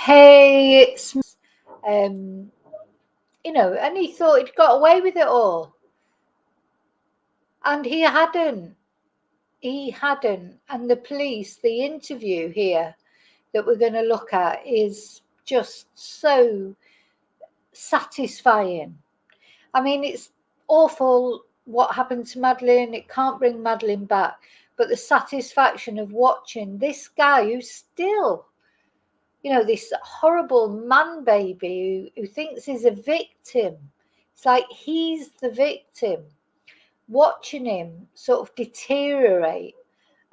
hey, and he thought he'd got away with it all. And he hadn't. He hadn't. And the police, the interview here that we're going to look at is just so satisfying. I mean, it's awful what happened to Madeleine. It can't bring Madeleine back. But the satisfaction of watching this guy who's still, this horrible man baby who thinks he's a victim. It's like he's the victim. Watching him sort of deteriorate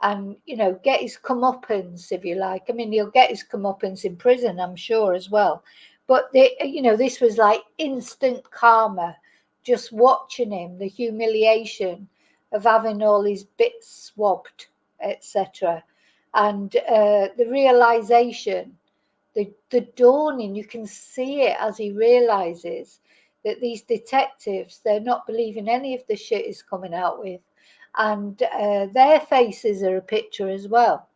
and, get his comeuppance, if you like. I mean, he'll get his comeuppance in prison, I'm sure, as well. But, this was like instant karma, just watching him, the humiliation of having all his bits swabbed, etc. And the realization, the dawning, you can see it as he realizes that these detectives, they're not believing any of the shit he's coming out with. And their faces are a picture as well.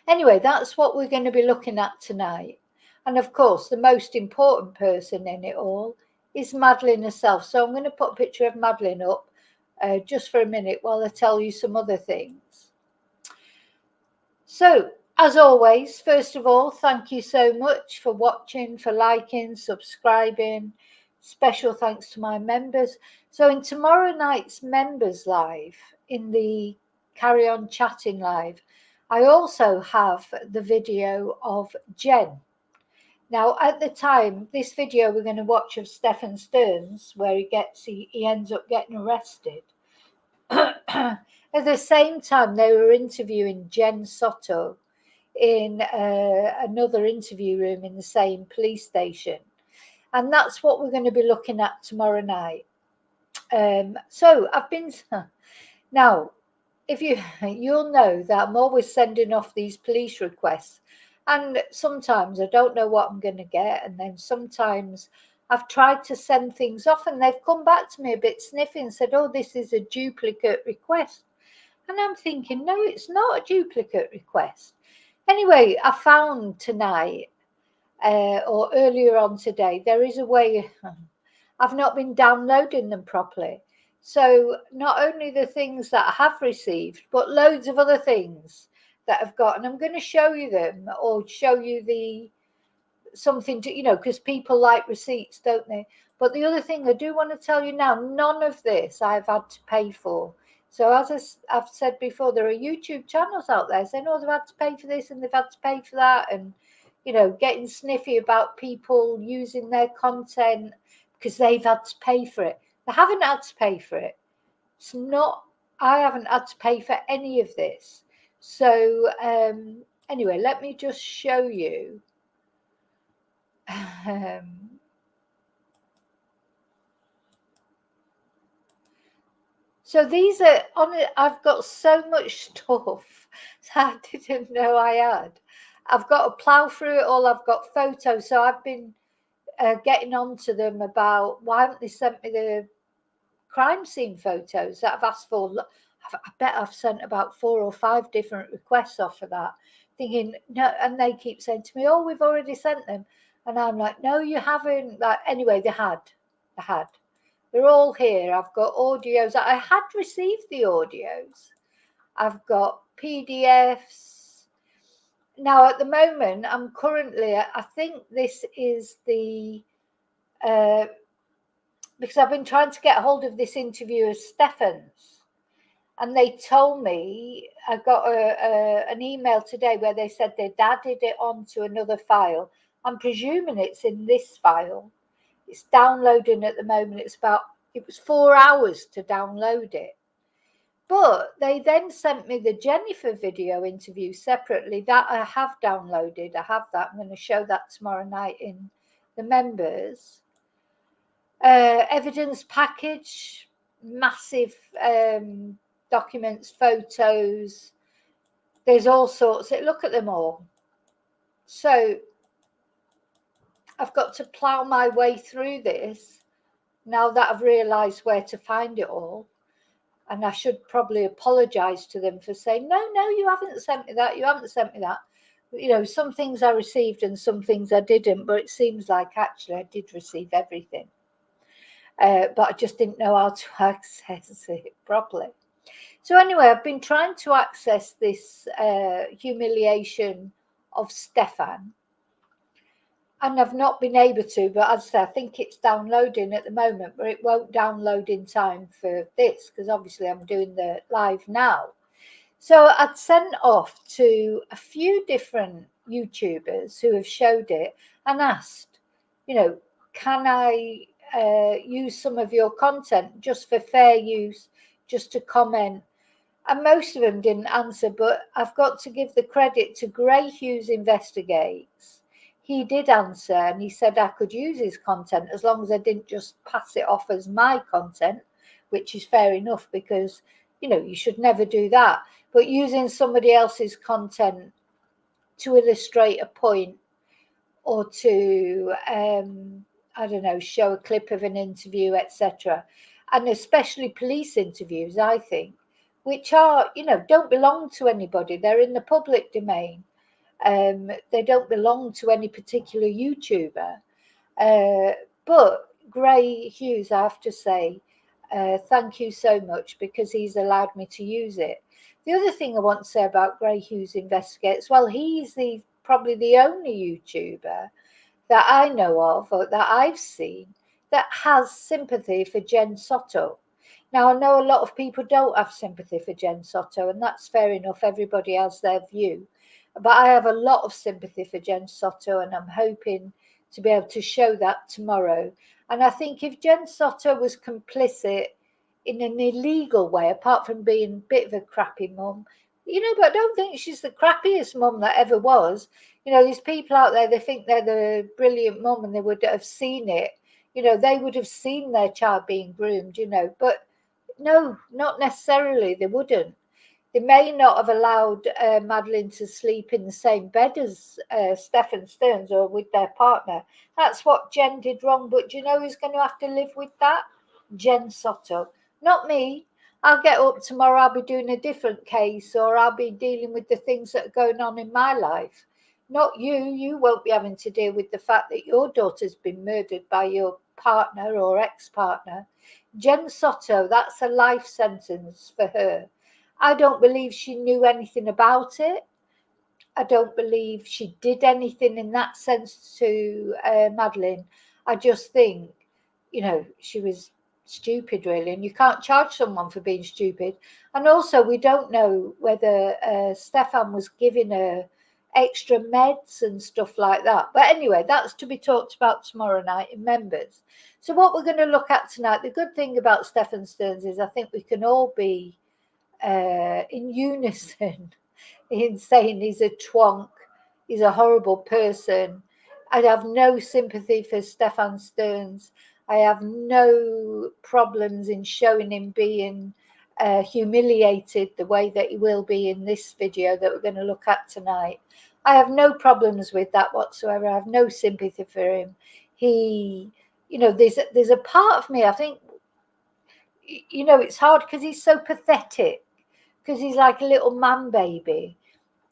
Anyway, that's what we're going to be looking at tonight. And of course, the most important person in it all is Madeleine herself. So I'm going to put a picture of Madeleine up just for a minute while I tell you some other things. So, as always, first of all, thank you so much for watching, for liking, subscribing. Special thanks to my members. So in tomorrow night's members live, in the Carry On Chatting live, I also have the video of Jen. Now, at the time, this video we're going to watch of Stephan Sterns, where he ends up getting arrested. At the same time, they were interviewing Jen Soto in another interview room in the same police station. And that's what we're going to be looking at tomorrow night. So I've been... Now, you'll know that I'm always sending off these police requests. And sometimes I don't know what I'm going to get. And then sometimes I've tried to send things off and they've come back to me a bit sniffy and said, oh, this is a duplicate request. And I'm thinking, no, it's not a duplicate request. Anyway, I found tonight or earlier on today, there is a way. I've not been downloading them properly. So not only the things that I have received, but loads of other things that I've got. And I'm going to show you them or show you something to, because people like receipts, don't they? But the other thing I do want to tell you now, none of this I've had to pay for. So as I've said before, there are YouTube channels out there saying, oh, they've had to pay for this and they've had to pay for that. And, getting sniffy about people using their content because they've had to pay for it. They haven't had to pay for it. I haven't had to pay for any of this. So anyway, let me just show you. So these are on it. I've got so much stuff that I didn't know I had. I've got to plow through it all. I've got photos. So I've been getting on to them about why haven't they sent me the crime scene photos that I've asked for. I bet I've sent about 4 or 5 different requests off for that, thinking, no, and they keep saying to me, oh, we've already sent them. And I'm like, no, you haven't. Like, anyway, they had. They're all here. I've got audios. I had received the audios. I've got PDFs. Now, at the moment, I'm currently, I think this is because I've been trying to get hold of this interview of Stephan's. And they told me, I got an email today where they said they'd added it onto another file. I'm presuming it's in this file. It's downloading at the moment. It was 4 hours to download it. But they then sent me the Jennifer video interview separately that I have downloaded. I have that. I'm going to show that tomorrow night in the members. Evidence package, massive documents, photos. There's all sorts. Look at them all. So I've got to plow my way through this now that I've realised where to find it all. And I should probably apologise to them for saying, no, you haven't sent me that. You haven't sent me that. You know, some things I received and some things I didn't, but it seems like actually I did receive everything. But I just didn't know how to access it properly. So anyway, I've been trying to access this humiliation of Stephan, and I've not been able to, but as I say, I think it's downloading at the moment, but it won't download in time for this, because obviously I'm doing the live now. So I'd sent off to a few different YouTubers who have showed it and asked, you know, can I use some of your content just for fair use, just to comment? And most of them didn't answer, but I've got to give the credit to Gray Hughes Investigates. He did answer, and he said I could use his content as long as I didn't just pass it off as my content, which is fair enough, because, you know, you should never do that. But using somebody else's content to illustrate a point, or to, I don't know, show a clip of an interview, etc., and especially police interviews, I think, which are, you know, don't belong to anybody. They're in the public domain. They don't belong to any particular YouTuber. But Gray Hughes, I have to say, thank you so much, because he's allowed me to use it. The other thing I want to say about Gray Hughes Investigates, well, he's probably the only YouTuber that I know of, or that I've seen, that has sympathy for Jen Soto. Now, I know a lot of people don't have sympathy for Jen Soto, and that's fair enough. Everybody has their view. But I have a lot of sympathy for Jen Soto, and I'm hoping to be able to show that tomorrow. And I think if Jen Soto was complicit in an illegal way, apart from being a bit of a crappy mum, you know, but I don't think she's the crappiest mum that ever was. You know, these people out there, they think they're the brilliant mum, and they would have seen it. You know, they would have seen their child being groomed, you know, but no, not necessarily. They wouldn't. They may not have allowed Madeline to sleep in the same bed as Stephan Sterns, or with their partner. That's what Jen did wrong. But do you know who's going to have to live with that? Jen Soto. Not me. I'll get up tomorrow, I'll be doing a different case, or I'll be dealing with the things that are going on in my life. Not you. You won't be having to deal with the fact that your daughter's been murdered by your partner or ex-partner. Jen Soto, that's a life sentence for her. I don't believe she knew anything about it. I don't believe she did anything in that sense to Madeline. I just think, you know, she was stupid, really, and you can't charge someone for being stupid. And also, we don't know whether Stephan was giving her extra meds and stuff like that. But anyway, that's to be talked about tomorrow night in members. So what we're going to look at tonight, the good thing about Stephan Sterns is I think we can all be in unison in saying he's a twonk, he's a horrible person. I have no sympathy for Stephan Sterns. I have no problems in showing him being humiliated the way that he will be in this video that we're going to look at tonight. I have no problems with that whatsoever. I have no sympathy for him. He, you know, there's a part of me, I think, you know, it's hard because he's so pathetic, because he's like a little man baby.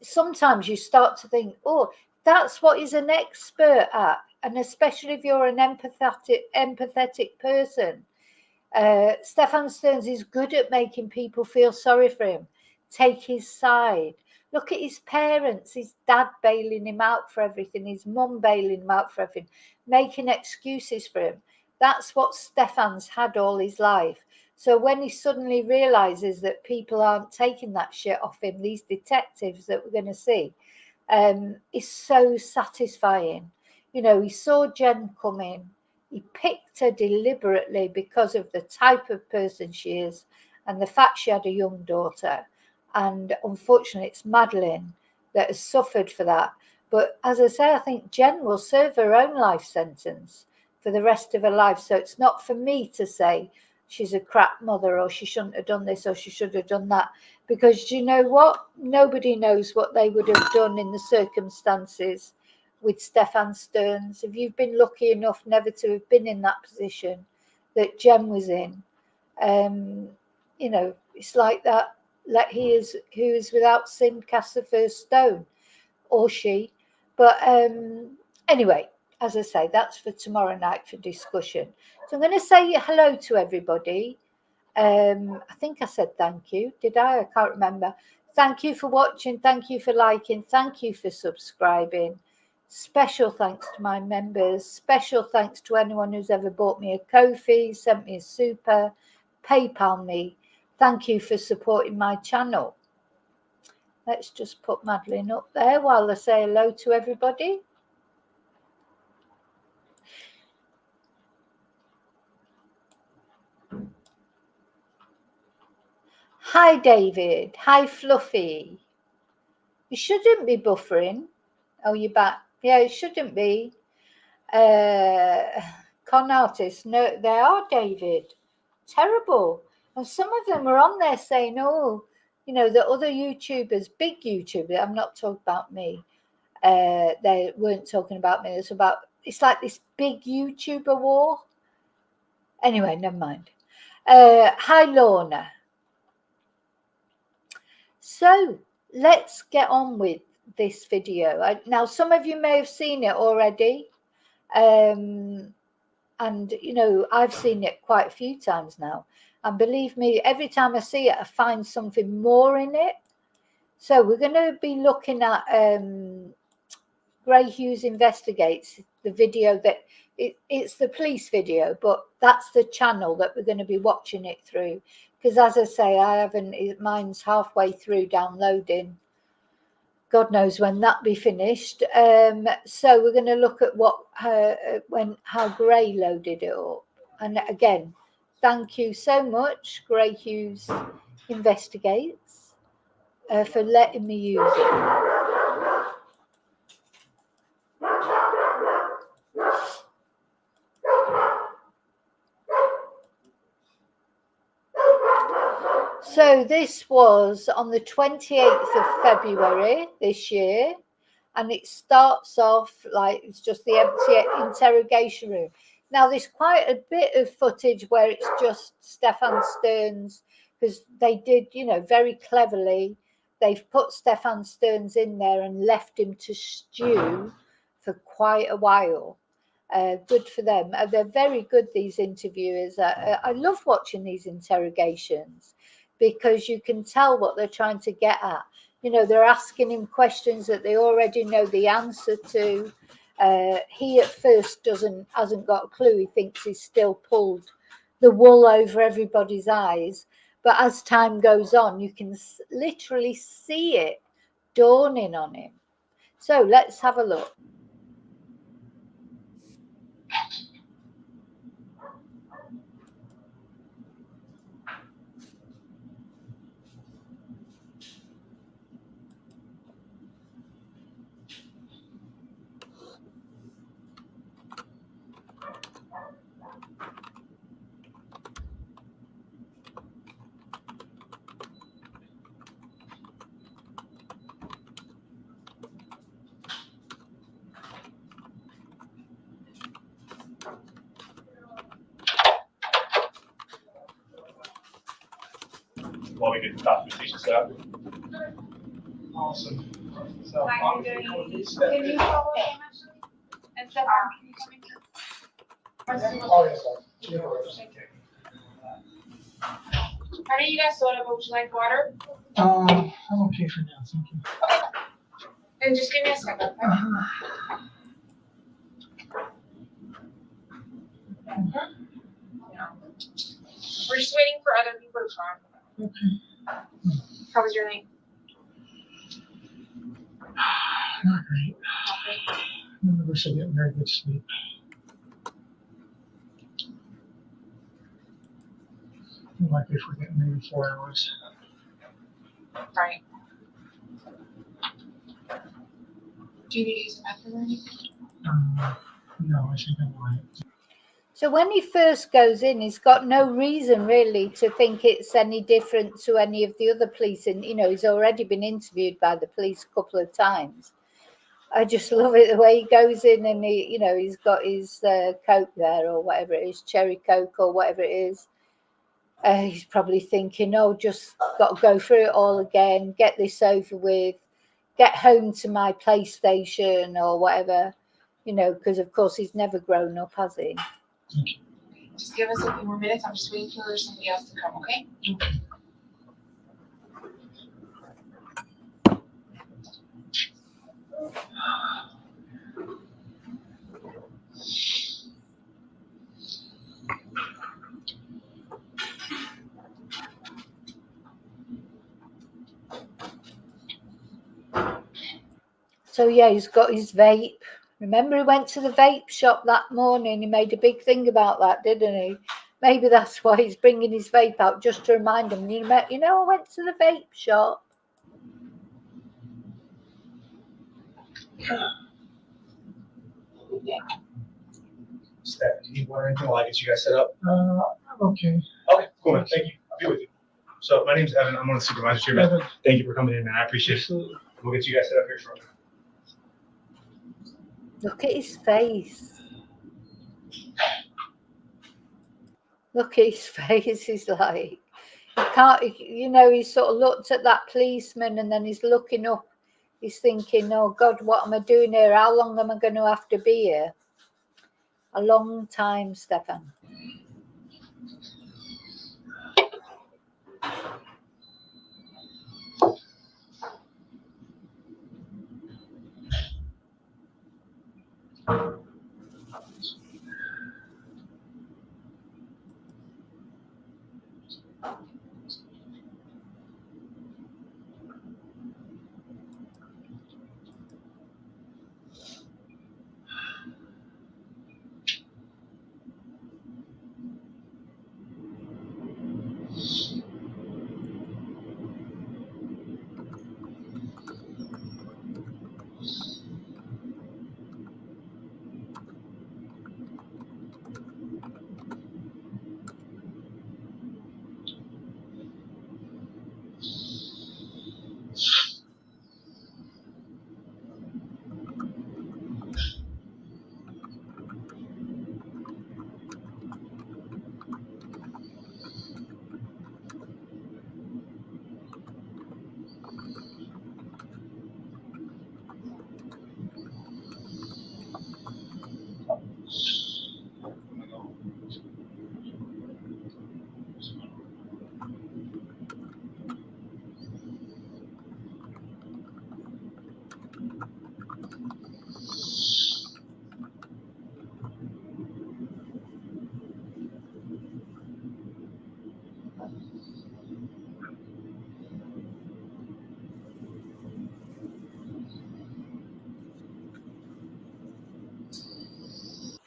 Sometimes you start to think, oh, that's what he's an expert at. And especially if you're an empathetic person. Stephan Sterns is good at making people feel sorry for him, take his side. Look at his parents, his dad bailing him out for everything, his mum bailing him out for everything, making excuses for him. That's what Stephan's had all his life. So when he suddenly realizes that people aren't taking that shit off him, these detectives that we're going to see, is so satisfying. You know, he saw Jen come in. He picked her deliberately because of the type of person she is and the fact she had a young daughter. And unfortunately, it's Madeline that has suffered for that. But as I say, I think Jen will serve her own life sentence for the rest of her life. So it's not for me to say she's a crap mother, or she shouldn't have done this, or she should have done that. Because you know what? Nobody knows what they would have done in the circumstances with Stephan Sterns. If you've been lucky enough never to have been in that position that Jen was in, you know, it's like that. Let he who is without sin cast the first stone. or she. But anyway, as I say, that's for tomorrow night for discussion. So I'm going to say hello to everybody. I think I said thank you. Did I? I can't remember. Thank you for watching. Thank you for liking. Thank you for subscribing. Special thanks to my members. Special thanks to anyone who's ever bought me a Ko-fi, sent me a super, PayPal me. Thank you for supporting my channel. Let's just put Madeline up there while I say hello to everybody. Hi, David. Hi, Fluffy. You shouldn't be buffering. Oh, you're back. Yeah, it shouldn't be. Con artists, no, they are, David. Terrible. And some of them are on there saying, oh, you know, the other YouTubers, big YouTubers, I'm not talking about me. They weren't talking about me. It's like this big YouTuber war. Anyway, never mind. Hi, Lorna. So let's get on with this video. Now, some of you may have seen it already. And, you know, I've seen it quite a few times now. And believe me, every time I see it, I find something more in it. So we're going to be looking at Gray Hughes Investigates, the video that it's the police video, but that's the channel that we're going to be watching it through. Because as I say, I haven't, mine's halfway through downloading. God knows when that be finished. So we're going to look at how Gray loaded it up. And again, thank you so much, Gray Hughes Investigates, for letting me use it. So this was on the 28th of February this year, and it starts off like it's just the empty interrogation room. Now there's quite a bit of footage where it's just Stephan Sterns, because they did, you know, very cleverly, they've put Stephan Sterns in there and left him to stew for quite a while. Good for them. They're very good, these interviewers. I love watching these interrogations, because you can tell what they're trying to get at. You know, they're asking him questions that they already know the answer to. He at first hasn't got a clue. He thinks he's still pulled the wool over everybody's eyes. But as time goes on, you can literally see it dawning on him. So let's have a look. While we get the documentation set up. Awesome. So, Can you follow him, Ashley? And Stephan, can you come in here? oh, yes, How do you guys soda, but would you like water? I'm okay for now, thank you. Okay. And just give me a second, okay? We're just waiting for other people to come. Okay. How was your night? Not great. I wish I get very good sleep. Like if we're getting maybe 4 hours. Right. Do you need to use the bathroom or anything? No, I think I'm all right. So when he first goes in, he's got no reason really to think it's any different to any of the other police. And, you know, he's already been interviewed by the police a couple of times. I just love it the way he goes in and he, you know, he's got his Coke there or whatever it is, cherry Coke or whatever it is. He's probably thinking, oh, just got to go through it all again, get this over with. get home to my PlayStation or whatever, you know, because of course he's never grown up, has he? Just give us a few more minutes. I'm just waiting for somebody else to come, okay? So yeah, he's got his vape. Remember, he went to the vape shop that morning. He made a big thing about that, didn't he? Maybe that's why he's bringing his vape out, just to remind him. You know, I went to the vape shop. Steph, do you want anything while I get you guys set up? I'm okay. Okay, cool, man. Thank you. I'll be with you. So my name's Evan. I'm one of the supervisors here, man. Thank you for coming in, man. I appreciate it. We'll get you guys set up here shortly. Look at his face. Look at his face. He's like, he can't, you know, he sort of looked at that policeman and then he's looking up. He's thinking, oh God, what am I doing here? How long am I going to have to be here? A long time, Stephan.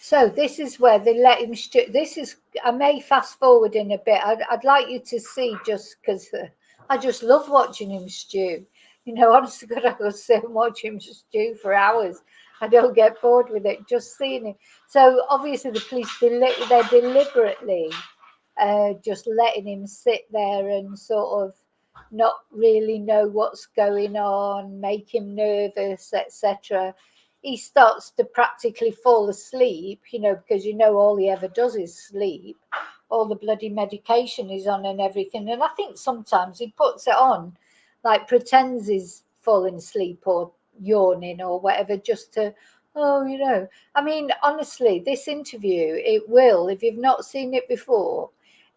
So this is where they let him. This is. I may fast forward in a bit. I'd like you to see, just because I just love watching him stew. You know, honestly, God, I could sit and watch him stew for hours. I don't get bored with it. Just seeing him. So obviously, the police they're deliberately just letting him sit there and sort of not really know what's going on, make him nervous, etc. He starts to practically fall asleep, you know, because you know all he ever does is sleep. All the bloody medication is on and everything. And I think sometimes he puts it on, like pretends he's falling asleep or yawning or whatever, just to, oh, you know. I mean, honestly, this interview, it will, if you've not seen it before,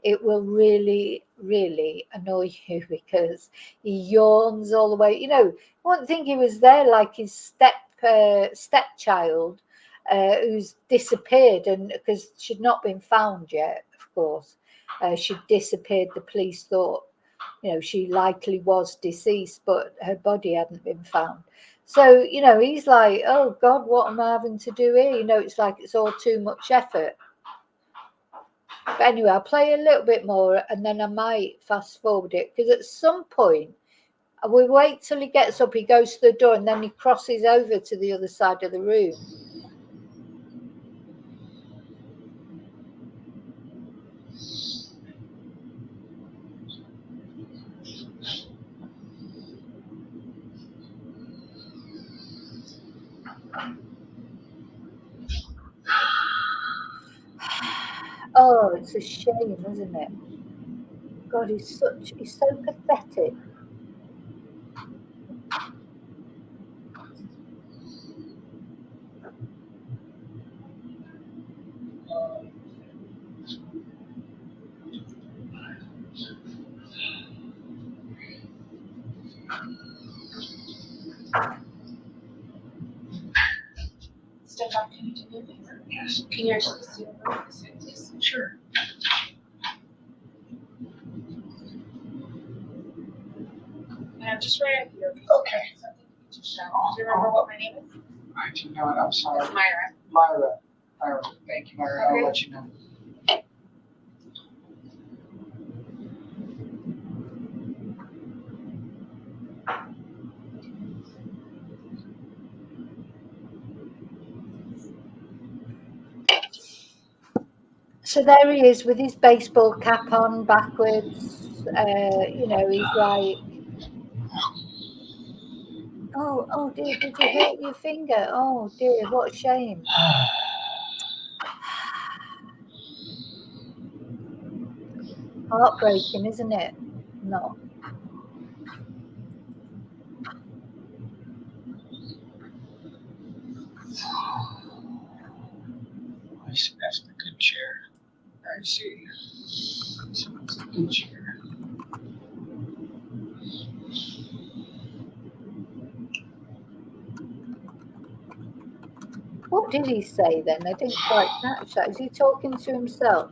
it will really, really annoy you, because he yawns all the way. You know, you wouldn't think he was there like his stepchild who's disappeared, and because she'd not been found yet, of course. She'd disappeared. The police thought, you know, she likely was deceased, but her body hadn't been found. So, you know, he's like, oh God, what am I having to do here? You know, it's like it's all too much effort. But anyway, I'll play a little bit more and then I might fast forward it, because at some point, we wait till he gets up, he goes to the door, and then he crosses over to the other side of the room. Oh, it's a shame, isn't it? God, he's so pathetic. Doc, can you do me a favor? Yes. Can you actually see over this way, please? Sure. And I'm just right up here. Okay. Something you can just shout. Do you remember what my name is? I do not. I'm sorry. It's Myra. Myra. Thank you, Myra. Okay. I'll let you know. So there he is with his baseball cap on backwards. You know, he's like, oh dear, did you hurt your finger? Oh dear, what a shame. Heartbreaking, isn't it? No. I see. That's the good chair. I see. So that's the good chair. What did he say then? I didn't quite catch that. Is he talking to himself?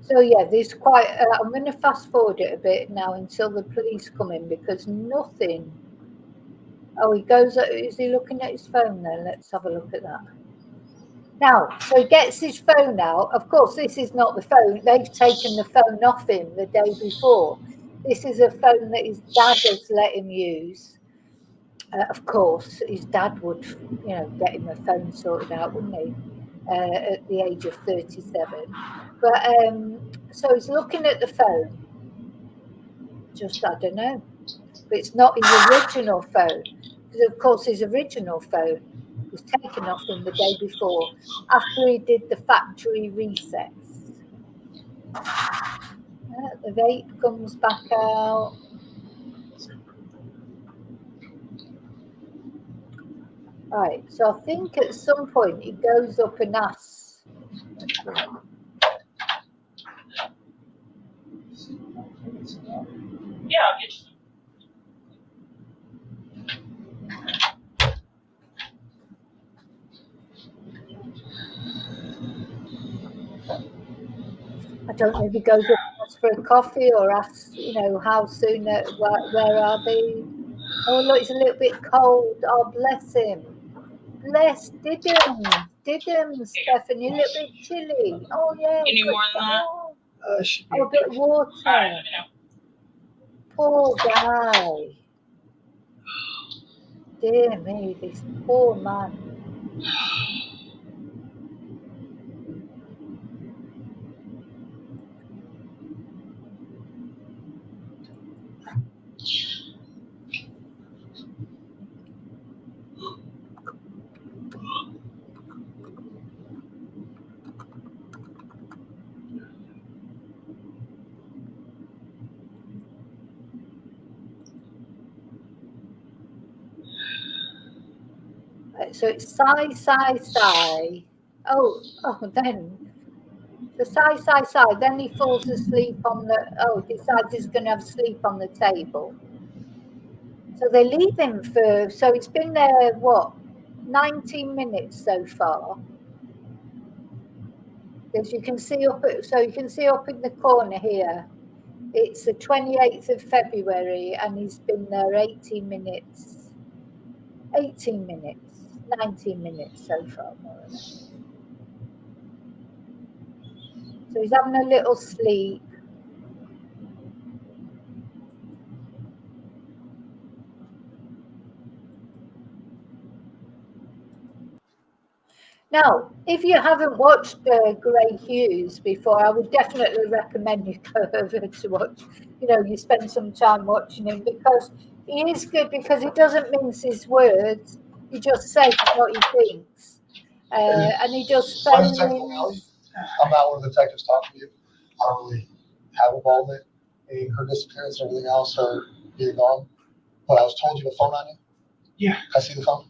So yeah, there's quite. I'm going to fast forward it a bit now until the police come in because nothing. Oh, he goes. Is he looking at his phone then? Let's have a look at that. Now, so he gets his phone out. Of course, this is not the phone. They've taken the phone off him the day before. This is a phone that his dad has let him use. Of course, his dad would, you know, get him a phone sorted out, wouldn't he? At the age of 37. But so he's looking at the phone. Just, I don't know. But it's not his original phone. Because, of course, his original phone was taken off him the day before after he did the factory resets. The vape comes back out. Right, so I think at some point he goes up and asks. Yeah, I'll get you. I don't know if he goes up and asks for a coffee or asks, you know, how soon, where are they? Oh, look, it's a little bit cold. Oh, bless him. Bless, Stephan, Stephan, you're a little bit chilly. Oh, yeah. You need more than that? Should be Oh, a bit of water. All right, let me know. Poor guy. Dear me, this poor man. So it's sigh. Oh, then the sigh. Then he falls asleep on the. Oh, decides he's going to have sleep on the table. So they leave him for. So it's been there what, 19 minutes so far. As you can see up, so you can see up in the corner here. It's the 28th of February, and he's been there 18 minutes. 19 minutes so far, more or less. So he's having a little sleep. Now, If you haven't watched Grey Hughes before, I would definitely recommend you go over to watch. You spend some time watching him because he is good because he doesn't mince his words. He just says what he thinks, and he does phone ins. I'm not one of the detectives talking to you. I don't really have involvement in her disappearance and everything else, her being gone. But I was told you have a phone on you. Yeah. Can I see the phone?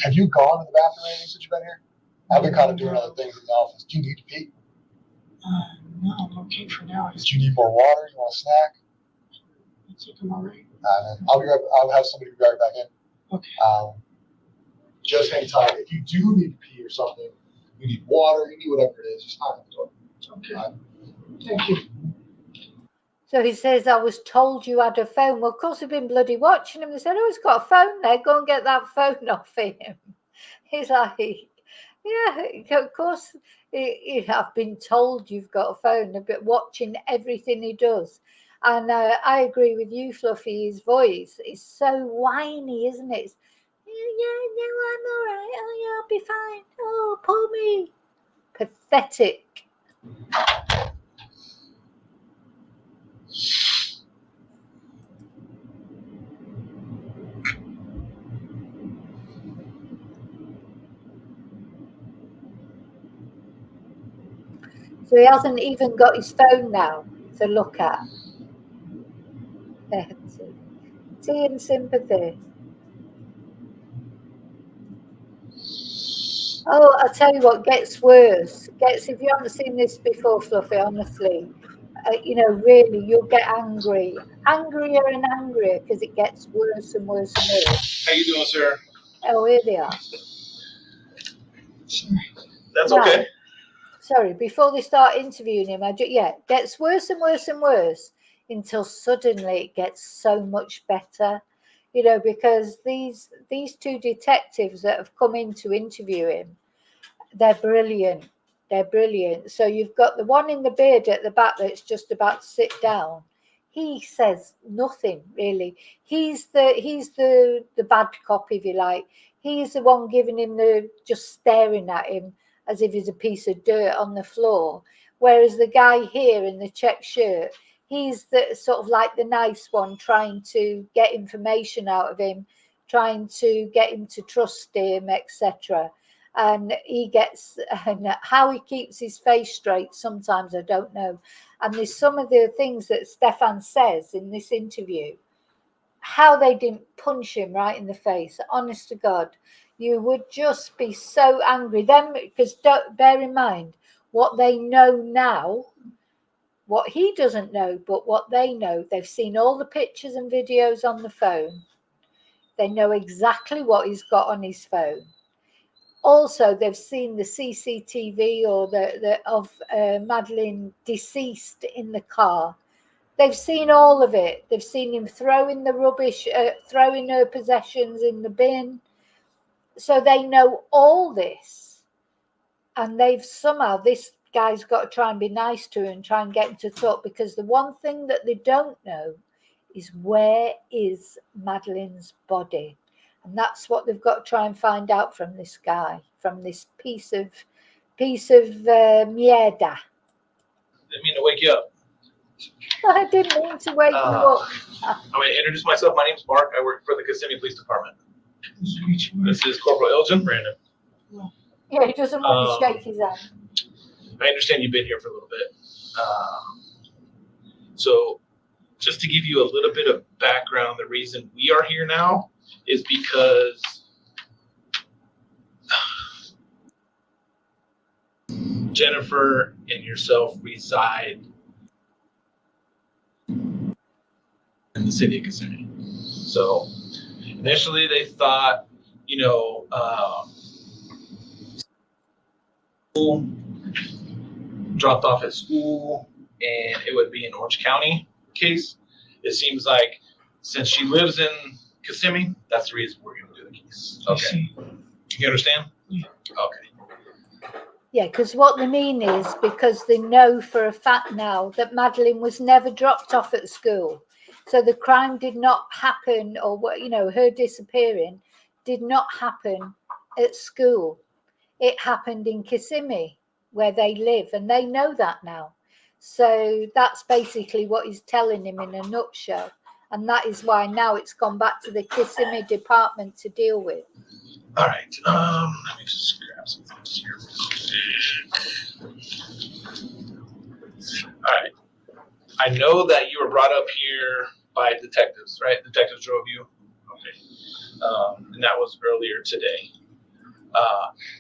Have you gone to the bathroom or anything since you've been here? I've been kind of doing other things in the office. Do you need to pee? No, I'm okay for now. Do you need more water? You want a snack? I think I'm all right. I'll have somebody be right back in. Okay. Just hang tight. If you do need to pee or something, you need water, you need whatever it is, just knock on the door. Okay. Thank you. So he says, I was told you had a phone. Well, of course, we've been bloody watching him. They said, oh, he's got a phone there. Go and get that phone off him. He's like, yeah, of course. I've been told you've got a phone, but watching everything he does. And I agree with you, Fluffy. His voice is so whiny, isn't it? It's, yeah, no, I'm all right. Oh, yeah, I'll be fine. Oh, pull me. Pathetic. So he hasn't even got his phone now to look at. Tea and sympathy. Oh, I'll tell you what gets worse. If you haven't seen this before, Fluffy, honestly, really, you'll get angrier and angrier because it gets worse and worse and worse. How you doing, sir? Oh, here they are. That's Right. okay. Sorry, before they start interviewing him, it gets worse and worse and worse until suddenly it gets so much better. Because these two detectives that have come in to interview him, they're brilliant. They're brilliant. So you've got the one in the beard at the back that's just about to sit down. He says nothing really. He's the bad cop, if you like. He's the one giving him just staring at him as if he's a piece of dirt on the floor. Whereas the guy here in the check shirt, he's the sort of like the nice one, trying to get information out of him, trying to get him to trust him, etc. And and how he keeps his face straight sometimes I don't know. And there's some of the things that Stephan says in this interview, how they didn't punch him right in the face, honest to God. You would just be so angry then, because bear in mind what they know now, what he doesn't know, but what they know. They've seen all the pictures and videos on the phone. They know exactly what he's got on his phone. Also, they've seen the CCTV or of Madeleine deceased in the car. They've seen all of it. They've seen him throwing the rubbish, throwing her possessions in the bin. So they know all this. And this guy's got to try and be nice to her and try and get him to talk, because the one thing that they don't know is where is Madeleine's body. And that's what they've got to try and find out from this guy, from this piece of mierda. Didn't mean to wake you up. I didn't mean to wake you up. I'm going to introduce myself. My name's Mark. I work for the Kissimmee Police Department. This is Corporal Elgin. Brandon. Yeah, he doesn't want to shake his hand. I understand you've been here for a little bit. So just to give you a little bit of background, the reason we are here now is because Jennifer and yourself reside in the city of Kissimmee. So initially they thought, dropped off at school and it would be an Orange County case. It seems like since she lives in Kissimmee, that's the reason we're going to do the case. Okay. You understand? Yeah. Okay. Yeah, because what they mean is because they know for a fact now that Madeleine was never dropped off at school. So the crime did not happen, or her disappearing did not happen at school. It happened in Kissimmee, where they live, and they know that now. So that's basically what he's telling him in a nutshell. And that is why now it's gone back to the Kissimmee department to deal with. All right. Let me just grab some things here. All right. I know that you were brought up here by detectives, right? Detectives drove you. Okay. And that was earlier today.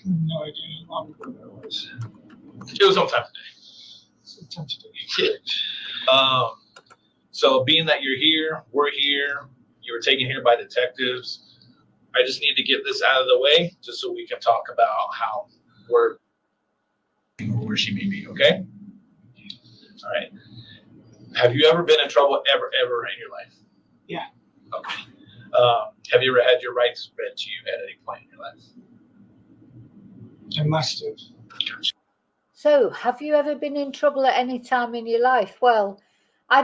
No idea how long ago that was. It was sometime today. Sometime today. So being that you're here, we're here, you were taken here by detectives, I just need to get this out of the way just so we can talk about how where she may be, okay? All right. Have you ever been in trouble ever in your life? Yeah. Okay. Have you ever had your rights read to you at any point in your life? I must have. So, have you ever been in trouble at any time in your life? Well, I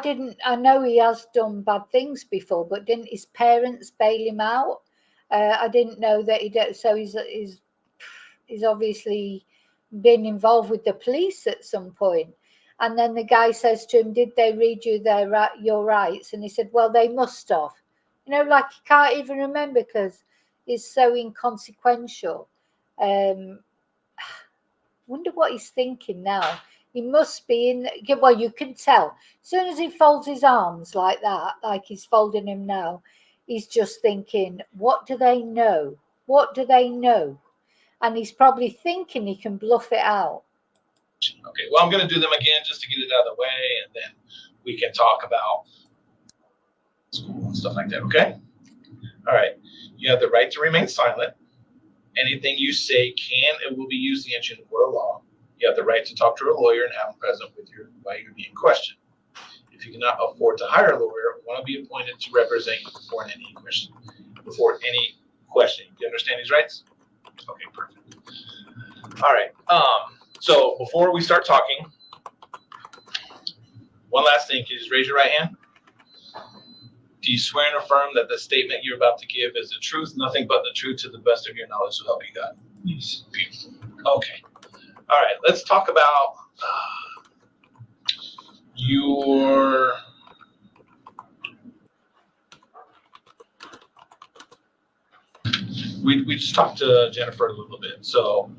know he has done bad things before, but didn't his parents bail him out? I didn't know that he did. So he's obviously been involved with the police at some point. And then the guy says to him, did they read you your rights? And he said, well, they must have. You know, like he can't even remember because he's so inconsequential. Wonder what he's thinking now. He must be in. Well, you can tell. As soon as he folds his arms like that, like he's folding him now, he's just thinking, what do they know? What do they know? And he's probably thinking he can bluff it out. Okay, well, I'm going to do them again just to get it out of the way, and then we can talk about school and stuff like that, okay? All right. You have the right to remain silent. Anything you say can and will be used against you in the court of law. You have the right to talk to a lawyer and have him present with you while you're being questioned. If you cannot afford to hire a lawyer, one will be appointed to represent you before any question. Do you understand these rights? Okay, perfect. All right. So before we start talking, one last thing. Can you just raise your right hand? Do you swear and affirm that the statement you're about to give is the truth, nothing but the truth, to the best of your knowledge, so help you God? Yes. Beautiful. Okay. All right. Let's talk about your. We just talked to Jennifer a little bit. So.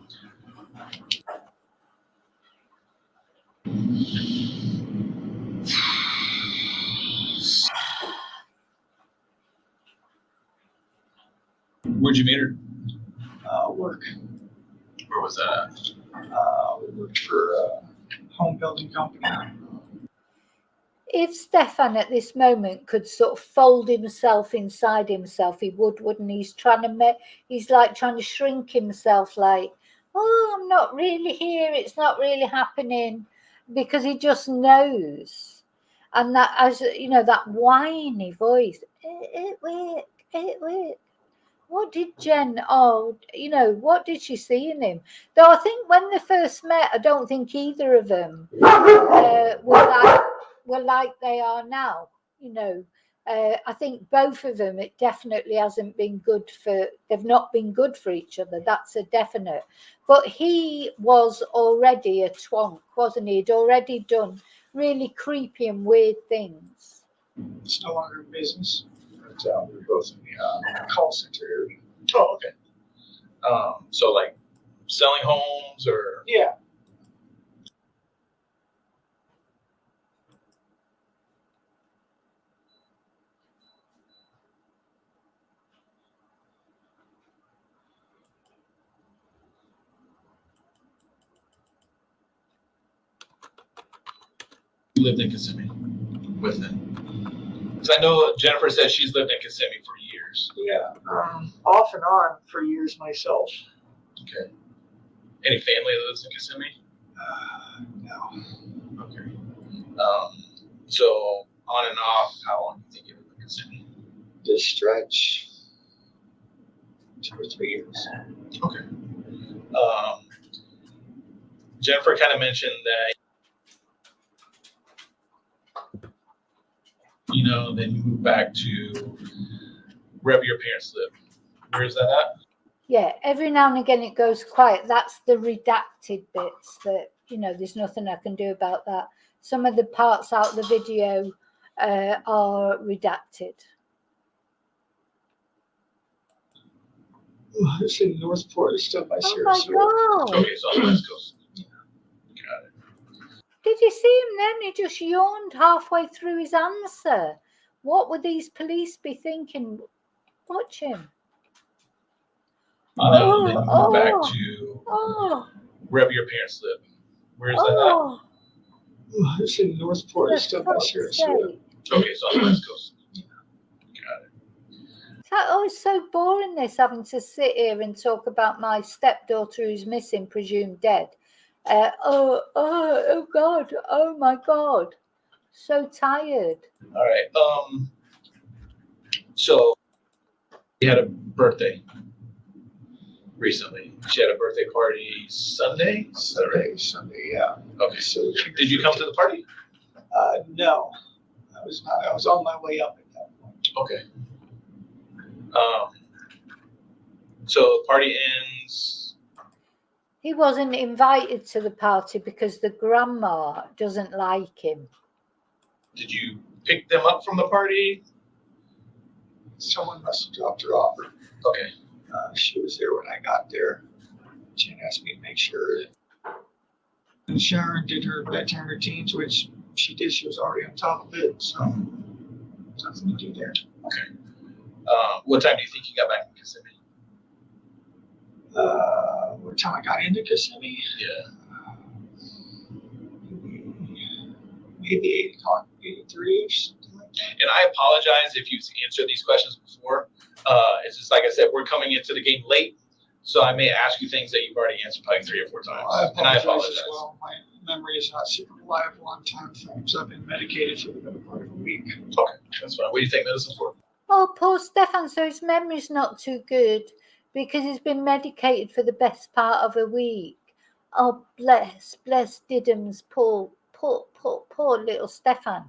Where'd you meet her? Work. Where was that? We worked for a home building company. If Stephan at this moment could sort of fold himself inside himself, he would, wouldn't he? He's like trying to shrink himself, like, oh, I'm not really here. It's not really happening, because he just knows. And that, as you know, that whiny voice, it worked. What did Jen, what did she see in him? Though I think when they first met, I don't think either of them were like they are now. I think both of them, it definitely hasn't been good they've not been good for each other. That's a definite. But he was already a twonk, wasn't he? He'd already done really creepy and weird things. It's no longer in business. But we're both in the call center area. Oh, okay. So like selling homes or? Yeah. You lived in Kissimmee with him? Because I know Jennifer said she's lived in Kissimmee for years. Yeah. Off and on for years myself. Okay. Any family that lives in Kissimmee? No. Okay. So on and off, how long do you think you lived in Kissimmee? This stretch, 2 or 3 years. Okay. Jennifer kind of mentioned that, then you move back to wherever your parents live. Where's that at? Yeah, every now and again it goes quiet. That's the redacted bits that, you know, there's nothing I can do about that. Some of the parts out of the video are redacted. It's in Northport. It's still by Oh my Sarasota. God. Okay, so on the West Coast. Got it. Did you see him then? He just yawned halfway through his answer. What would these police be thinking? Watch him. Then move back to Oh, wherever your parents live. Where's that oh. It's in Northport. It's still by Sarasota. Sake. at? Okay, so on the West Coast. Got it. It's so boring this, having to sit here and talk about my stepdaughter who's missing, presumed dead. Oh God, oh my God. So tired. All right. So she had a birthday recently. She had a birthday party Sunday. Sunday, yeah. Okay. So Did you come to the party? no, I was on my way up at that point. Okay. So the party ends. He wasn't invited to the party because the grandma doesn't like him. Did you pick them up from the party? Someone must have dropped her off. Okay. She was there when I got there. She asked me to make sure that. And Sharon did her bedtime routines, which she did. She was already on top of it, so nothing to do there. Okay. What time do you think you got back in Kissimmee? What time I got into Kissimmee? Yeah. Maybe 8 o'clock, 8:30ish, something like that. And I apologize if you've answered these questions before. It's just like I said, we're coming into the game late, so I may ask you things that you've already answered probably 3 or 4 times. I apologize as well. My memory is not super reliable on time frames. I've been medicated for the better part of a week. Okay, that's fine. What do you think medicine's for? Oh, poor Stephan. So his memory's not too good because he's been medicated for the best part of a week. Oh, bless Didym's poor little Stephan.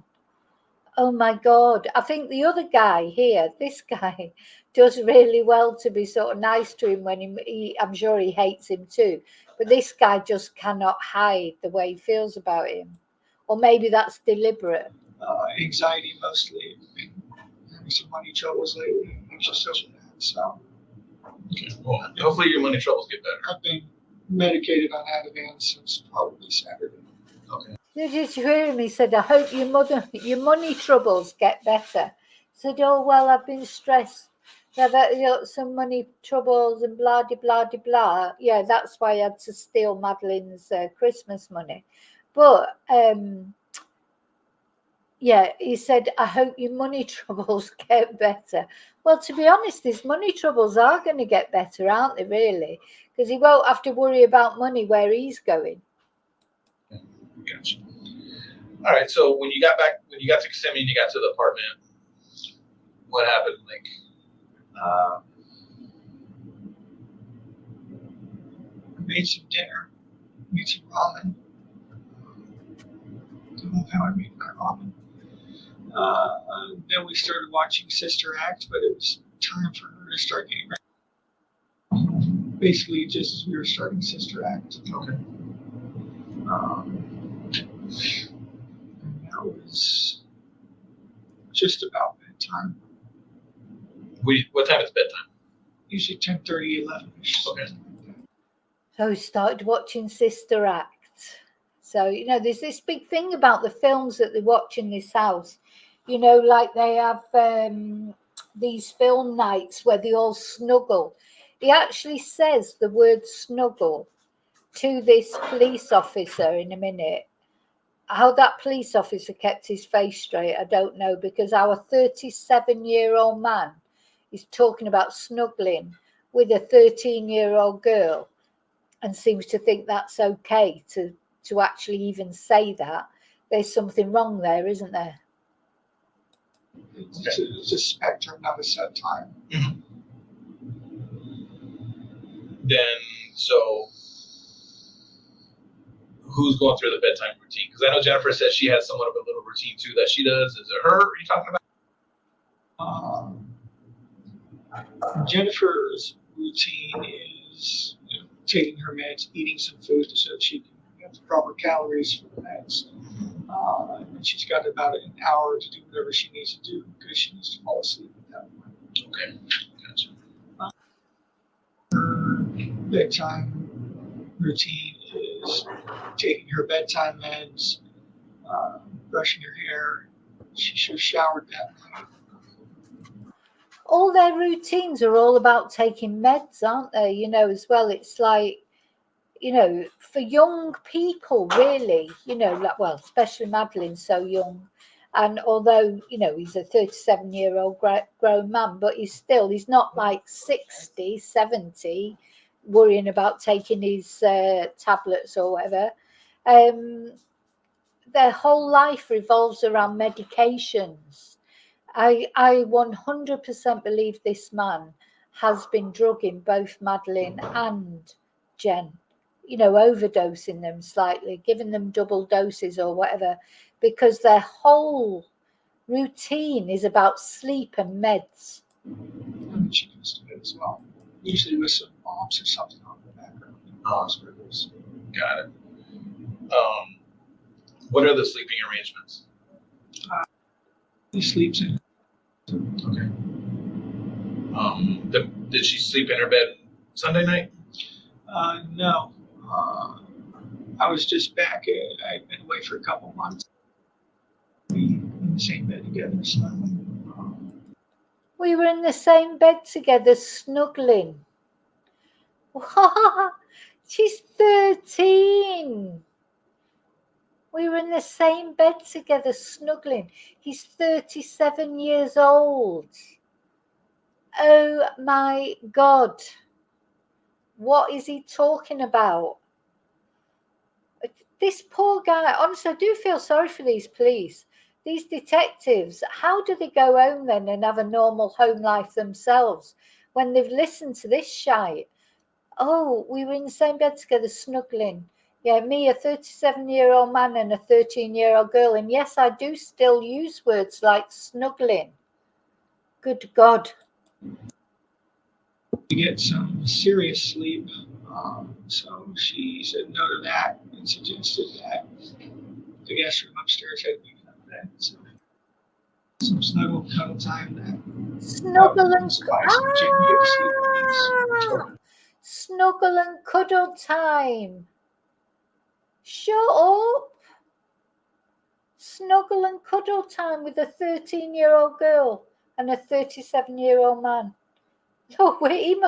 Oh my God. I think the other guy here, this guy, does really well to be sort of nice to him when I'm sure he hates him too. But this guy just cannot hide the way he feels about him. Or maybe that's deliberate. Anxiety mostly. Been having some money troubles lately. Anxious over that. So Okay. Well, hopefully your money troubles get better. I've been medicated on Ativan since probably Saturday. Okay. Did you hear him? He said, I hope your money troubles get better. He said, oh, well, I've been stressed. I've had some money troubles and blah, de, blah, de, blah. Yeah, that's why I had to steal Madeline's Christmas money. But, yeah, he said, I hope your money troubles get better. Well, to be honest, his money troubles are going to get better, aren't they, really? Because he won't have to worry about money where he's going. Gotcha. All right. So when you got to Kissimmee and you got to the apartment, what happened? Like, I made some dinner, made some ramen. Don't know how I made my ramen. Then we started watching Sister Act, but it was time for her to start getting ready. Basically, just as we were starting Sister Act. okay. And that was just about bedtime. What time is bedtime? Usually 10:30, 11ish. Okay. So he started watching Sister Act. So, you know, there's this big thing about the films that they watch in this house. You know, like they have these film nights where they all snuggle. He actually says the word snuggle to this police officer in a minute. How that police officer kept his face straight, I don't know, because our 37-year-old man is talking about snuggling with a 13-year-old girl and seems to think that's okay to actually even say that. There's something wrong there, isn't there? It's a spectrum, not a set time. Mm-hmm. Then, so who's going through the bedtime routine? Because I know Jennifer said she has somewhat of a little routine too that she does. Is it her? Are you talking about? Jennifer's routine is taking her meds, eating some food so she can have the proper calories for the meds. And she's got about an hour to do whatever she needs to do because she needs to fall asleep at that point. Okay, gotcha. Her bedtime routine is taking her bedtime meds, brushing her hair. She should have showered that night. All their routines are all about taking meds, aren't they? You know, as well. It's like, you know, for young people, really, you know, like, well, especially Madeline's so young. And although, you know, he's a 37-year-old grown man, but he's not like 60, 70, worrying about taking his tablets or whatever. Their whole life revolves around medications. I 100% believe this man has been drugging both Madeline and Jen, you know, overdosing them slightly, giving them double doses or whatever, because their whole routine is about sleep and meds. And she goes to bed as well, usually with some bombs or something on the background. Hospitals. Got it. What are the sleeping arrangements? He sleeps in. Okay. Did she sleep in her bed Sunday night? No. I was just back. I'd been away for a couple months. We in the same bed together. So, We were in the same bed together, snuggling. She's 13. We were in the same bed together, snuggling. He's 37 years old. Oh my God. What is he talking about? This poor guy, honestly, I do feel sorry for these police. These detectives, how do they go home then and have a normal home life themselves when they've listened to this shite? Oh, we were in the same bed together, snuggling. Yeah, me, a 37-year-old man and a 13-year-old girl. And yes, I do still use words like snuggling. Good God. to get some serious sleep. So she said no to that and suggested that the guest room upstairs had been enough bed. So some snuggle cuddle time that Snuggle and suffice and she can get sleep in peace. Snuggle and cuddle time. Shut up. Snuggle and cuddle time with a 13-year-old girl and a 37-year-old man. Oh, wait,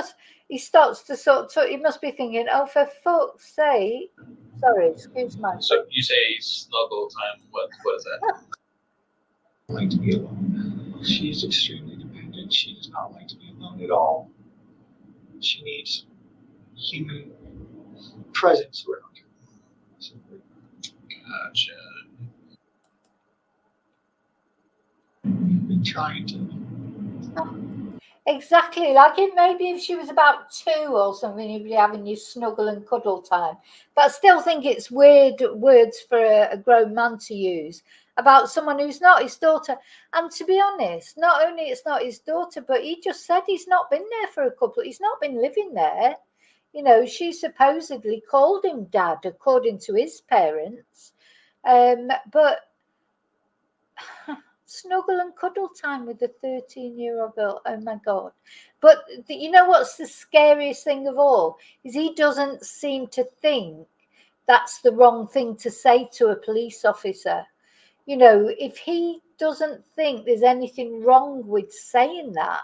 he starts to he must be thinking, oh, for fuck's sake. Sorry, excuse my. So you say snuggle time. What is that? Like to be alone. She's extremely dependent. She does not like to be alone at all. She needs human presence around her. So, Gotcha. we've been trying to. Exactly, like maybe if she was about 2 or something, you'd be having your snuggle and cuddle time. But I still think it's weird words for a grown man to use about someone who's not his daughter. And to be honest, not only it's not his daughter, but he just said he's not been there for he's not been living there. You know, she supposedly called him dad, according to his parents. But snuggle and cuddle time with a 13-year-old girl. Oh my God. But you know what's the scariest thing of all is he doesn't seem to think that's the wrong thing to say to a police officer. You know, if he doesn't think there's anything wrong with saying that,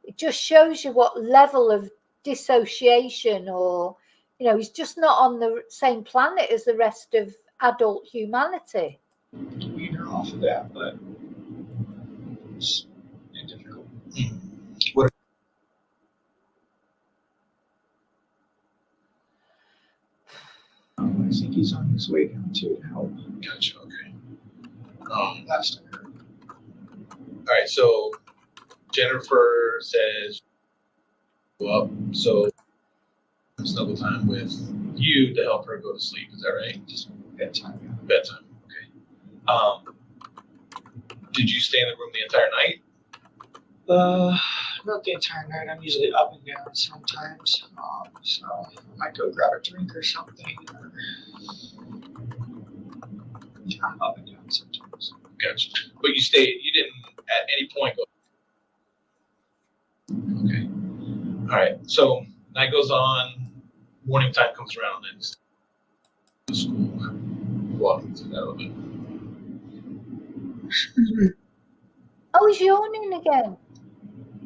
it just shows you what level of dissociation, or, you know, he's just not on the same planet as the rest of adult humanity. Wean her off of that, but it's difficult. What? I think he's on his way down to help. Gotcha. Okay. Last I heard. All right. So Jennifer says, "Well, so snuggle time with you to help her go to sleep." Is that right? Just bedtime. Yeah. Bedtime. Okay. Did you stay in the room the entire night? Not the entire night. I'm usually up and down sometimes. So I might go grab a drink or something. Or, yeah, I'm up and down sometimes. Gotcha. But you didn't at any point go. Okay. All right. So night goes on, morning time comes around, and the school. Walk me through that a little bit. Excuse me. Oh, he's yawning again.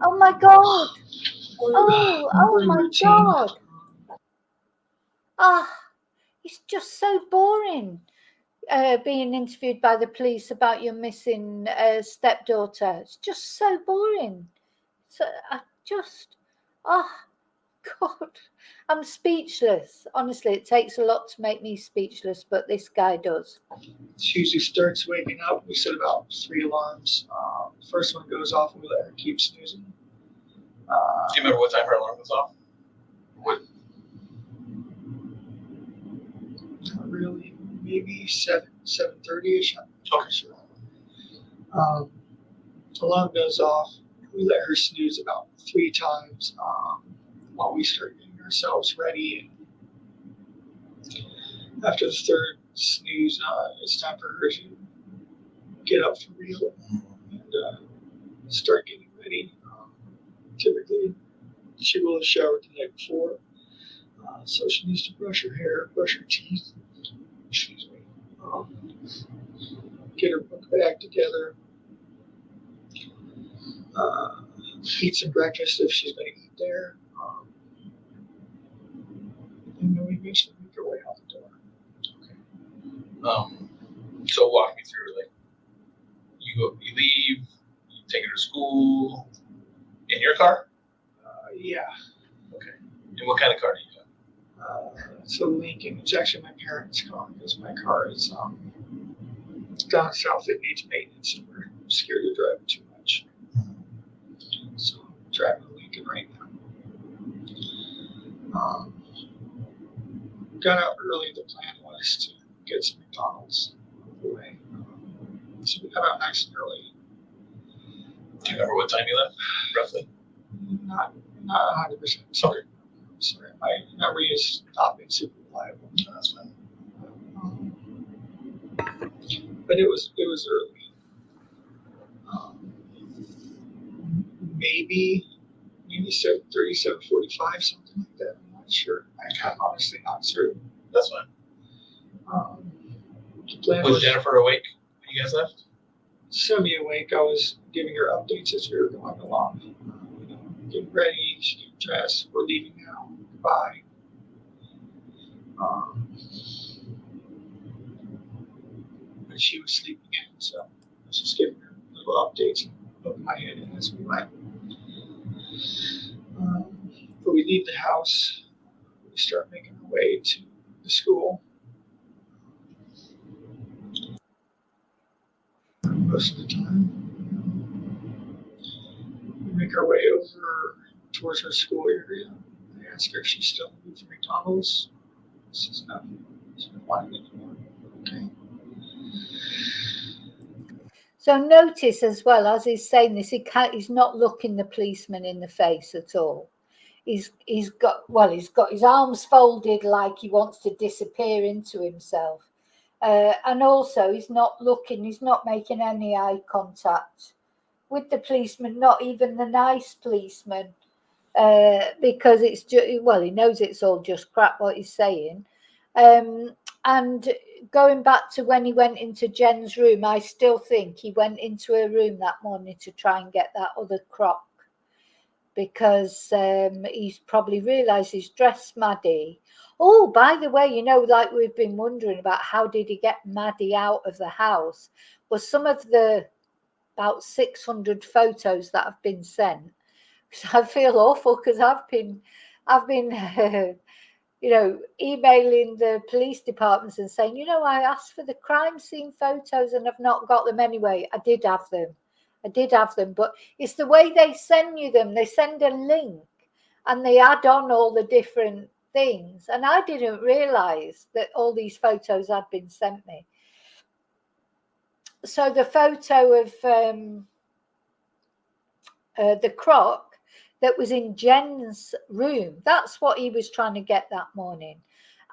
Oh my God. Oh my God. Ah, it's just so boring. Being interviewed by the police about your missing stepdaughter. It's just so boring. So I just, oh God, I'm speechless. Honestly, it takes a lot to make me speechless, but this guy does. She usually starts waking up. We set about 3 alarms. First one goes off, and we let her keep snoozing. Do you remember what time her alarm was off? What? Not really. Maybe 7:30ish. I'm Okay. sure. Alarm goes off. We let her snooze about 3 times while we start getting ourselves ready. And after the 3rd snooze, it's time for her to get up for real and start getting ready. Typically, she will have showered the night before, so she needs to brush her hair, brush her teeth. Excuse me. Get her book bag together. Eat some breakfast if she's going to eat there. And then we eventually make our way out the door. Okay. So walk me through, like, you leave, you take her to school in your car? Yeah. Okay. And what kind of car do you have? It's a Lincoln. It's actually my parents' car because my car is down south. It needs maintenance, and we're scared to drive it too much. So I'm driving a Lincoln right now. Got out early. The plan was to get some McDonald's on the way. So we got out nice and early. Do you remember what time you left, roughly? Not 100%. Sorry. My memory is not being super reliable. No, that's fine. But it was early. Maybe 7:30, 7:45, something like that. I'm not sure. I'm honestly not certain. That's fine. The plan Was Jennifer awake when you guys left? Semi-awake. I was giving her updates as we were going along. Getting ready, she's getting dressed. We're leaving now. Goodbye. But she was sleeping in, so I was just giving her little updates and poking my head in as we went. But we leave the house. We start making our way to the school. Most of the time, we make our way over towards her school area. I ask her if she's still moving to McDonald's. She says no. She doesn't want it anymore. Okay. So notice as well, as he's saying this, he's not looking the policeman in the face at all. He's got his arms folded like he wants to disappear into himself. And also he's not making any eye contact with the policeman, not even the nice policeman, because it's he knows it's all just crap what he's saying. And going back to when he went into Jen's room, I still think he went into her room that morning to try and get that other crock, because he's probably realised he's dressed Maddie. Oh, by the way, like we've been wondering about, how did he get Maddie out of the house? Was some of the about 600 photos that have been sent. Because I feel awful, because I've been emailing the police departments and saying, I asked for the crime scene photos and I've not got them anyway. I did have them, but it's the way they send you them. They send a link and they add on all the different things. And I didn't realize that all these photos had been sent me. So the photo of the croc, that was in Jen's room. That's what he was trying to get that morning.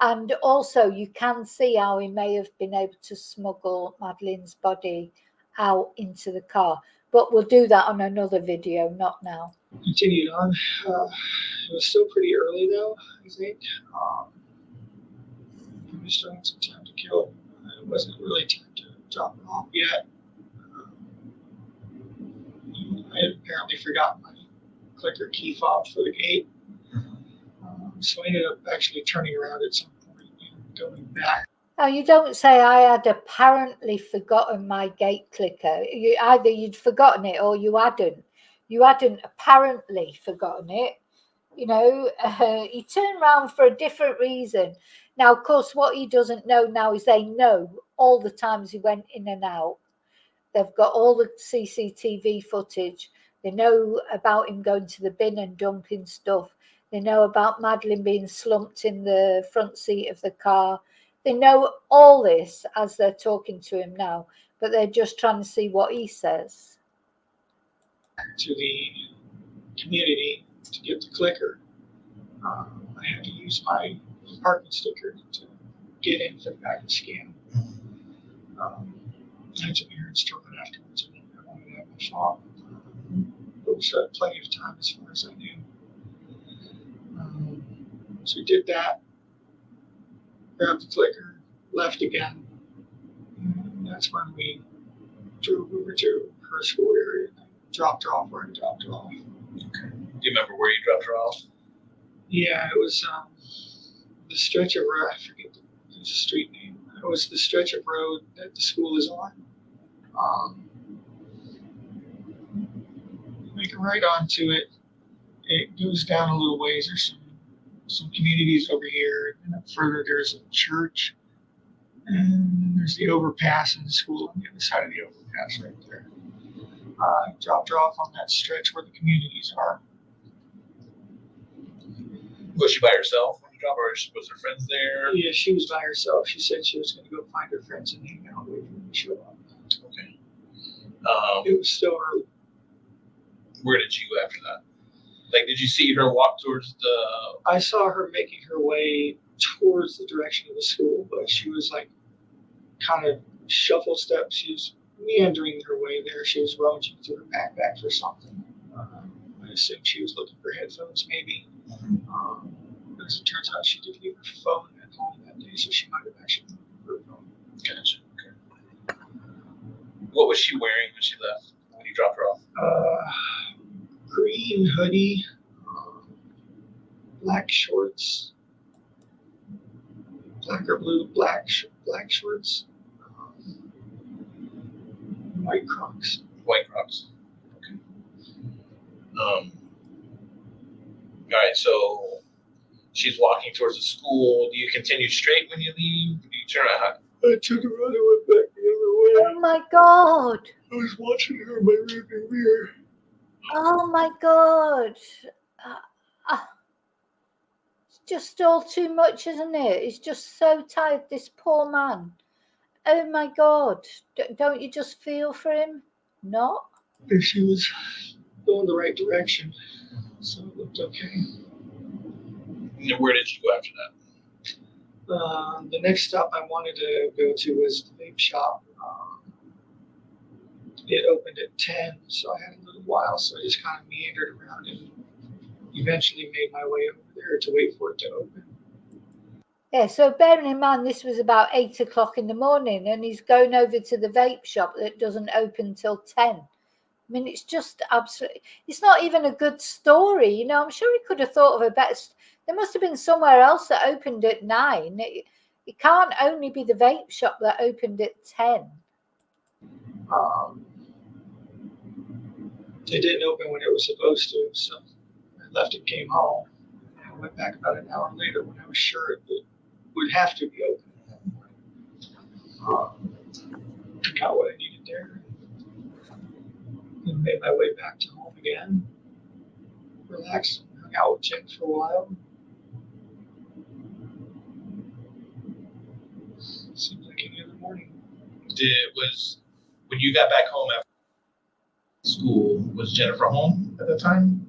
And also you can see how he may have been able to smuggle Madeline's body out into the car. But we'll do that on another video, not now. Continued on. It was still pretty early though, I think. We still had some time to kill. It wasn't really time to drop it off yet. I had apparently forgotten my clicker key fob for the gate. So I ended up actually turning around at some point and going back. Now, you don't say I had apparently forgotten my gate clicker. Either you'd forgotten it or you hadn't. You hadn't apparently forgotten it. You know, he turned around for a different reason. Now, of course, what he doesn't know now is they know all the times he went in and out. They've got all the CCTV footage. They know about him going to the bin and dumping stuff. They know about Madeline being slumped in the front seat of the car. They know all this as they're talking to him now, but they're just trying to see what he says. To the community to get the clicker. I had to use my parking sticker to get in for the back of the scan. I had some errands to run afterwards, and I wanted to have my shop. There was plenty of time as far as I knew. So we did that, grabbed the clicker, left again. And that's when we drove over to her school area and dropped her off where I dropped her off. Okay. Do you remember where you dropped her off? Yeah, it was the stretch of road, I forget the street name. It was the stretch of road that the school is on. Make a right onto it. It goes down a little ways. There's some communities over here, and up further there's a church, and there's the overpass and the school on the other side of the overpass right there. Dropped her off on that stretch where the communities are. Was she by herself when you dropped her? Was her friends there? Yeah, she was by herself. She said she was going to go find her friends and hang out with them and show up. Okay. It was still early. Where did you go after that? Like, did you see her walk towards the? I saw her making her way towards the direction of the school, but she was like kind of shuffle steps. She was meandering her way there. She was rummaging through her backpack for something. I assume she was looking for headphones, maybe. As it turns out, she did leave her phone at home that day, so she might have actually moved her phone. Gotcha. Okay. What was she wearing when she left? When you dropped her off? Green hoodie, black shorts, black or blue, black shorts, white Crocs. White Crocs. Okay. All right. So she's walking towards the school. Do you continue straight when you leave? Do you turn out? I turned around and went back the other way. Oh my God. I was watching her in my rearview mirror. Oh my God. It's just all too much, isn't it? He's just so tired, this poor man. Oh my God. Don't you just feel for him? Not? And she was going the right direction, so it looked okay. And where did you go after that? The next stop I wanted to go to was the vape shop. It opened at 10, so I had a little while, so I just kind of meandered around and eventually made my way over there to wait for it to open. Yeah, so bearing in mind this was about 8 o'clock in the morning and he's going over to the vape shop that doesn't open till 10. I mean, it's just absolutely, it's not even a good story. You know, I'm sure he could have thought of a better, there must have been somewhere else that opened at 9. It can't only be the vape shop that opened at 10. It didn't open when it was supposed to, so I left and came home. And I went back about an hour later when I was sure it would have to be open. Got what I needed there. And made my way back to home again. Relaxed, hung out with Jen for a while. Seemed like any other morning. When you got back home after school, was Jennifer home at the time?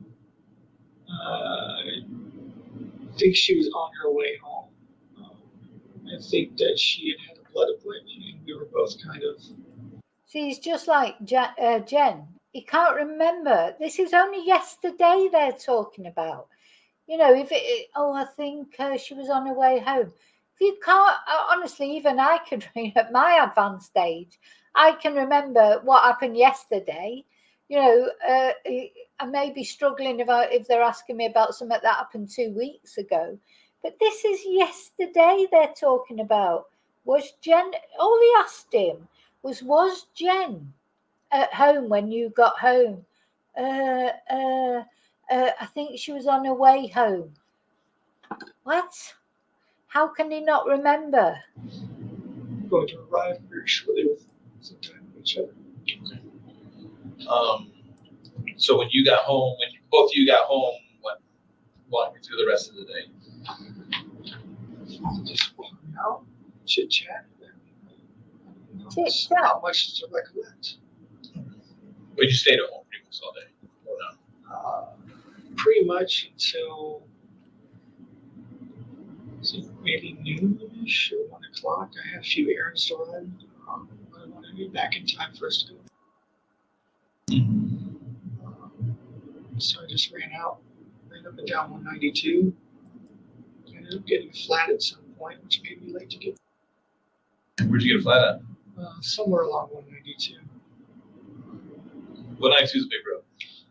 think she was on her way home. I think that she had a blood appointment, and we were both kind of. See, he's just like Jen. He can't remember. This is only yesterday they're talking about. You know, I think she was on her way home. If you can't, honestly, even I can, at my advanced age, I can remember what happened yesterday. You know, I may be struggling if they're asking me about something that happened 2 weeks ago. But this is yesterday they're talking about. Was Jen, all he asked him was Jen at home when you got home? I think she was on her way home. What? How can he not remember? Going to arrive very shortly with some time with each other. So when you got home, when both of you got home, walk me through the rest of the day. Just walking out, chit chat. Chit-chat. Not much to recollect. But you stayed at home pretty much all day. Or no? Pretty much until maybe noonish or 1 o'clock. I had a few errands to run. I wanted to be back in time for us to go. So I just ran up and down 192. Ended up getting flat at some point, which made me late to get. Where'd you get a flat at? Somewhere along 192. 192 is a big road.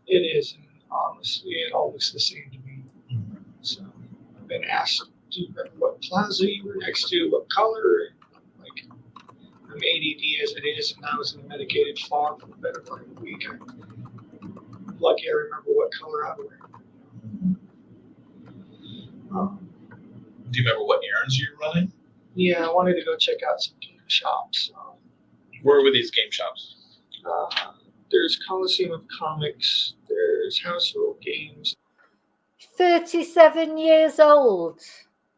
It is, and honestly, it all looks the same to me. So I've been asked, do you remember what plaza you were next to, what color? And I'm like, I'm ADD as it is, and I was in a medicated fog for the better part of the week. I'm lucky I remember what color I was wearing. Do you remember what errands you were running? Yeah, I wanted to go check out some game shops. Where were these game shops? There's Coliseum of Comics. There's House Rule Games. 37 years old.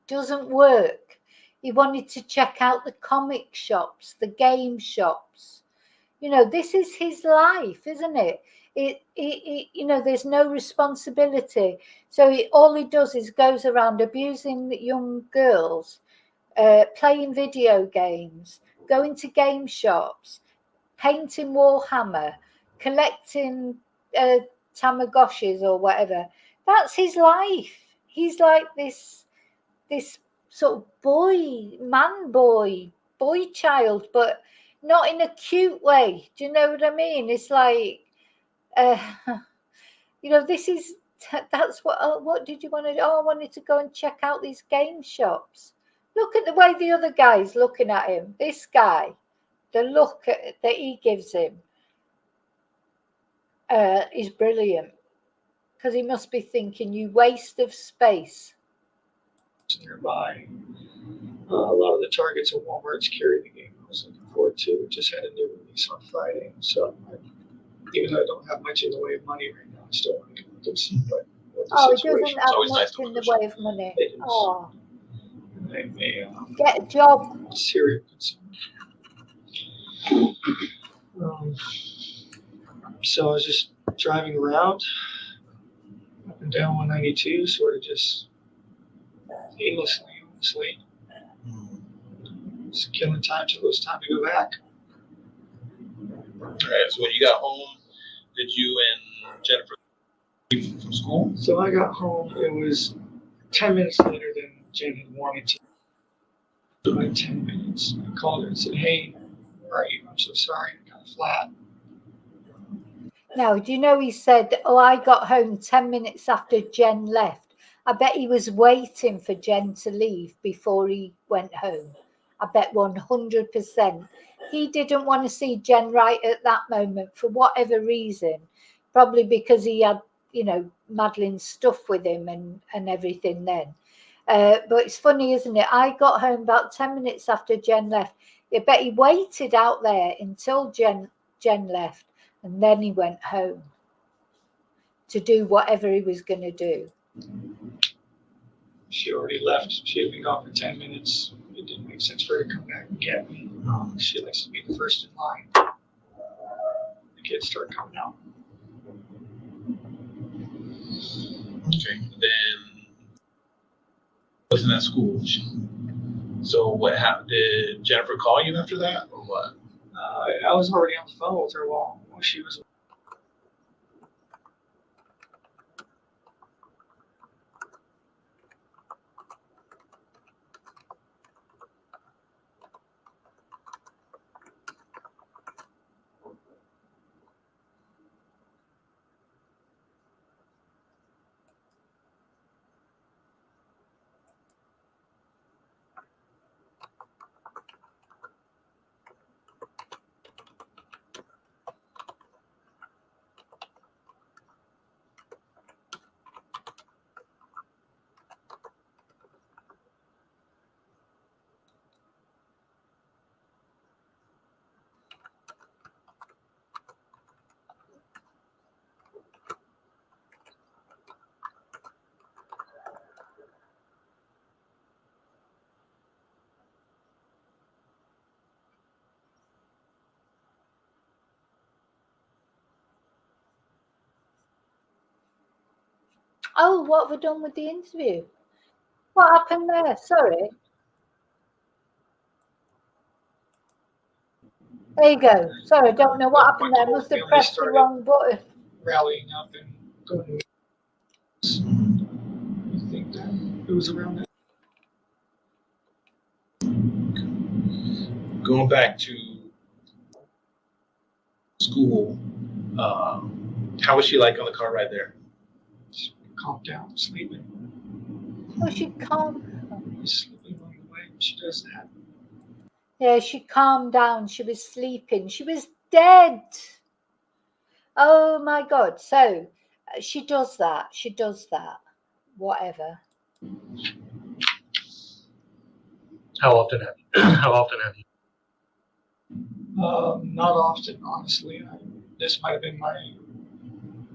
Doesn't work. He wanted to check out the comic shops, the game shops. You know, this is his life, isn't it? You know, there's no responsibility. So all he does is goes around abusing young girls, playing video games, going to game shops, painting Warhammer, collecting Tamagotchis or whatever. That's his life. He's like this sort of boy child, but not in a cute way. Do you know what I mean? It's like, you know, that's what did you want to do? Oh, I wanted to go and check out these game shops. Look at the way the other guy's looking at him. This guy, the look that he gives him is brilliant, because he must be thinking, you waste of space. Nearby. A lot of the Targets and Walmarts carry the game I was looking forward to. It just had a new release on Friday. So even though I don't have much in the way of money right now, I still want to go look and see what the He doesn't situation have always much nice to in the look way of money. It is. Oh, I'm a get a job. serial consumer. So I was just driving around up and down 192, sort of just aimlessly, just killing time till it was time to go back. All right. So when you got home, did you and Jennifer leave from school? So I got home, it was 10 minutes later than Jen had wanted to. Like 10 minutes. I called her and said, hey, where are you? I'm so sorry, I got flat. Now, do you know he said, oh, I got home 10 minutes after Jen left. I bet he was waiting for Jen to leave before he went home. I bet 100%. He didn't want to see Jen right at that moment for whatever reason. Probably because he had, you know, Madeline's stuff with him and everything then. But it's funny, isn't it? I got home about 10 minutes after Jen left. I bet he waited out there until Jen left, and then he went home to do whatever he was going to do. She already left. She had been gone for 10 minutes. It didn't make sense for her to come back and get me. She likes to be the first in line. The kids start coming out. Okay. Then Wasn't at school. So what happened? Did Jennifer call you after that, or what? I was already on the phone with her while she was. Oh, what have we done with the interview? What happened there? Sorry. There you go. Sorry, I don't know what happened there. I must have pressed the wrong button. Rallying up and going. I think that it was around that. Going back to school, how was she like on the car ride there? Calm down, sleeping. Oh, she calmed. Sleeping along the way. She does that. Yeah, she calmed down. She was sleeping. She was dead. Oh my God. So she does that. She does that. Whatever. How often have you? Not often, honestly. This might have been my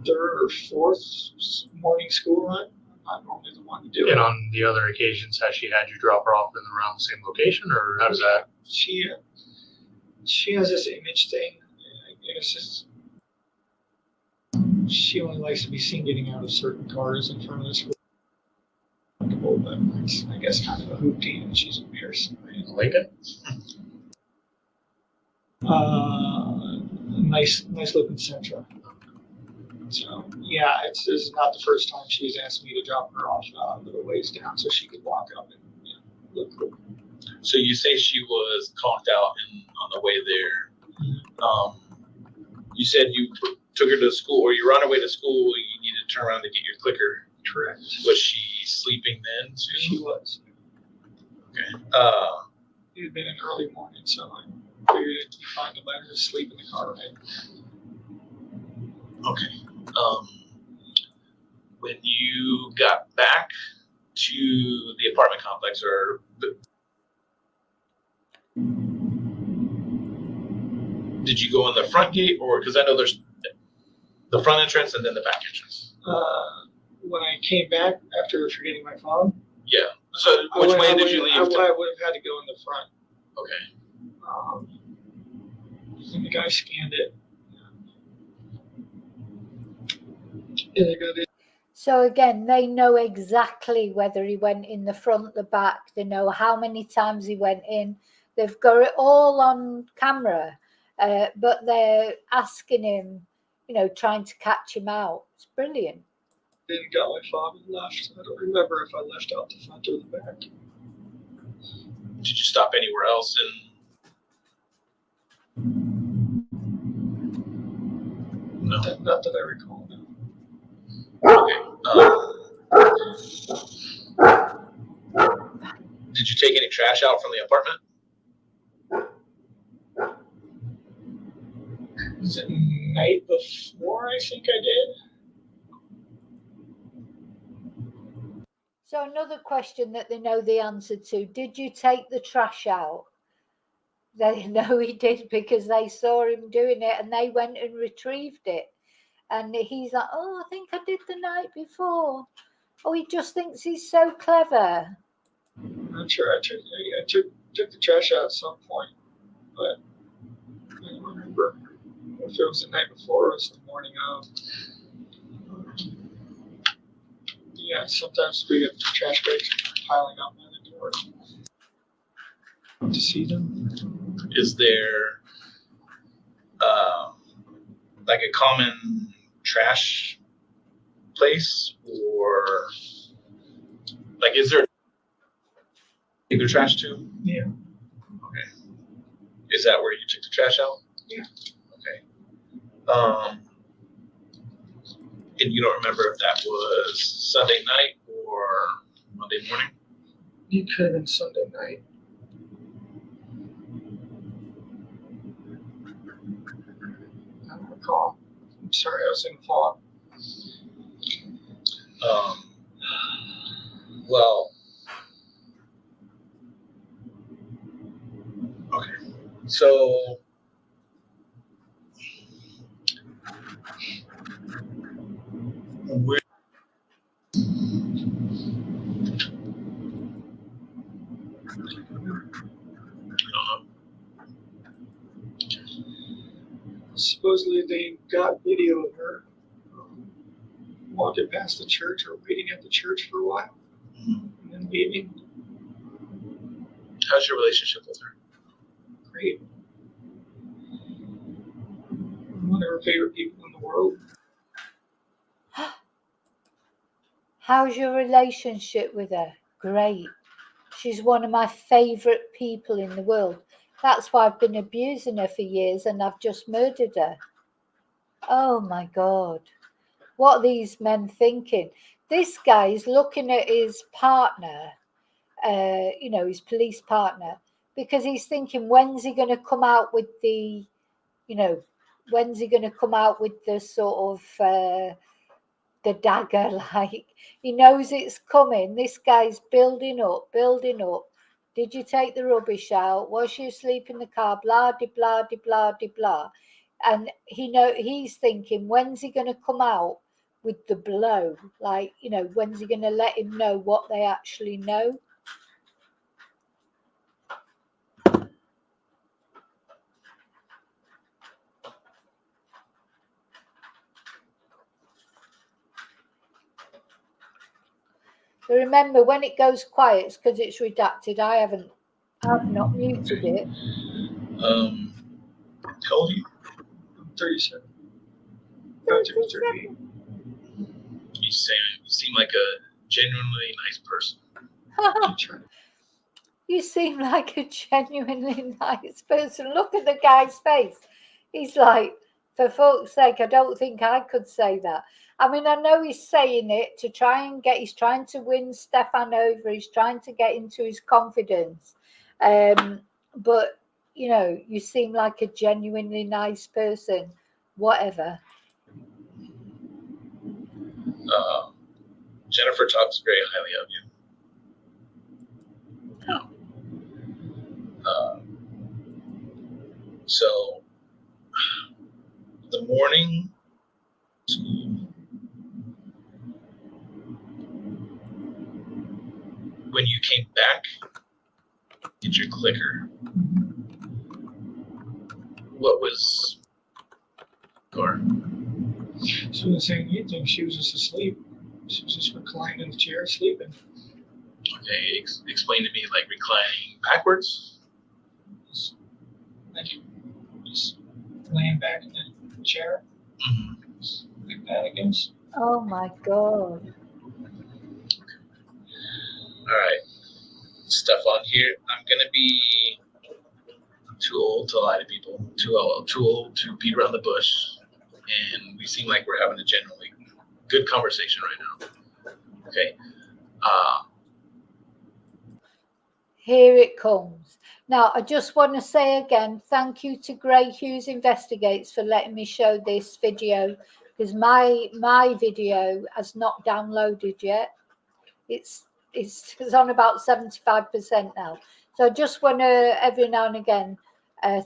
third or fourth morning school run. I'm normally the one to do it. And on the other occasions, has she had you drop her off in around the same location, or how does that? She has this image thing. I guess she only likes to be seen getting out of certain cars in front of the school. But it's, I guess, kind of a hoopty, and she's embarrassing. Right? Lincoln? Nice looking Sentra. So yeah, this is not the first time she's asked me to drop her off a little ways down so she could walk up and look cool. So you say she was conked out on the way there. Mm-hmm. You said you took her to school, or you were on her way to school. You needed to turn around to get your clicker. Correct. Was she sleeping then too? She was. Okay. It had been an early morning, so I figured it'd be fine to let her sleep in the car ride. Okay. When you got back to the apartment complex, or did you go in the front gate, or because I know there's the front entrance and then the back entrance? When I came back after forgetting my phone. Yeah. So which way did you leave? I would have had to go in the front. Okay. And the guy scanned it. And they got it. So again, they know exactly whether he went in the front, the back. They know how many times he went in. They've got it all on camera, but they're asking him, trying to catch him out. It's brilliant. Then got my phone and left. I don't remember if I left out the front or the back. Did you stop anywhere else No. Not that I recall. No. Okay. Did you take any trash out from the apartment? Was it night before? I think I did. So another question that they know the answer to: did you take the trash out? They know he did because they saw him doing it and they went and retrieved it. And he's like, oh, I think I did the night before. Oh, he just thinks he's so clever. I'm not sure. I took the trash out at some point, but I don't remember if it was the night before or it was the morning of. Yeah, sometimes we get trash bags piling up by the door. To see them. Is there like a common trash place, or like is there take the trash to? Yeah. Okay. Is that where you took the trash out? Yeah. Okay. And you don't remember if that was Sunday night or Monday morning? You could have been Sunday night. I don't recall. I'm sorry, I was in thought. Well, okay. So where Supposedly they got video of her walking past the church or waiting at the church for a while and then leaving. how's your relationship with her? Great. One of her favorite people in the world. How's your relationship with her? Great. She's one of my favourite people in the world. That's why I've been abusing her for years and I've just murdered her. Oh my God. What are these men thinking? This guy is looking at his partner, his police partner, because he's thinking, when's he going to come out with the, when's he going to come out with the sort of the dagger? Like, he knows it's coming. This guy's building up. Did you take the rubbish out? Was you asleep in the car? Blah de blah de blah de blah. And he's thinking, when's he going to come out with the blow? Like, when's he going to let him know what they actually know? But remember, when it goes quiet, it's because it's redacted. I've not muted it. How old are you? I'm 37. About to be 38. You seem like a genuinely nice person. You seem like a genuinely nice person. Look at the guy's face. He's like, for fuck's sake, I don't think I could say that. I mean, I know he's saying it to try and he's trying to win Stephan over. He's trying to get into his confidence. But, you seem like a genuinely nice person. Whatever. Jennifer talks very highly of you. So the morning when you came back, did your clicker? What was or She wasn't saying anything. She was just asleep. She was just reclined in the chair, sleeping. okay? Explain to me, like reclining backwards. Like, just laying back in the chair. Just like that, I guess. Oh my God. All right, Stephan here. I'm gonna be too old to lie to people. Too old to beat around the bush. And we seem like we're having a genuinely good conversation right now. Okay. Here it comes. Now, I just want to say again, thank you to Grey Hughes Investigates for letting me show this video, because my video has not downloaded yet. It's on about 75% now. So I just want to, every now and again,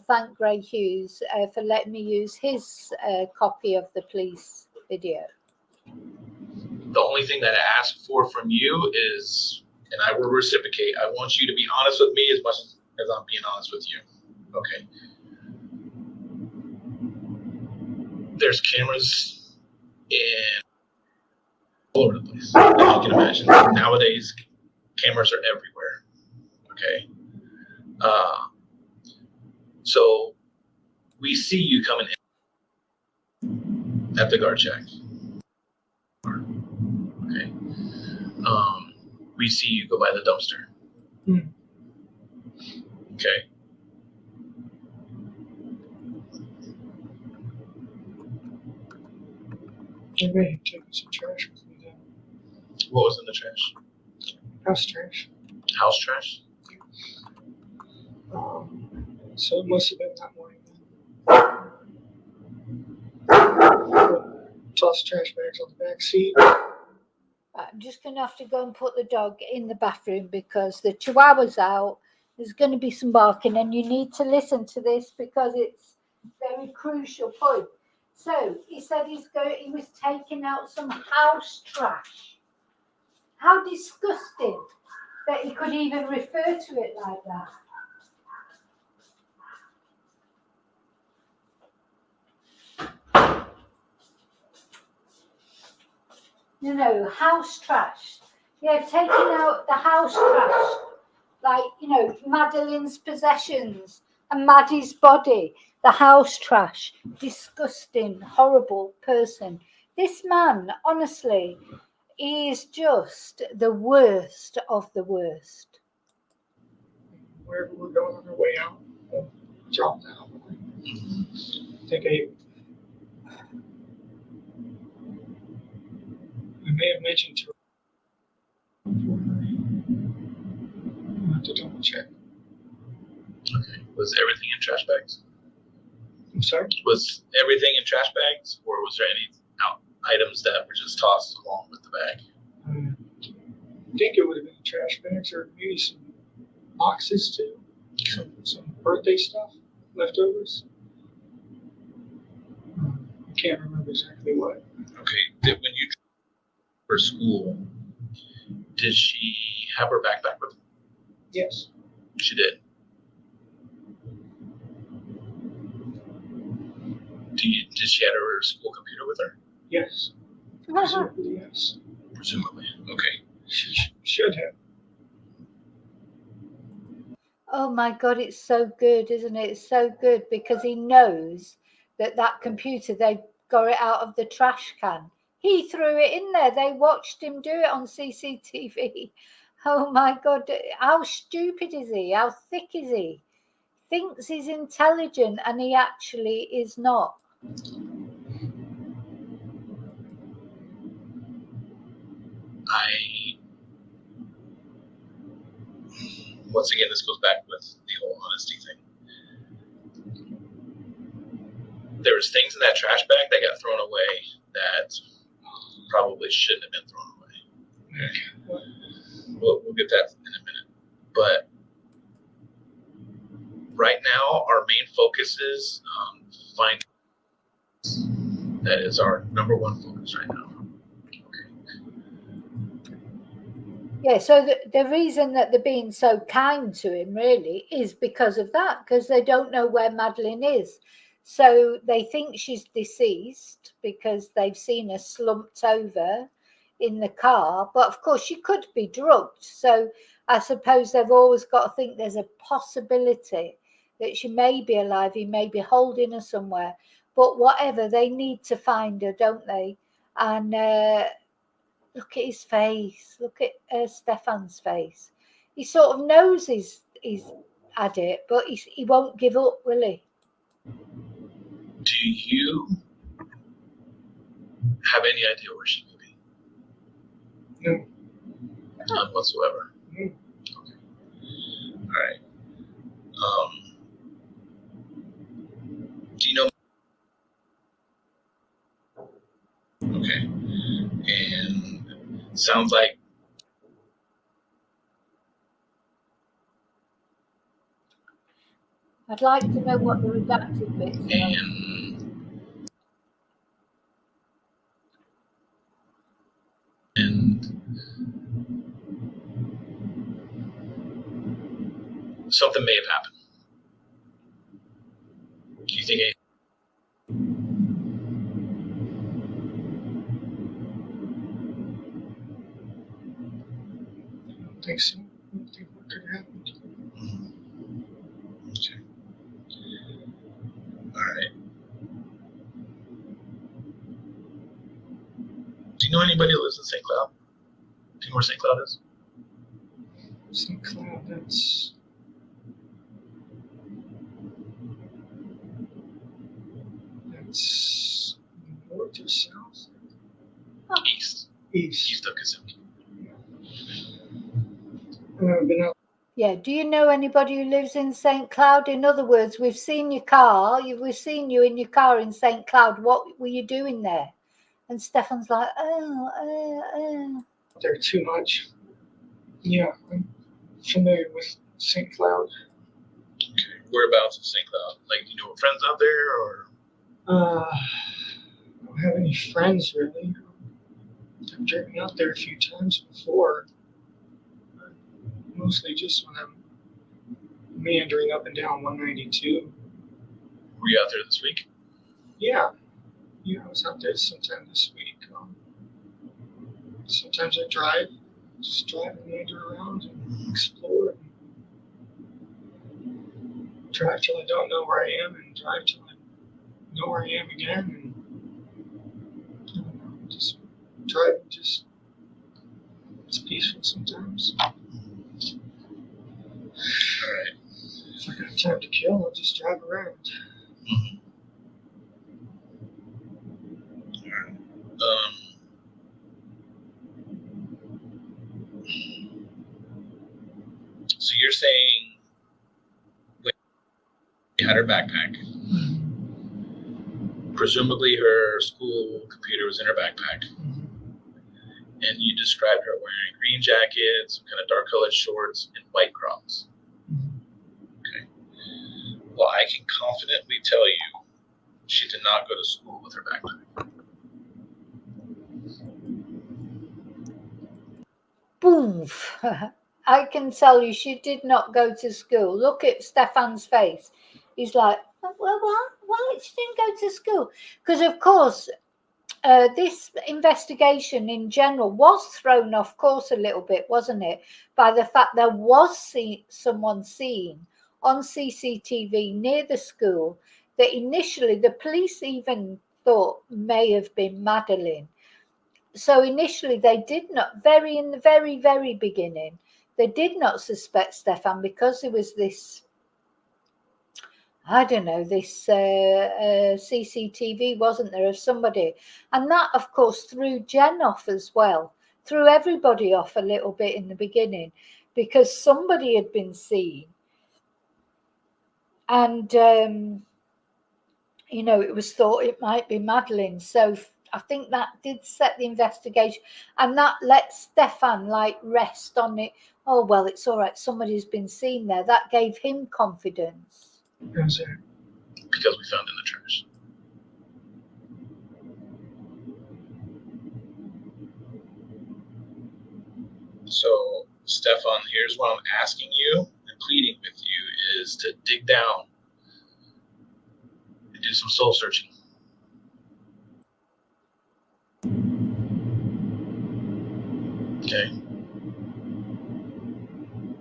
thank Grey Hughes for letting me use his copy of the police video. The only thing that I ask for from you is, and I will reciprocate, I want you to be honest with me as much as I'm being honest with you. Okay. There's cameras in all over the place, as you can imagine. Nowadays, cameras are everywhere. Okay. So we see you coming in at the guard check. Okay. We see you go by the dumpster. Okay. I may have taken some trash with me then. What was in the trash? House trash. House trash? So it must have been that morning then. Tossed trash bags on the back seat. I'm just going to have to go and put the dog in the bathroom because the chihuahua's out. There's going to be some barking, and you need to listen to this because it's a very crucial point. So he said he was taking out some house trash. How disgusting that he could even refer to it like that. No, house trash. Yeah, taking out the house trash. Like, Madeline's possessions and Maddie's body. The house trash. Disgusting, horrible person. This man, honestly, he is just the worst of the worst. Wherever we're going on our way out, we'll drop down. I think I may have mentioned to her. I'll have to double check. Okay. Was everything in trash bags? I'm sorry? Was everything in trash bags, or was there any items that were just tossed along with the bag? I think it would have been trash bags or maybe some boxes too. Some birthday stuff, leftovers. I can't remember exactly what. Okay. When you for school, did she have her backpack with her? Yes. She did. Did she have her school computer with her? Yes. Presumably, yes. Presumably. Okay. She should have. Oh my God, it's so good, isn't it? It's so good because he knows that computer, they got it out of the trash can. He threw it in there. They watched him do it on CCTV. Oh my God, how stupid is he? How thick is he? Thinks he's intelligent and he actually is not. Once again, this goes back with the whole honesty thing. There was things in that trash bag that got thrown away that probably shouldn't have been thrown away. We'll get that in a minute. But right now, our main focus is finding. That is our number one focus right now. Yeah, so the reason that they're being so kind to him really is because of that, because they don't know where Madeline is. So they think she's deceased because they've seen her slumped over in the car. But of course, she could be drugged. So I suppose they've always got to think there's a possibility that she may be alive. He may be holding her somewhere. But whatever, they need to find her, don't they? And look at his face. Look at Stephan's face. He sort of knows he's had it, but he won't give up, will he? Do you have any idea where she could be? No. None whatsoever. No. Okay. All right. Do you know? Okay. And sounds like I'd like to know what the redacted bits are. And something may have happened. Do you think think so. I don't think what could happen. Okay. All right. Do you know anybody who lives in St. Cloud? Do you know where St. Cloud is? St. Cloud, that's north or south? East. East. East of Kissimmee. I've never been out. Yeah. Do you know anybody who lives in St. Cloud? In other words, we've seen your car. We've seen you in your car in St. Cloud. What were you doing there? And Stephan's like, There too much. Yeah, I'm familiar with St. Cloud. Okay. Whereabouts in St. Cloud? Like, do you know friends out there, or? I don't have any friends really. I've driven out there a few times before. Mostly just when I'm meandering up and down 192. Were you out there this week? Yeah, I was out there sometime this week. Sometimes I just drive and meander around and explore. Drive till I don't know where I am, and drive till I know where I am again, and I don't know, just drive. Just it's peaceful sometimes. All right. If I got time to kill, I'll just drive around. All right. So you're saying when she had her backpack, presumably her school computer was in her backpack, and you described her wearing a green jacket, some kind of dark colored shorts, and white Crocs. Okay. Well, I can confidently tell you she did not go to school with her backpack. boom. I can tell you she did not go to school. Look at Stephan's face. He's like, well, what? What? She didn't go to school. Because, of course, this investigation in general was thrown off course a little bit, wasn't it? By the fact there was someone seen on CCTV near the school that initially the police even thought may have been Madeline. So initially they did not, in the very, very beginning, they did not suspect Stephan because there was this, I don't know, this CCTV, wasn't there, of somebody. And that, of course, threw Jen off as well, threw everybody off a little bit in the beginning because somebody had been seen. And, it was thought it might be Madeline. So I think that did set the investigation, and that let Stephan rest on it. Oh, well, it's all right. Somebody's been seen there. That gave him confidence. How's that? Because we found in the trash. So, Stephan, here's what I'm asking you and pleading with you is to dig down and do some soul searching. Okay.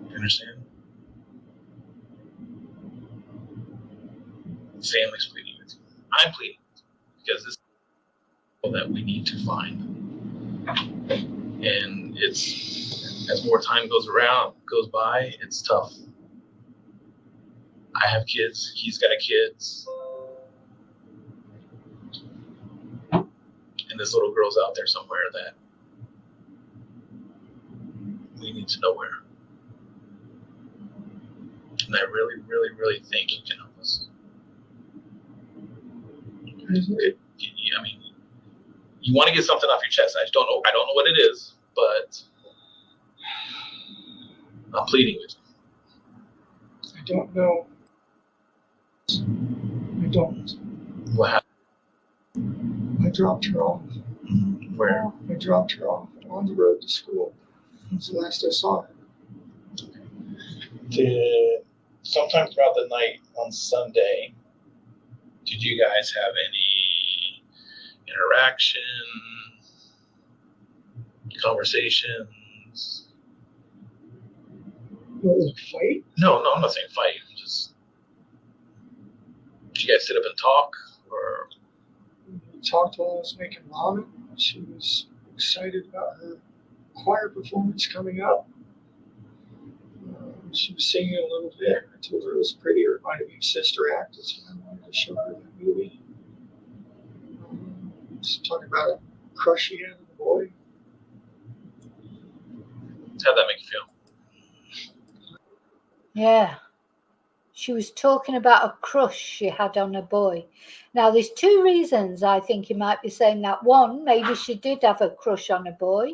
You understand? Family's pleading with you. I'm pleading because this is that we need to find. And it's, as more time goes by, it's tough. I have kids, he's got kids. And this little girl's out there somewhere that we need to know where. And I really, really, really think you can help us. I mean, you want to get something off your chest. I don't know what it is, but I'm pleading with you. I don't know. I don't. What happened? I dropped her off. Where? I dropped her off on the road to school. That's the last I saw her. Sometime throughout the night on Sunday, did you guys have any interaction, conversations? Like fight? No, I'm not saying fight. Just did you guys sit up and talk, or We talked while I was making ramen. She was excited about her choir performance coming up. She was singing a little bit. I told her it was pretty. It reminded me of Sister Act. So I wanted to show her that movie. Just talking about a crush she had on the boy. how'd that make you feel? Yeah. She was talking about a crush she had on a boy. Now, there's two reasons I think he might be saying that. One, maybe she did have a crush on a boy,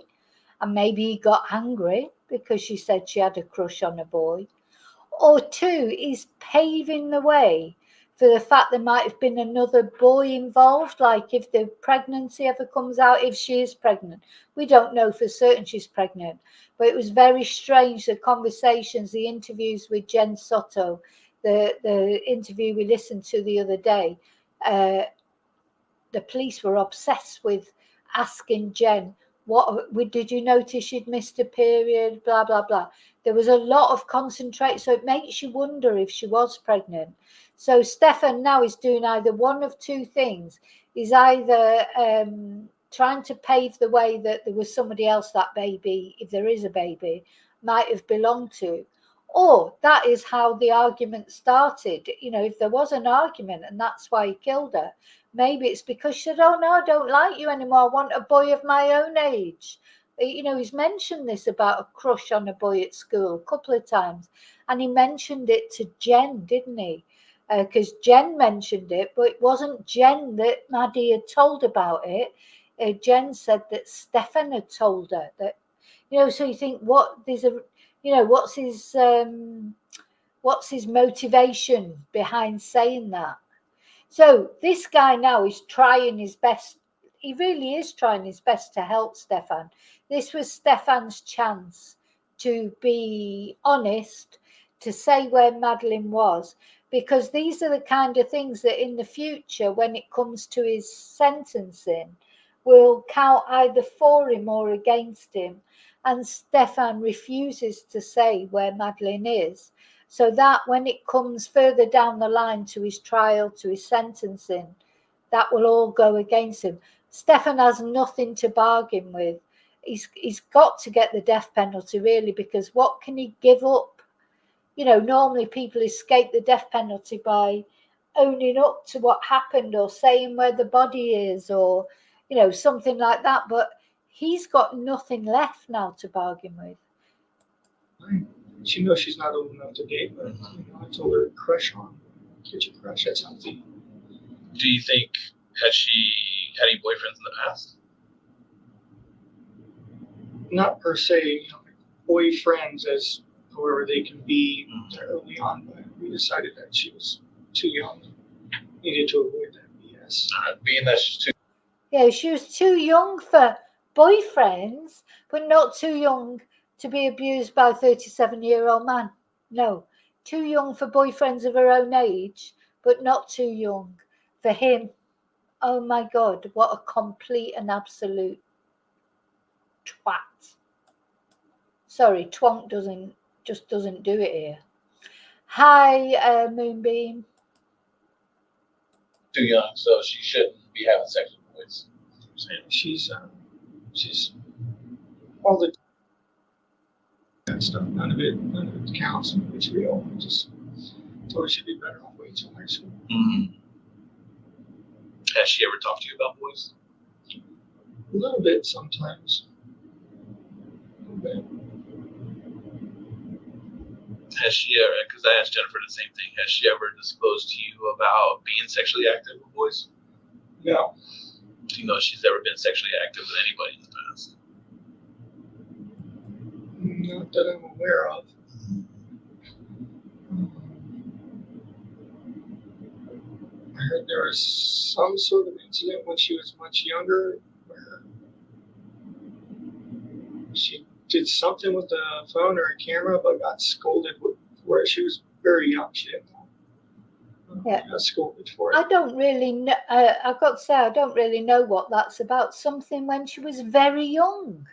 and maybe he got angry because she said she had a crush on a boy. Or two, he's paving the way for the fact there might have been another boy involved, like if the pregnancy ever comes out, if she is pregnant. We don't know for certain she's pregnant, but it was very strange, the conversations, the interviews with Jen Soto, the interview we listened to the other day. The police were obsessed with asking Jen, what did you notice she'd missed a period, blah, blah, blah. There was a lot of concentrate, so it makes you wonder if she was pregnant. So Stephan now is doing either one of two things. He's either trying to pave the way that there was somebody else that baby, if there is a baby, might have belonged to. Or that is how the argument started. You know, if there was an argument and that's why he killed her, maybe it's because she said, oh no, I don't like you anymore. I want a boy of my own age. You know, he's mentioned this about a crush on a boy at school a couple of times. And he mentioned it to Jen, didn't he? Because Jen mentioned it, but it wasn't Jen that Maddie had told about it. Jen said that Stephan had told her that, you know, so you think, what, there's a, you know, what's his motivation behind saying that? So this guy now is trying his best. He really is trying his best to help Stephan. This was Stephan's chance to be honest, to say where Madeline was, because these are the kind of things that in the future, when it comes to his sentencing, will count either for him or against him. And Stephan refuses to say where Madeline is, so that when it comes further down the line to his trial, to his sentencing, that will all go against him. Stephan has nothing to bargain with. He's got to get the death penalty, really, because what can he give up? You know, normally people escape the death penalty by owning up to what happened or saying where the body is, or, you know, something like that. But he's got nothing left now to bargain with. Right. She knows she's not old enough to date, but you know, I told her crush on, get your crush. That's healthy. Do you think, has she had any boyfriends in the past? Not per se, you know, boyfriends as however they can be early on, but we decided that she was too young, needed to avoid that BS. Being that she's too. Yeah, she was too young for boyfriends, but not too young to be abused by a 37-year-old man. No, too young for boyfriends of her own age, but not too young for him. Oh my God, what a complete and absolute twat. Sorry, twonk doesn't do it here. Hi, Moonbeam. Too young, so she shouldn't be having sex with boys. She's all the that stuff. None of it counts. None of it's real. I just told her she'd be better off waiting till high school. Mm-hmm. Has she ever talked to you about boys? A little bit sometimes. A little bit. Has she ever, because I asked Jennifer the same thing, has she ever disclosed to you about being sexually active with boys? No. Do you know if she's ever been sexually active with anybody in the past? Not that I'm aware of. I heard there was some sort of incident when she was much younger where she did something with the phone or a camera but got scolded for it. She was very young. She didn't know. Yeah. Got scolded for it. I don't really know. I've got to say, I don't really know what that's about. Something when she was very young.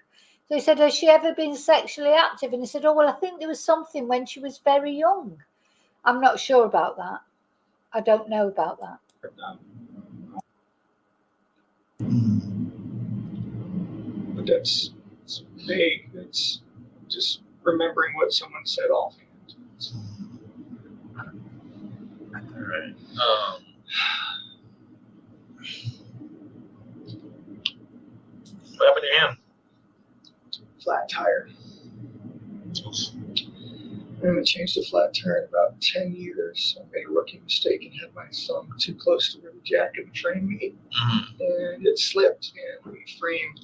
So he said, has she ever been sexually active? And he said, oh, well, I think there was something when she was very young. I'm not sure about that. I don't know about that. But that's it's vague. It's just remembering what someone said offhand. All right. What happened to your hand? Flat tire. I haven't changed a flat tire in about 10 years. I made a rookie mistake and had my thumb too close to where the jack and the frame meet. And it slipped, and the frame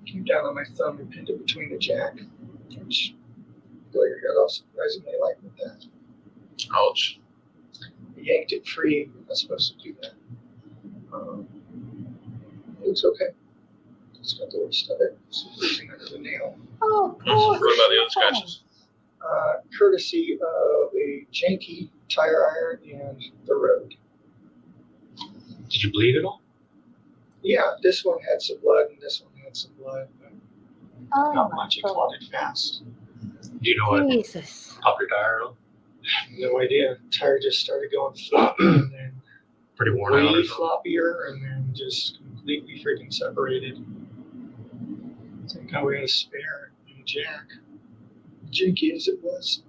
came down on my thumb and pinned it between the jack, which the lawyer got off surprisingly light with that. Ouch. I yanked it free. I'm not supposed to do that. It looks okay. It's got the worst of it. It's bruising under the nail. Oh, What poor about the other Stephan. scratches? Courtesy of a janky tire iron and the road. Did you bleed at all? Yeah, this one had some blood and this one had some blood, but Oh, not my much. It God. clotted fast. Do you know what Jesus. popped your tire? No idea. Tire just started going floppy and then Pretty worn out or way something? floppier and then just completely freaking separated. Thank God we had a spare in a jack. Janky as it was.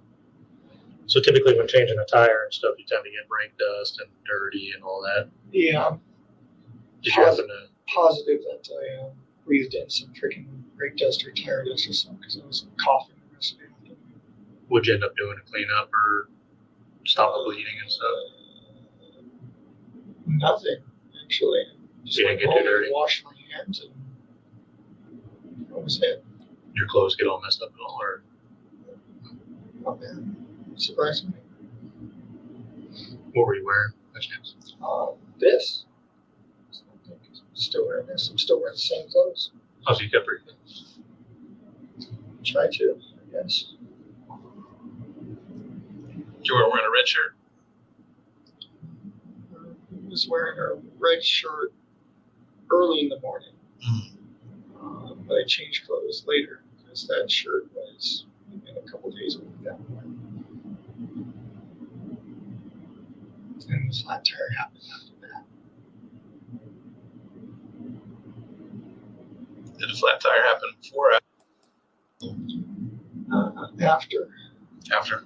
So typically when changing a tire and stuff, you tend to get brake dust and dirty and all that. Yeah, Did you happen to, positive that I breathed in some freaking brake dust or tire dust or something because I was coughing the rest of the afternoon. would you end up doing a cleanup or stop the bleeding and stuff? Nothing, actually. Just You went didn't get home too dirty? and washed my hands and that was it. Your clothes get all messed up at all, or Not bad. Surprisingly. what were you wearing? By chance? This. I'm still wearing this. I'm still wearing the same clothes. Oh, so you kept pretty good. Try to, I guess. You weren't wearing a red shirt. I was wearing a red shirt early in the morning. But I changed clothes later because that shirt was in a couple days old at that point. And the flat tire happened after that. Did the flat tire happen before or After. after?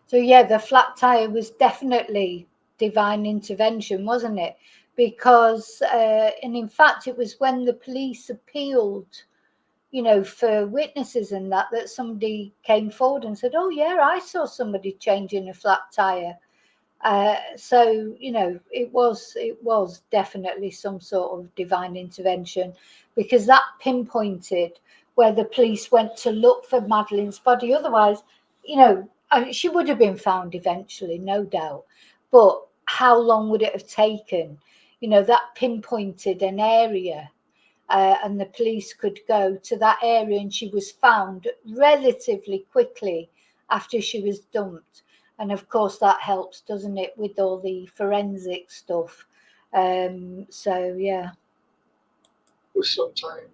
So yeah, the flat tire was definitely divine intervention, wasn't it? Because, and in fact, it was when the police appealed, you know, for witnesses and that somebody came forward and said, oh yeah, I saw somebody changing a flat tire. So, you know, it was definitely some sort of divine intervention, because that pinpointed where the police went to look for Madeline's body. Otherwise, you know, she would have been found eventually, no doubt. But how long would it have taken? You know, that pinpointed an area, and the police could go to that area, and she was found relatively quickly after she was dumped. And of course that helps, doesn't it, with all the forensic stuff. So yeah. It was sometime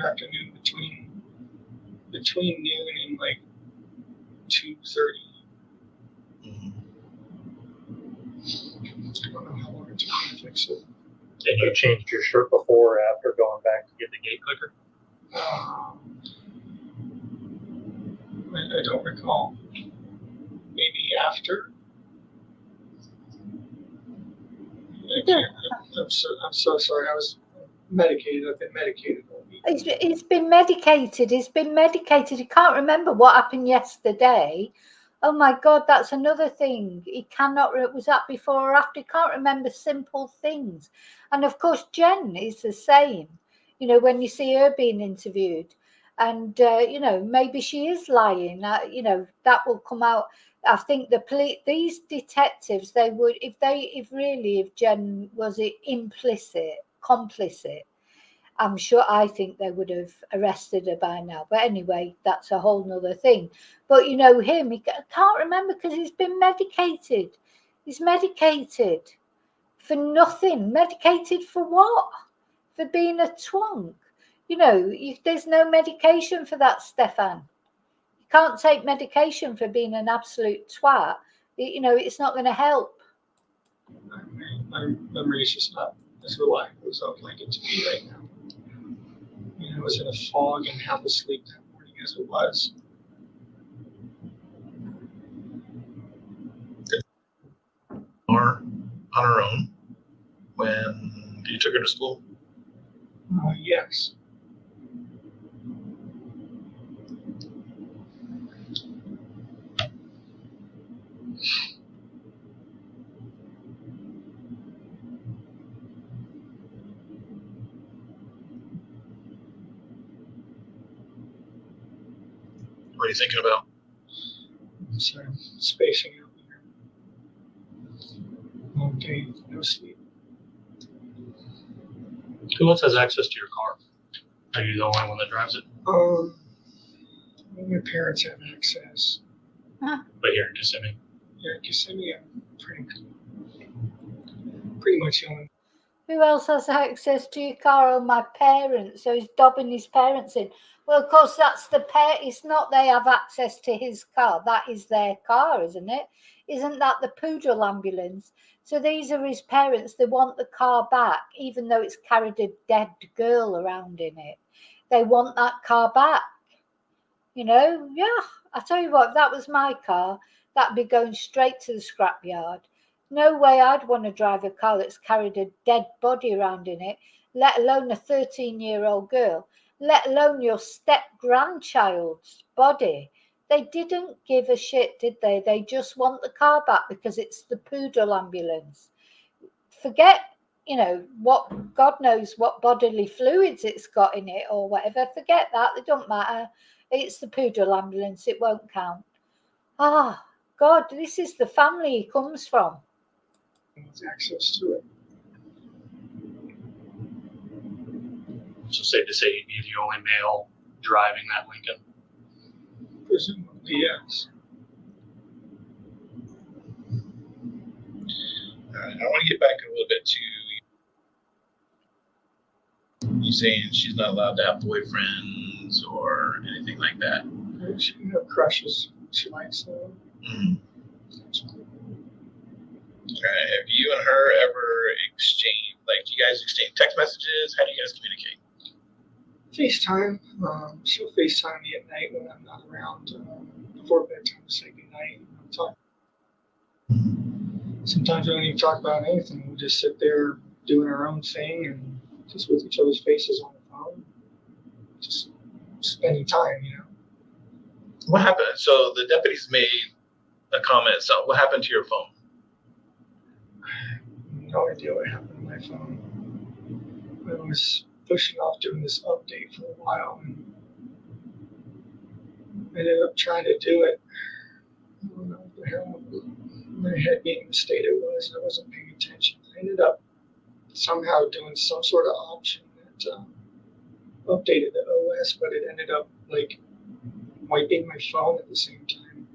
afternoon between noon and like 2:30. I don't know how long it took me to fix it. Did you change your shirt before or after going back to get the gate clicker? I don't recall. Maybe after. I'm so sorry. I was medicated. I've been medicated all week. He's been medicated. He's been medicated. He can't remember what happened yesterday. Oh my God, that's another thing. He cannot. Was that before or after? He can't remember simple things. And of course, Jen is the same. You know, when you see her being interviewed, and you know, maybe she is lying. You know, that will come out. I think these detectives, they would, if Jen was complicit, I think they would have arrested her by now. But anyway, that's a whole nother thing. But you know, he can't remember because he's been medicated. He's medicated for nothing. Medicated for what? for being a twonk. You know, there's no medication for that, Stephan. You can't take medication for being an absolute twat. You know, it's not going to help. My memory is just not as reliable as I would like it to be right now. You know, I was in a fog and half asleep that morning as it was. Or on her own when you took her to school? Yes. What are you thinking about? Sorry, I'm spacing out here. Long day, no sleep. Who else has access to your car? Are you the only one that drives it? My parents have access. But here in Kissimmee. Yeah, Kissimmee, I'm pretty much the only. Who else has access to your car? Oh, my parents. So he's dobbing his parents in. Well, of course, that's the pair. It's not they have access to his car. That is their car, isn't it? Isn't that the poodle ambulance? So these are his parents. They want the car back, even though it's carried a dead girl around in it. They want that car back. You know, yeah. I tell you what, if that was my car, that'd be going straight to the scrapyard. No way I'd want to drive a car that's carried a dead body around in it, let alone a 13-year-old girl, let alone your step-grandchild's body. They didn't give a shit, did they? They just want the car back because it's the poodle ambulance. Forget, you know, what God knows what bodily fluids it's got in it or whatever. Forget that. It don't matter. It's the poodle ambulance. It won't count. Ah, God, this is the family he comes from. Access to it. So safe to say you'd be the only male driving that Lincoln. Presumably, yes. I want to get back a little bit to you saying she's not allowed to have boyfriends or anything like that. She can have crushes. She likes them. Mm-hmm. Have you and her ever exchanged, like, do you guys exchange text messages? How do you guys communicate? FaceTime. She'll FaceTime me at night when I'm not around before bedtime to say goodnight. Sometimes we don't even talk about anything. We just sit there doing our own thing and just with each other's faces on the phone. Just spending time, you know. What happened? So the deputies made a comment. So what happened to your phone? No idea what happened to my phone. I was pushing off doing this update for a while and I ended up trying to do it. I don't know what the hell my head being in the state it was. I wasn't paying attention. I ended up somehow doing some sort of option that updated the OS, but it ended up like wiping my phone at the same time.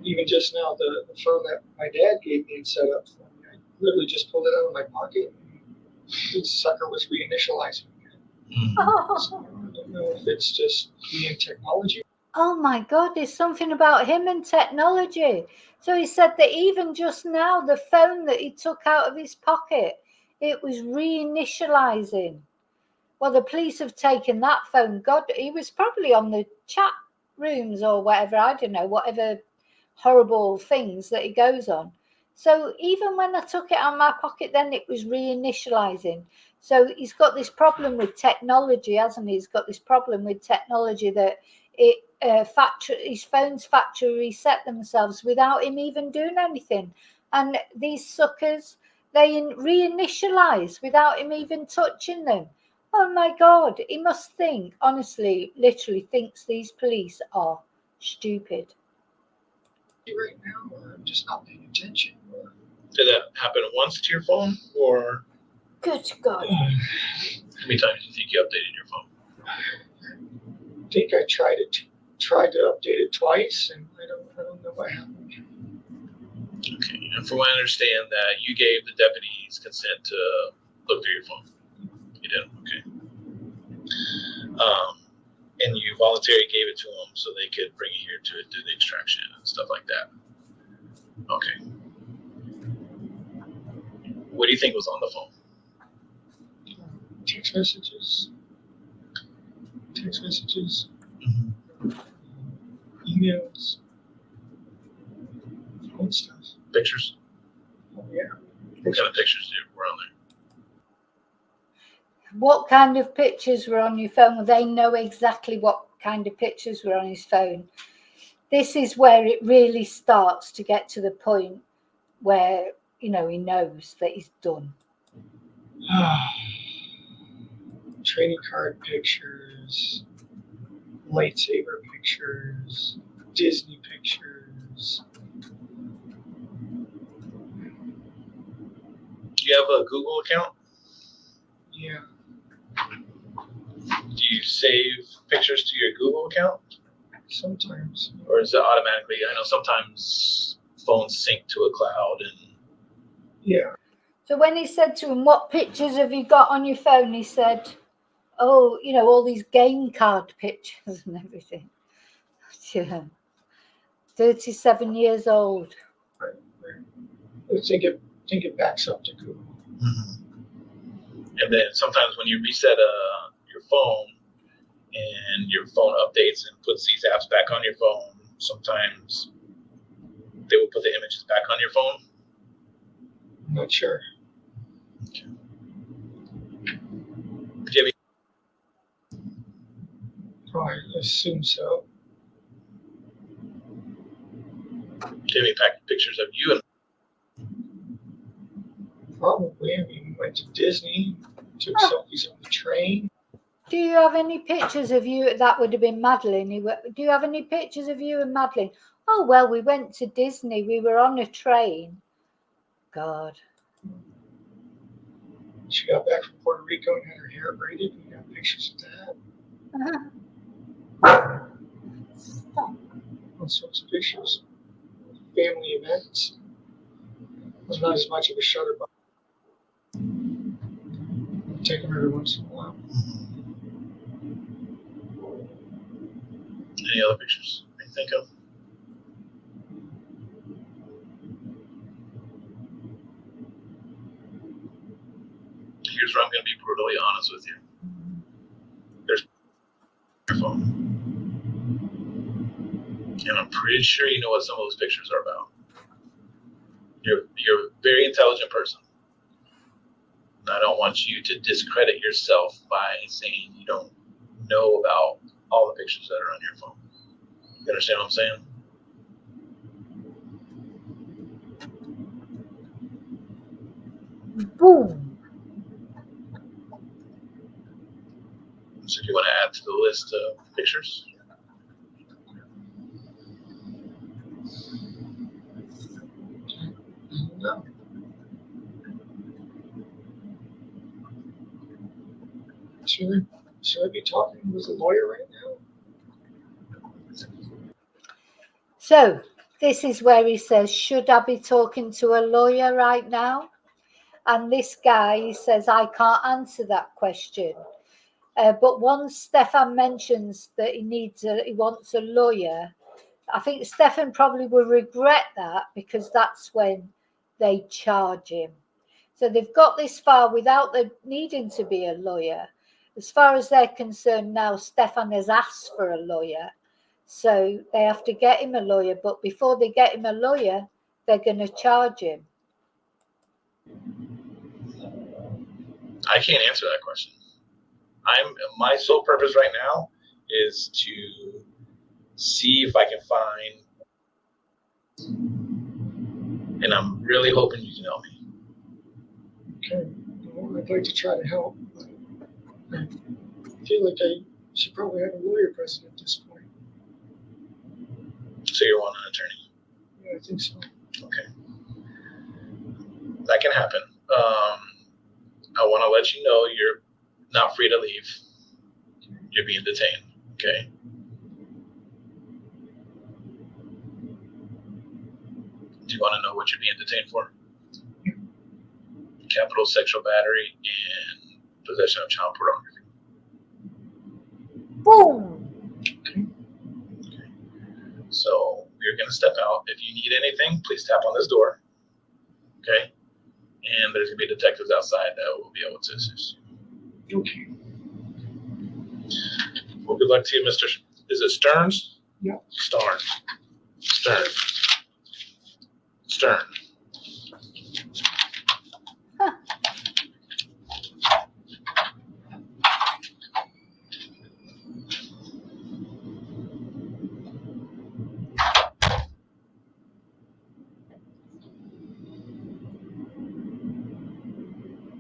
Even just now, the phone that my dad gave me and set up for me, I literally just pulled it out of my pocket and the sucker was reinitializing again. So I don't know if it's just me and technology. Oh my God, there's something about him and technology. So he said that even just now, the phone that he took out of his pocket, it was reinitializing. Well, the police have taken that phone. God, he was probably on the chat rooms or whatever, I don't know, whatever horrible things that he goes on. So even when I took it out of my pocket, then it was reinitializing. So he's got this problem with technology, hasn't he? He's got this problem with technology that his phone's factory reset themselves without him even doing anything. And these suckers, they reinitialize without him even touching them. Oh my God, he must think, honestly, literally thinks these police are stupid. Right now, or I'm just not paying attention. Did that happen once to your phone, or Good God. how many times do you think you updated your phone? I think I tried to update it twice, and I don't know what happened. Okay, and from what I understand, that you gave the deputies consent to look through your phone. You did, okay. And you voluntarily gave it to them so they could bring it here to do the extraction and stuff like that. Okay. What do you think was on the phone? Text messages. Emails. Phone stuff. Pictures? Oh, yeah. What kind of pictures were on there? What kind of pictures were on your phone? They know exactly what kind of pictures were on his phone. This is where it really starts to get to the point where, he knows that he's done. Trading card pictures, lightsaber pictures, Disney pictures. Do you have a Google account? Yeah. Do you save pictures to your Google account? Sometimes. Or is it automatically? I know sometimes phones sync to a cloud and Yeah. So when he said to him, what pictures have you got on your phone? He said, oh, all these game card pictures and everything. Yeah. 37 years old. Right. I think it backs up to Google. And then sometimes when you reset your phone and your phone updates and puts these apps back on your phone, sometimes they will put the images back on your phone. I'm not sure. Okay. Do you have I assume so. any pictures of you? Probably. I mean, we went to Disney, took selfies on the train. Do you have any pictures of you? That would have been Madeline. Do you have any pictures of you and Madeline? Oh, well, we went to Disney. We were on a train. God. She got back from Puerto Rico and had her hair braided. We got pictures of that. Stop. All sorts of pictures. Family events. Was not as much of a shutterbug. Take them every once in a while. Any other pictures you think of? Here's where I'm going to be brutally honest with you. There's your phone. And I'm pretty sure you know what some of those pictures are about. You're a very intelligent person. And I don't want you to discredit yourself by saying you don't know about all the pictures that are on your phone. You understand what I'm saying? Boom. So do you want to add to the list of pictures? No. Should I be talking with a lawyer right now? So this is where he says, should I be talking to a lawyer right now? And this guy, he says, I can't answer that question. But once Stephan mentions that he wants a lawyer, I think Stephan probably will regret that, because that's when they charge him. So they've got this far without there needing to be a lawyer. As far as they're concerned now, Stephan has asked for a lawyer. So they have to get him a lawyer. But before they get him a lawyer, they're going to charge him. I can't answer that question. My sole purpose right now is to see if I can find, and I'm really hoping you can help me. Okay. Well, I'd like to try to help. But I feel like I should probably have a lawyer present at this point. So you're wanting an attorney? Yeah, I think so. Okay. That can happen. I want to let you know you're not free to leave. You're being detained, okay? Do you want to know what you're being detained for? capital sexual battery, and possession of child pornography. Boom. So we're going to step out. If you need anything, please tap on this door. Okay? And there's going to be detectives outside that will be able to assist you. Okay. Well, good luck to you, Mr. Is it Sterns? Yeah. Stern.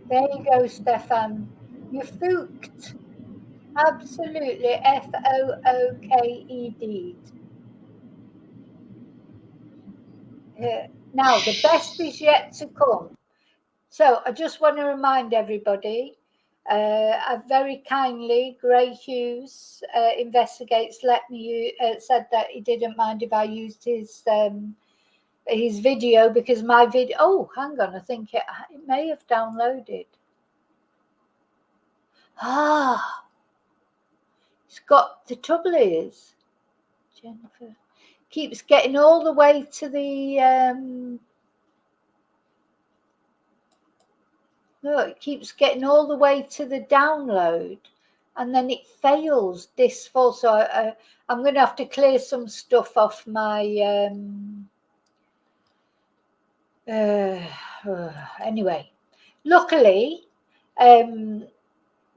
There you go, Stephan. You fooked. Absolutely. FOOKED. Now, the best is yet to come. So I just want to remind everybody, very kindly, Gray Hughes Investigates said that he didn't mind if I used his video because my video, oh, hang on, I think it may have downloaded. It's got, the trouble is, Jennifer keeps getting all the way to the, look, it keeps getting all the way to the download and then it fails this fall. So I'm going to have to clear some stuff off my, anyway, luckily,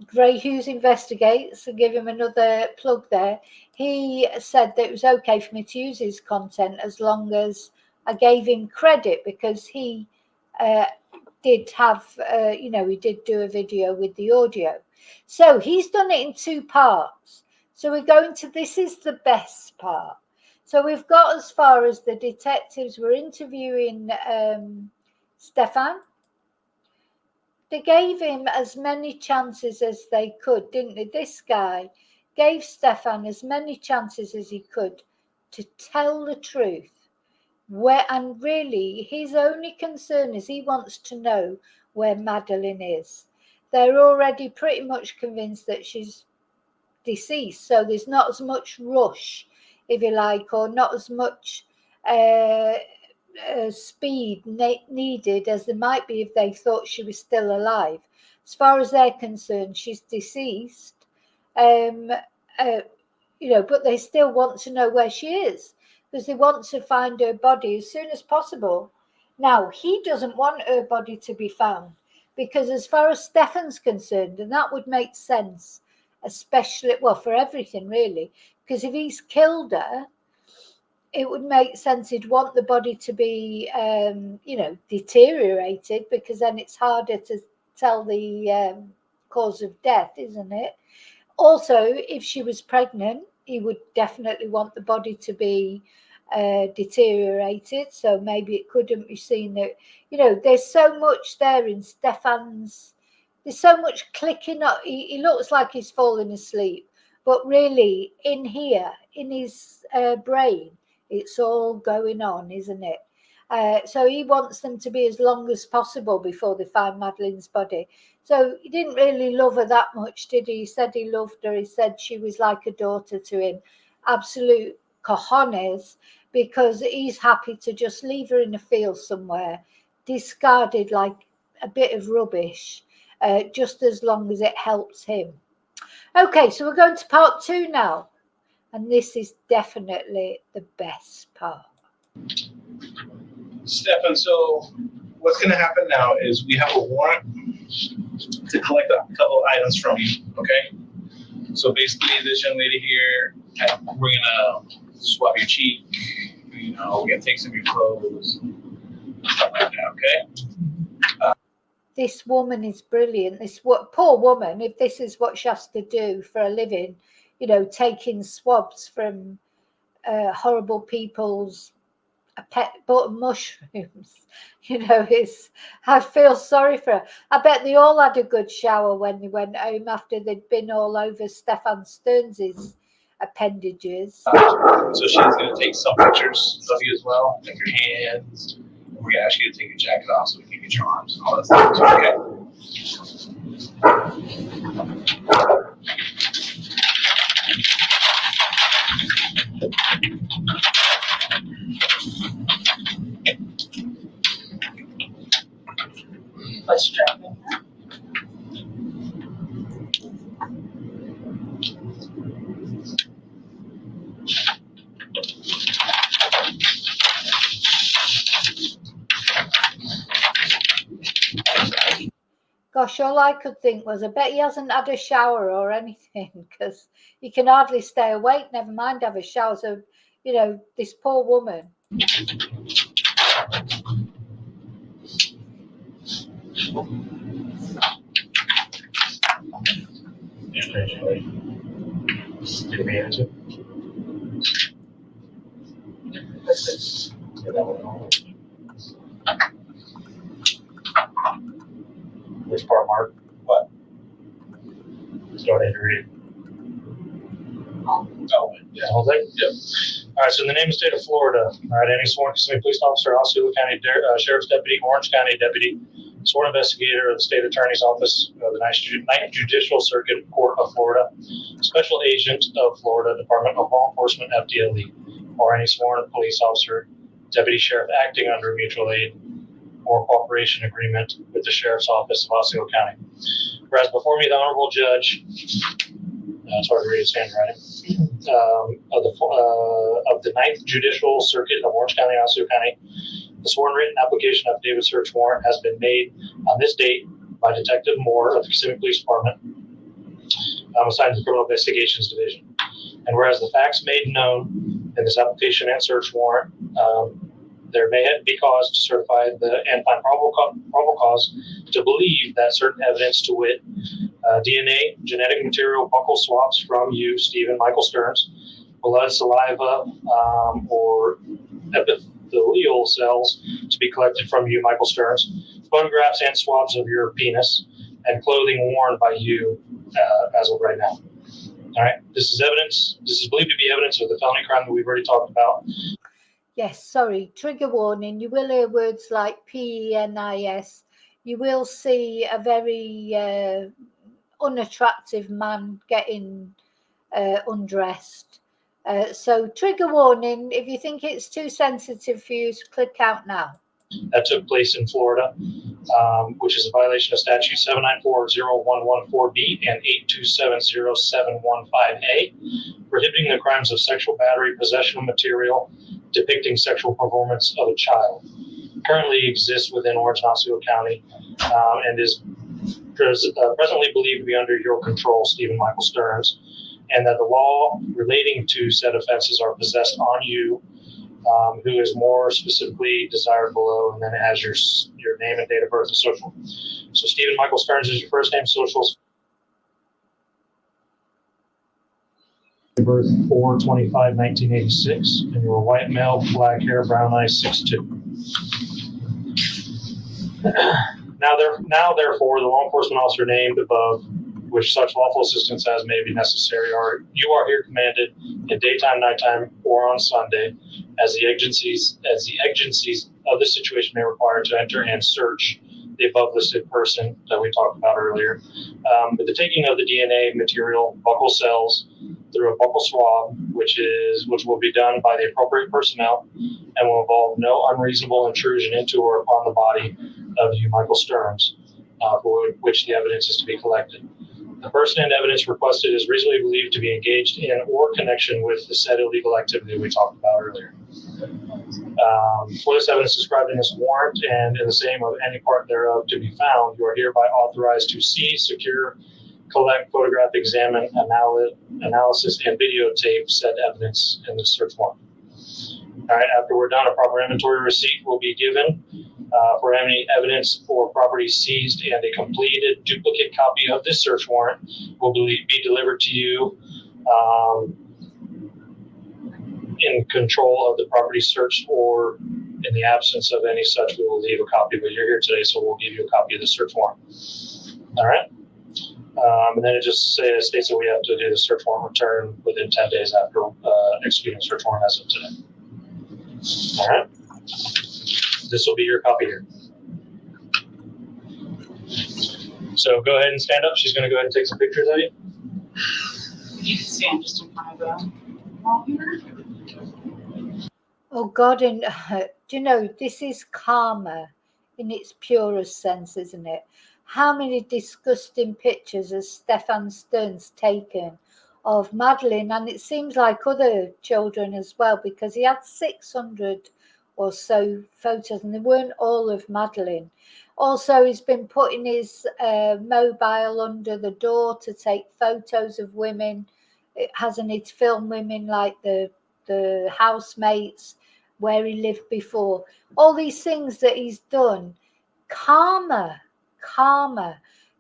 Gray Hughes Investigates, to give him another plug there, he said that it was okay for me to use his content as long as I gave him credit because he did have, he did do a video with the audio. So he's done it in 2 parts. So we're going to, this is the best part. So we've got as far as the detectives were interviewing Stephan. They gave him as many chances as they could, didn't they? This guy gave Stephan as many chances as he could to tell the truth. And really, his only concern is he wants to know where Madeline is. They're already pretty much convinced that she's deceased, so there's not as much rush, if you like, or not as much speed needed as there might be if they thought she was still alive. As far as they're concerned, she's deceased, but they still want to know where she is because they want to find her body as soon as possible. Now, he doesn't want her body to be found because as far as Stephan's concerned, and that would make sense, especially, well, for everything really, because if he's killed her, it would make sense he'd want the body to be, deteriorated because then it's harder to tell the cause of death, isn't it? Also, if she was pregnant, he would definitely want the body to be deteriorated. So maybe it couldn't be seen that, there's so much there in Stephan's, there's so much clicking up. He looks like he's falling asleep, but really in here, in his brain, it's all going on, isn't it? So he wants them to be as long as possible before they find Madeline's body. So he didn't really love her that much, did he? He said he loved her. He said she was like a daughter to him. Absolute cojones, because he's happy to just leave her in a field somewhere, discarded like a bit of rubbish, just as long as it helps him. Okay, so we're going to part 2 now. And this is definitely the best part. Stephan, so what's going to happen now is we have a warrant to collect a couple of items from you, okay? So basically, this young lady here, we're going to swab your cheek, we're going to take some of your clothes, stuff like that, okay? This woman is brilliant. This poor woman, if this is what she has to do for a living, taking swabs from horrible people's mushrooms, I feel sorry for her. I bet they all had a good shower when they went home after they'd been all over Stephan Sterns' appendages. So she's going to take some pictures of you as well, like your hands. And we're going to ask you to take your jacket off so we can get your arms and all that stuff. Okay. Let's strap in. Gosh, all I could think was, I bet he hasn't had a shower or anything, because he can hardly stay awake, never mind have a shower. So, you know, this poor woman. Give me answer. Which part, Mark? What? Start to read. Oh, yeah. The whole thing? Yep. All right, so in the name of the state of Florida, all right, any sworn Kissimmee police officer, Osceola County Sheriff's Deputy, Orange County Deputy, sworn investigator of the State Attorney's Office of the Ninth Judicial Circuit Court of Florida, special agent of Florida Department of Law Enforcement, FDLE, or any sworn police officer, deputy sheriff acting under a mutual aid or cooperation agreement with the Sheriff's Office of Osceola County. Whereas before me, the Honorable Judge, it's hard to read his handwriting, of the Ninth Judicial Circuit of Orange County, Osceola County, the sworn written application of David search warrant has been made on this date by Detective Moore of the Kissimmee Police Department, assigned to the Criminal Investigations Division. And whereas the facts made known in this application and search warrant, there may be cause to certify and find probable cause to believe that certain evidence, to wit, DNA, genetic material, buccal swabs from you, Stephen Michael Sterns, blood, saliva, or epithelial cells to be collected from you, Michael Sterns, photographs and swabs of your penis, and clothing worn by you as of right now. All right, this is evidence. This is believed to be evidence of the felony crime that we've already talked about. Yes, sorry, trigger warning. You will hear words like penis. You will see a very unattractive man getting undressed. So trigger warning, if you think it's too sensitive for you, click out now. That took place in Florida, which is a violation of statute 7940114B and 8270715A, prohibiting the crimes of sexual battery, possession of material depicting sexual performance of a child. Currently exists within Orange and Osceola County, and is presently believed to be under your control, Stephen Michael Sterns, and that the law relating to said offenses are possessed on you, who is more specifically desired below, and then it has your name and date of birth and social. So Stephen Michael Sterns is your first name, socials. Birth 4/25/1986, and you were white male, black hair, brown eyes, 6'2". Now therefore, the law enforcement officer named above, which such lawful assistance as may be necessary, you are here commanded in daytime, nighttime, or on Sunday, as the exigencies of this situation may require, to enter and search the above listed person that we talked about earlier, with the taking of the DNA material, buccal cells, through a buccal swab, which will be done by the appropriate personnel and will involve no unreasonable intrusion into or upon the body of you, Michael Sterns, for which the evidence is to be collected. The person and evidence requested is reasonably believed to be engaged in or connection with the said illegal activity we talked about earlier. For this evidence described in this warrant and in the same of any part thereof to be found, you are hereby authorized to seize, secure, collect, photograph, examine, analysis, and videotape said evidence in the search warrant. All right, after we're done, a proper inventory receipt will be given for any evidence or property seized, and a completed duplicate copy of this search warrant will be delivered to you in control of the property searched, or in the absence of any such, we will leave a copy, but you're here today, so we'll give you a copy of the search warrant. All right. And then it just states that we have to do the search warrant return within 10 days after executing search warrant as of today. All right. This will be your copy here. So go ahead and stand up. She's going to go ahead and take some pictures of you. You can stand just in front of the wall here. Oh God, and do you know, this is karma in its purest sense, isn't it? How many disgusting pictures has Stephan Sterns taken of Madeline? And it seems like other children as well, because he had 600 or so photos, and they weren't all of Madeline. Also, he's been putting his mobile under the door to take photos of women. It hasn't it filmed women like the housemates where he lived before. All these things that he's done. Karma.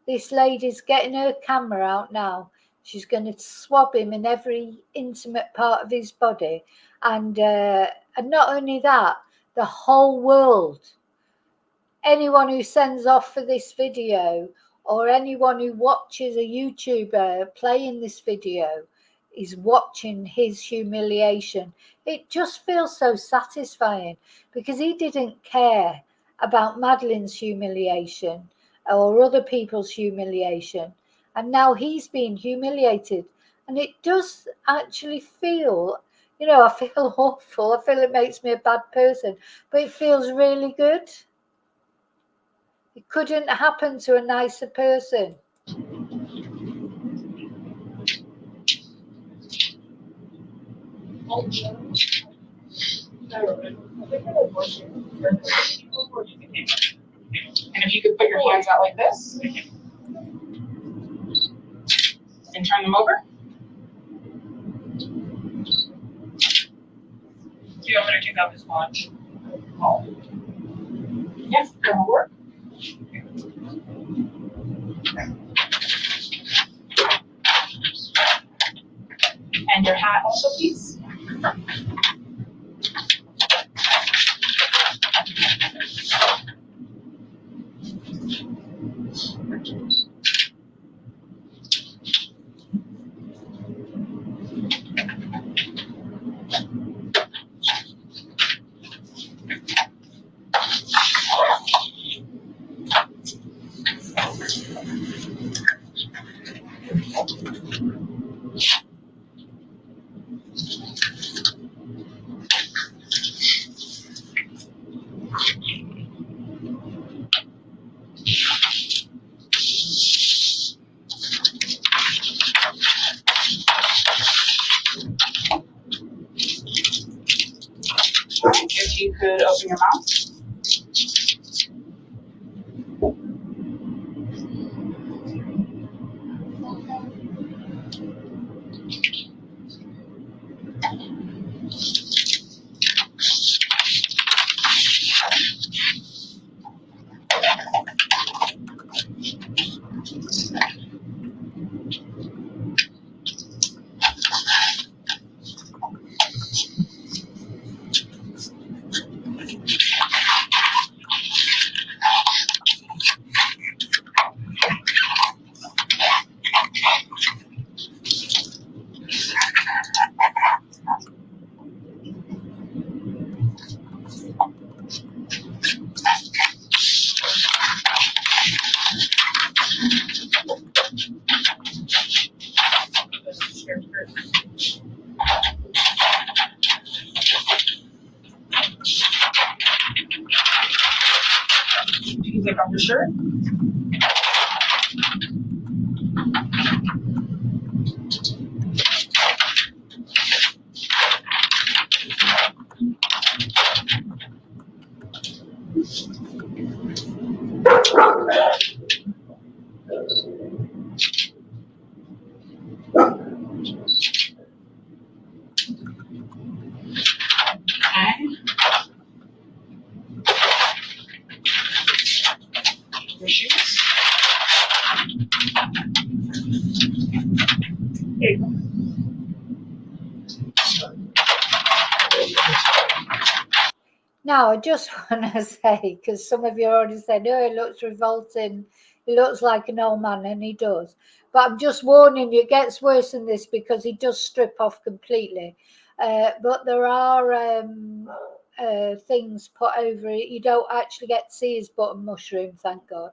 This lady's getting her camera out now. She's going to swab him in every intimate part of his body. And not only that, the whole world. Anyone who sends off for this video, or anyone who watches a YouTuber playing this video, is watching his humiliation. It just feels so satisfying, because he didn't care about Madeline's humiliation or other people's humiliation, and now he's being humiliated. And it does actually feel, you know, I feel awful. I feel it makes me a bad person, but it feels really good. It couldn't happen to a nicer person. And if you could put your hands out like this and turn them over. Do you want me to take out this watch? Oh. Yes, that'll work. And your hat also, please. All right, if you could open your mouth. You can take off your shirt. And your shoes. There you go. Now, I just want to say, because some of you already said, oh, it looks revolting, he looks like an old man, and he does. But I'm just warning you, it gets worse than this, because he does strip off completely. But there are things put over it. You don't actually get to see his button mushroom, thank God.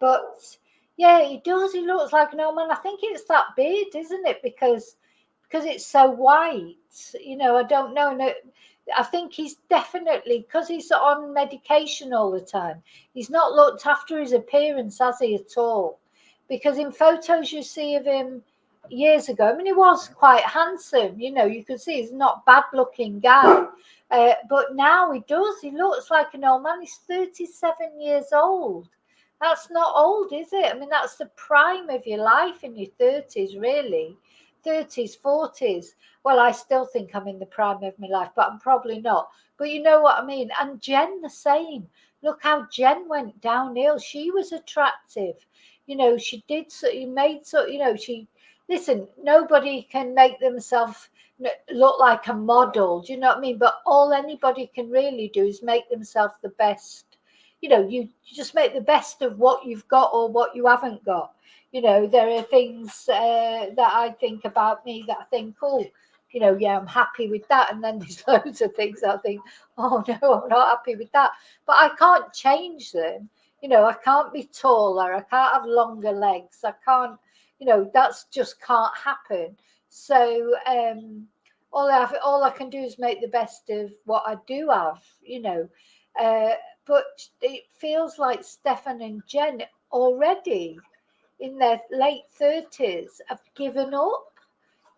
But Yeah, he does. He looks like an old man. I think it's that beard, isn't it? Because it's so white. You know, I don't know. No, I think he's definitely, because he's on medication all the time, he's not looked after his appearance, has he, at all? Because in photos you see of him years ago, I mean, he was quite handsome. You know, you could see he's not bad looking guy. But now he does. He looks like an old man. He's 37 years old. That's not old, is it? I mean, that's the prime of your life in your 30s, really. 30s, 40s. Well, I still think I'm in the prime of my life, but I'm probably not. But you know what I mean? And Jen, the same. Look how Jen went downhill. She was attractive. You know, she did so, you made so, you know, listen, nobody can make themselves look like a model. Do you know what I mean? But all anybody can really do is make themselves the best. You know, you just make the best of what you've got or what you haven't got. You know, there are things that I think about me that I think, oh, you know, yeah, I'm happy with that. And then there's loads of things I think, oh, no, I'm not happy with that. But I can't change them. You know, I can't be taller. I can't have longer legs. I can't, you know, that's just can't happen. So all I can do is make the best of what I do have, you know. But it feels like Stephan and Jen already in their late 30s have given up.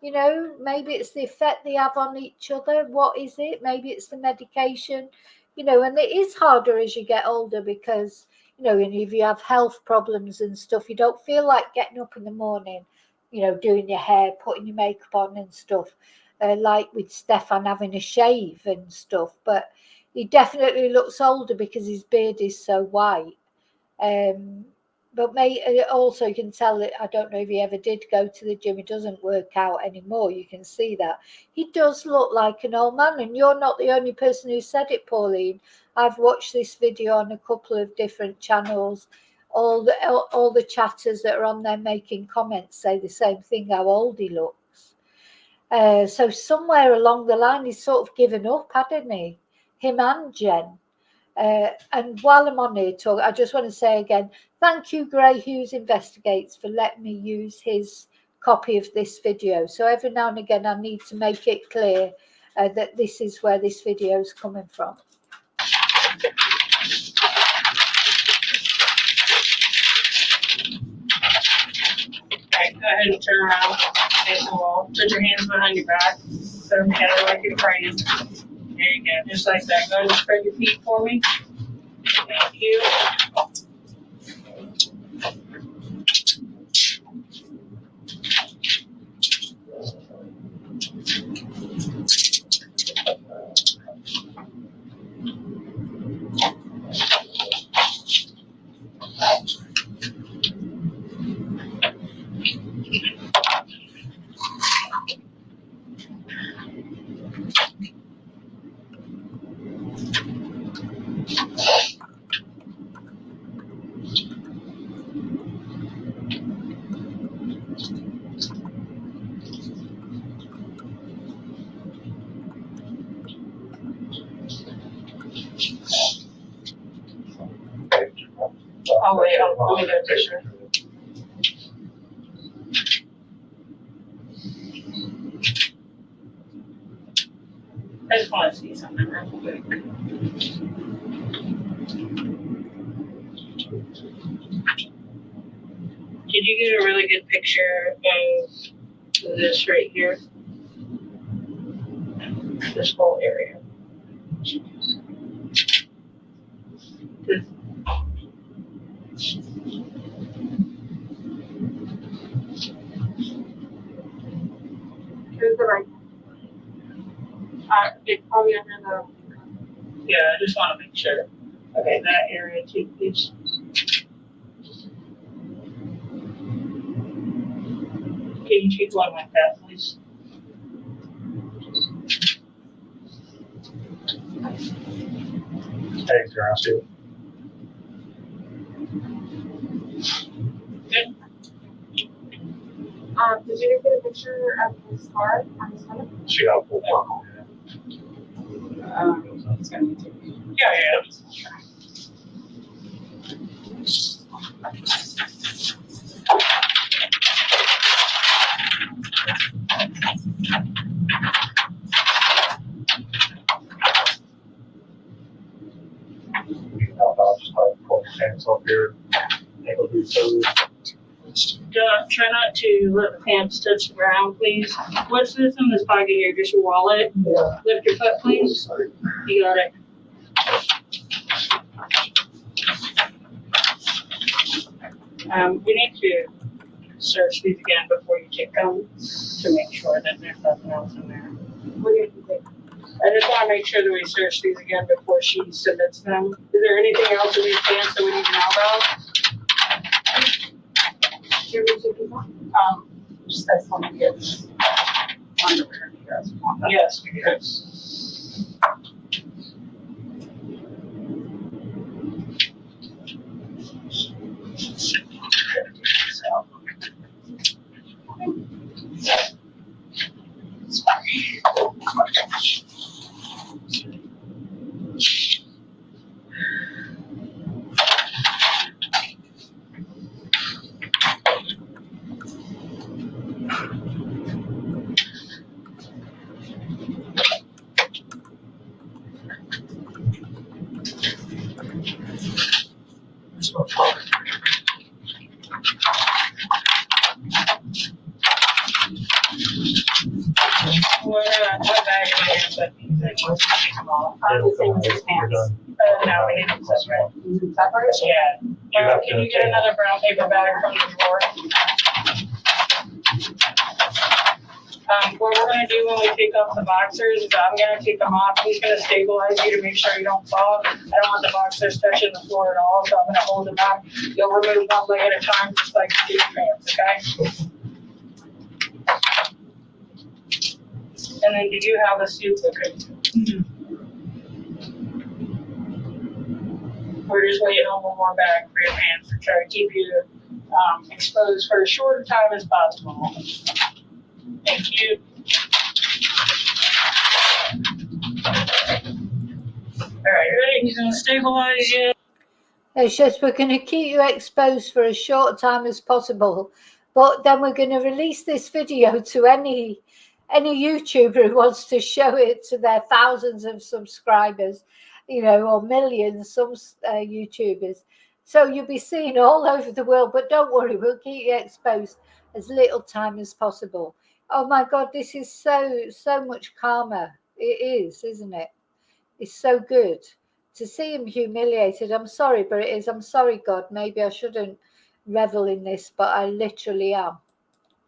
You know, maybe it's the effect they have on each other. What is it? Maybe it's the medication, you know, and it is harder as you get older because, you know, if you have health problems and stuff, you don't feel like getting up in the morning, you know, doing your hair, putting your makeup on and stuff, like with Stephan having a shave and stuff. But he definitely looks older because his beard is so white. But also you can tell that, I don't know if he ever did go to the gym. He doesn't work out anymore. You can see that. He does look like an old man, and you're not the only person who said it, Pauline. I've watched this video on a couple of different channels. All the chatters that are on there making comments say the same thing, how old he looks. So somewhere along the line, he's sort of given up, hadn't he? Him and Jen. And while I'm on here talk, I just want to say again, thank you, Gray Hughes Investigates, for letting me use his copy of this video. So every now and again, I need to make it clear that this is where this video is coming from. Okay, go ahead and turn around, face the wall. Put your hands behind your back. Put them together like you're praying. There you go, just like that. Go ahead and spread your feet for me. Thank you. Oh wait, let me get a picture. I just want to see something real quick. Did you get a really good picture of this right here? This whole area. Here's the right. It's probably under the. Yeah, I just want to make sure. Okay, that area too, please. Can you choose one like that, please? Thanks, Grassy. Good. Did you get a picture of the scar on his stomach? She got a full It's gonna be too. Yeah. I'll just like pull your pants off your ankle boots. Try not to let the pants touch the ground, please. What's this in this pocket here? Just your wallet? Yeah. Lift your foot, please. You got it. We need to search these again before you take them to make sure that there's nothing else in there. What do you think? I just want to make sure that we search these again before she submits them. Is there anything else in these pants that we need to know about? Just as long as it's underwear, you guys want that. Yes, because what bag am I gonna put these in? Let's take them off. It'll come Same as his when you're pants. done. No, we need them separate. Separate? Yeah. You have Can to you get take- another brown paper bag from the drawer? What we're gonna do when we take off the boxers is I'm gonna take them off. He's gonna stabilize you to make sure you don't fall. I don't want the boxers touching the floor at all, so I'm gonna hold them up. You'll remove one leg at a time, just like you do pants, okay? And then do you have a suit with it? We're just waiting on one more bag for your pants to try to keep you exposed for as short a time as possible. Thank you. All right, ready? He's gonna stabilize you. It's just we're going to keep you exposed for as short time as possible, but then we're going to release this video to any YouTuber who wants to show it to their thousands of subscribers, or millions, some YouTubers. So you'll be seen all over the world, but don't worry, we'll keep you exposed as little time as possible. Oh my God, this is so much calmer. It is, isn't it? It's so good to see him humiliated. I'm sorry, but it is. I'm sorry, God. Maybe I shouldn't revel in this, but I literally am.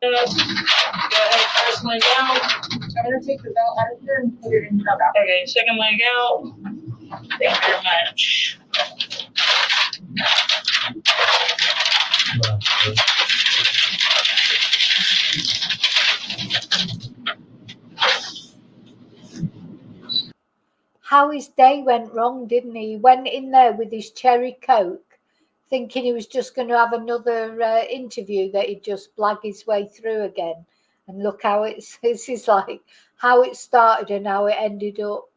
Go ahead, first leg out. I'm gonna take the belt out of here and put it in the belt. Okay, second leg out. Thank you very much. How his day went wrong, didn't he? He went in there with his cherry Coke, thinking he was just going to have another interview that he'd just blag his way through again. And look how this is like how it started and how it ended up.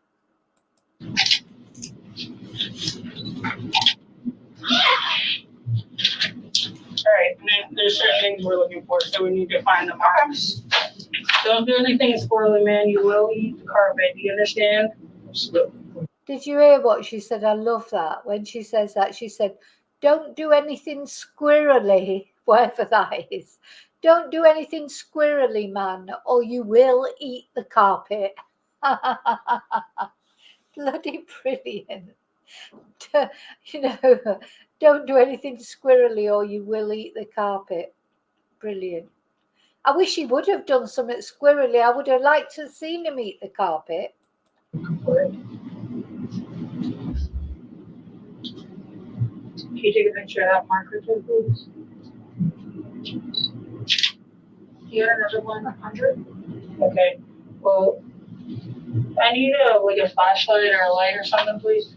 All right, there's certain things we're looking for, so we need to find the marks. Don't do anything squirrely, man. You will eat the carpet. Do you understand? Did you hear what she said? I love that. When she says that, she said, don't do anything squirrely, whatever that is. Don't do anything squirrely, man, or you will eat the carpet. Bloody brilliant. Don't do anything squirrely or you will eat the carpet. Brilliant. I wish he would have done something squirrely. I would have liked to have seen him eat the carpet. Can you take a picture of that marker too, please? You got another 100? Okay. Well, I need a flashlight or a light or something, please.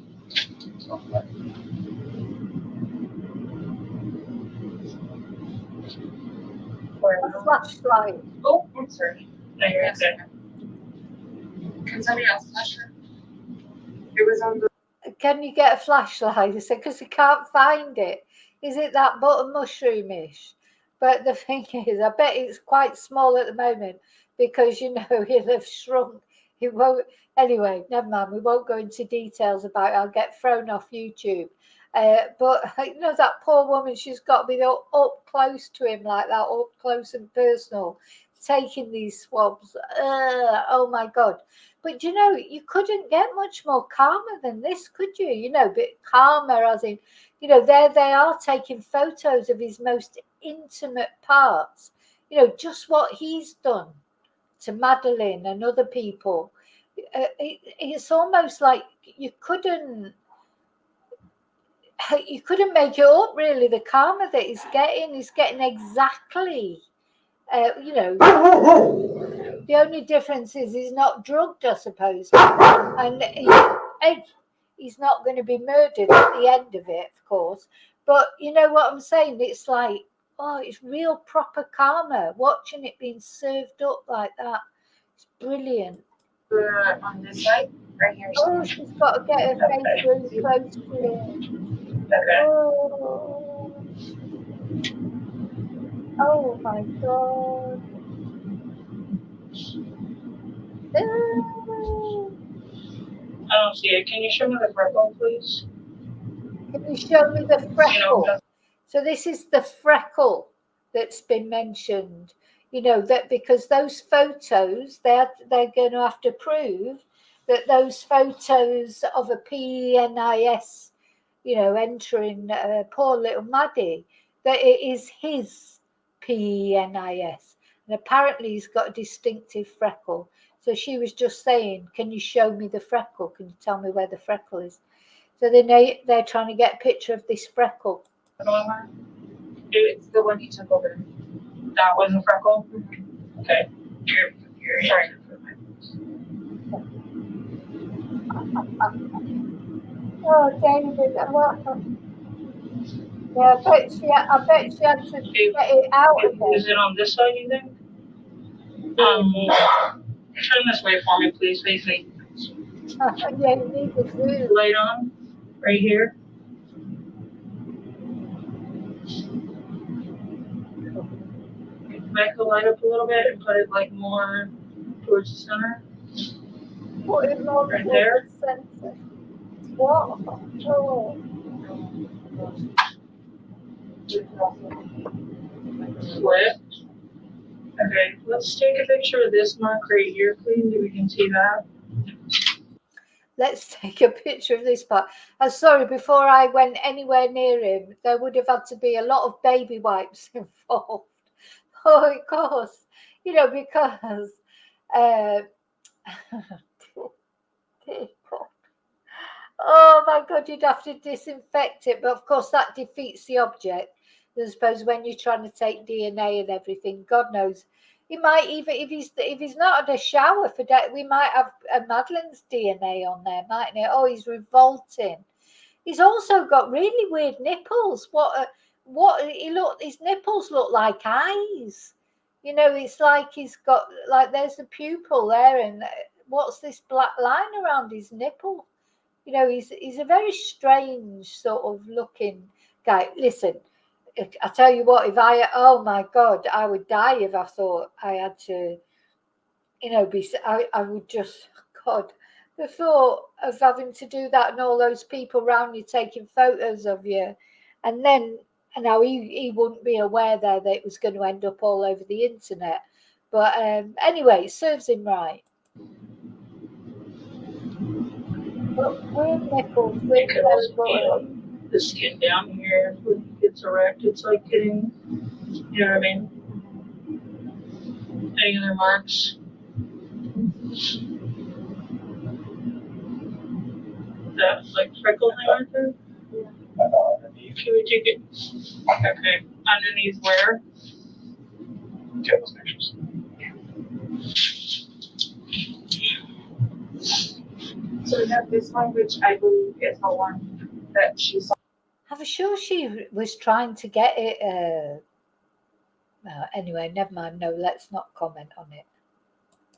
A flashlight. Oh, I'm sorry. No, you're okay. Can somebody else measure? It was on the. Can you get a flashlight? I said, because he can't find it. Is it that button mushroomish? But the thing is, I bet it's quite small at the moment because, he'll have shrunk It won't. Anyway, never mind. We won't go into details about it. I'll get thrown off YouTube. But you know that poor woman. She's got to be up close to him like that, up close and personal, taking these swabs. Oh my God! But you know, you couldn't get much more calmer than this, could you? You know, but calmer as in, you know, there they are taking photos of his most intimate parts. You know, just what he's done to Madeline and other people. It's almost like you couldn't make it up, really. The karma that he's getting exactly, you know, the only difference is he's not drugged, I suppose, and he's not going to be murdered at the end of it, of course. But you know what I'm saying? It's like, oh, it's real proper karma, watching it being served up like that. It's brilliant. On this side, right here. Oh, she's got to get her face really close to it. Okay. Oh my God. I don't see it. Can you show me the freckle, please? Can you show me the freckle? You know, So this is the freckle that's been mentioned. You know, that because those photos, they're going to have to prove that those photos of a PENIS, you know, entering poor little Maddie, that it is his PENIS. And apparently he's got a distinctive freckle. So she was just saying, can you show me the freckle? Can you tell me where the freckle is? So they're trying to get a picture of this freckle. it's the one you took over. That was a freckle? Okay. You're sorry. Oh, David, yeah, I bet she had to get it out of there. Is it on this side, you think? Turn this way for me, please. Face me. Yeah, you need to do. Light on, right here. Back the light up a little bit and put it like more towards the center. Put it more Right towards there. the center. What? Oh. Flip. Okay, let's take a picture of this mark right here, please, so we can see that. Let's take a picture of this part. I'm sorry, before I went anywhere near him, there would have had to be a lot of baby wipes involved. Oh, of course. You know, because oh my God, you'd have to disinfect it. But of course, that defeats the object. I suppose when you're trying to take DNA and everything, God knows, he might even if he's not had a shower for that, we might have Madeline's DNA on there, mightn't it? Oh, he's revolting. He's also got really weird nipples. His nipples look like eyes. You know, it's like he's got like there's a pupil there, and what's this black line around his nipple? You know, he's a very strange sort of looking guy. Listen, I tell you what, oh my God, I would die if I thought I had to, you know, I would just, God, the thought of having to do that and all those people around you taking photos of you. And then, now he wouldn't be aware there that it was going to end up all over the internet. But anyway, it serves him right. But weird nipples, weird The skin down here, when it gets erect, it's like getting, you know what I mean? Any other marks? That like freckle thing right there? Underneath. Can we take it? Okay. Underneath where? Get those pictures. So we have this one, which I believe is the one that she saw. I'm sure she was trying to get it. Anyway, never mind. No, let's not comment on it.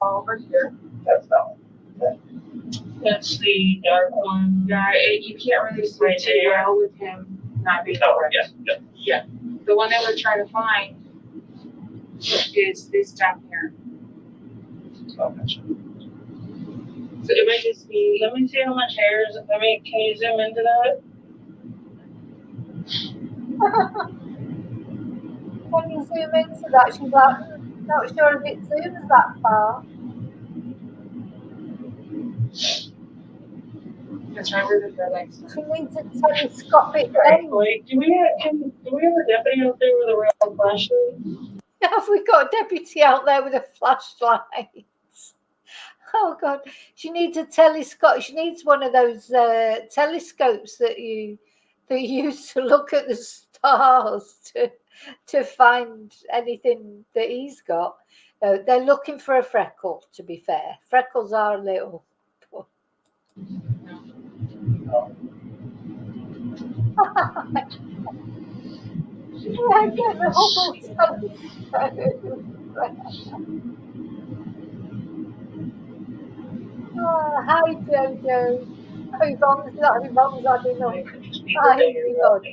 Over here. That's that one. That's the dark one. Yeah, you can't really see Right too there. well with him not being Oh, over. yeah. The one that we're trying to find is this down here. Oh, gotcha. So it might just be. Let me see how much hair is. I mean, can you zoom into that? When you zoom into that, she's like, not sure if it zooms that far. That's right where the red lights She are. needs a telescopic Right. lens. Like, do we have a deputy out there with a real flashlight? Have we got a deputy out there with a flashlight? Oh God, she needs a telescope. She needs one of those telescopes that you use to look at the stars to find anything that he's got. They're looking for a freckle. To be fair, freckles are a little. I get the whole telescope. Oh, hi Jojo. Oh, Yvonne's had enough. Hi Yvonne. Or it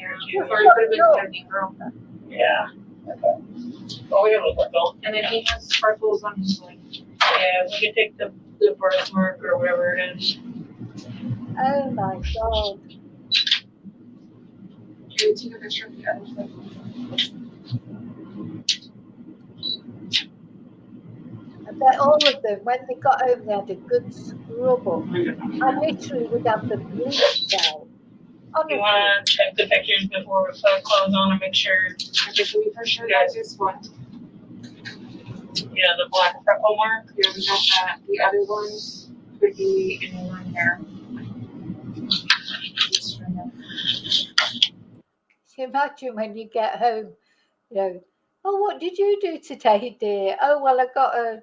could have been 70 girl. Yeah. Okay. Oh, we have a freckle. And then he has sparkles on his leg. Yeah, we can take the birthmark or whatever it is. Oh my God. Can you take a picture of the other side? I bet all of them, when they got home, they had a good scrub up. I literally would have the bleach out. You Honestly. want to check the pictures before we put clothes on and make sure, Okay, so we for sure got this one. the black freckle mark. Yeah, we got that. The other ones could be anyone here. Just trying to- Can you imagine when you get home, oh, what did you do today, dear? Oh, well, I got a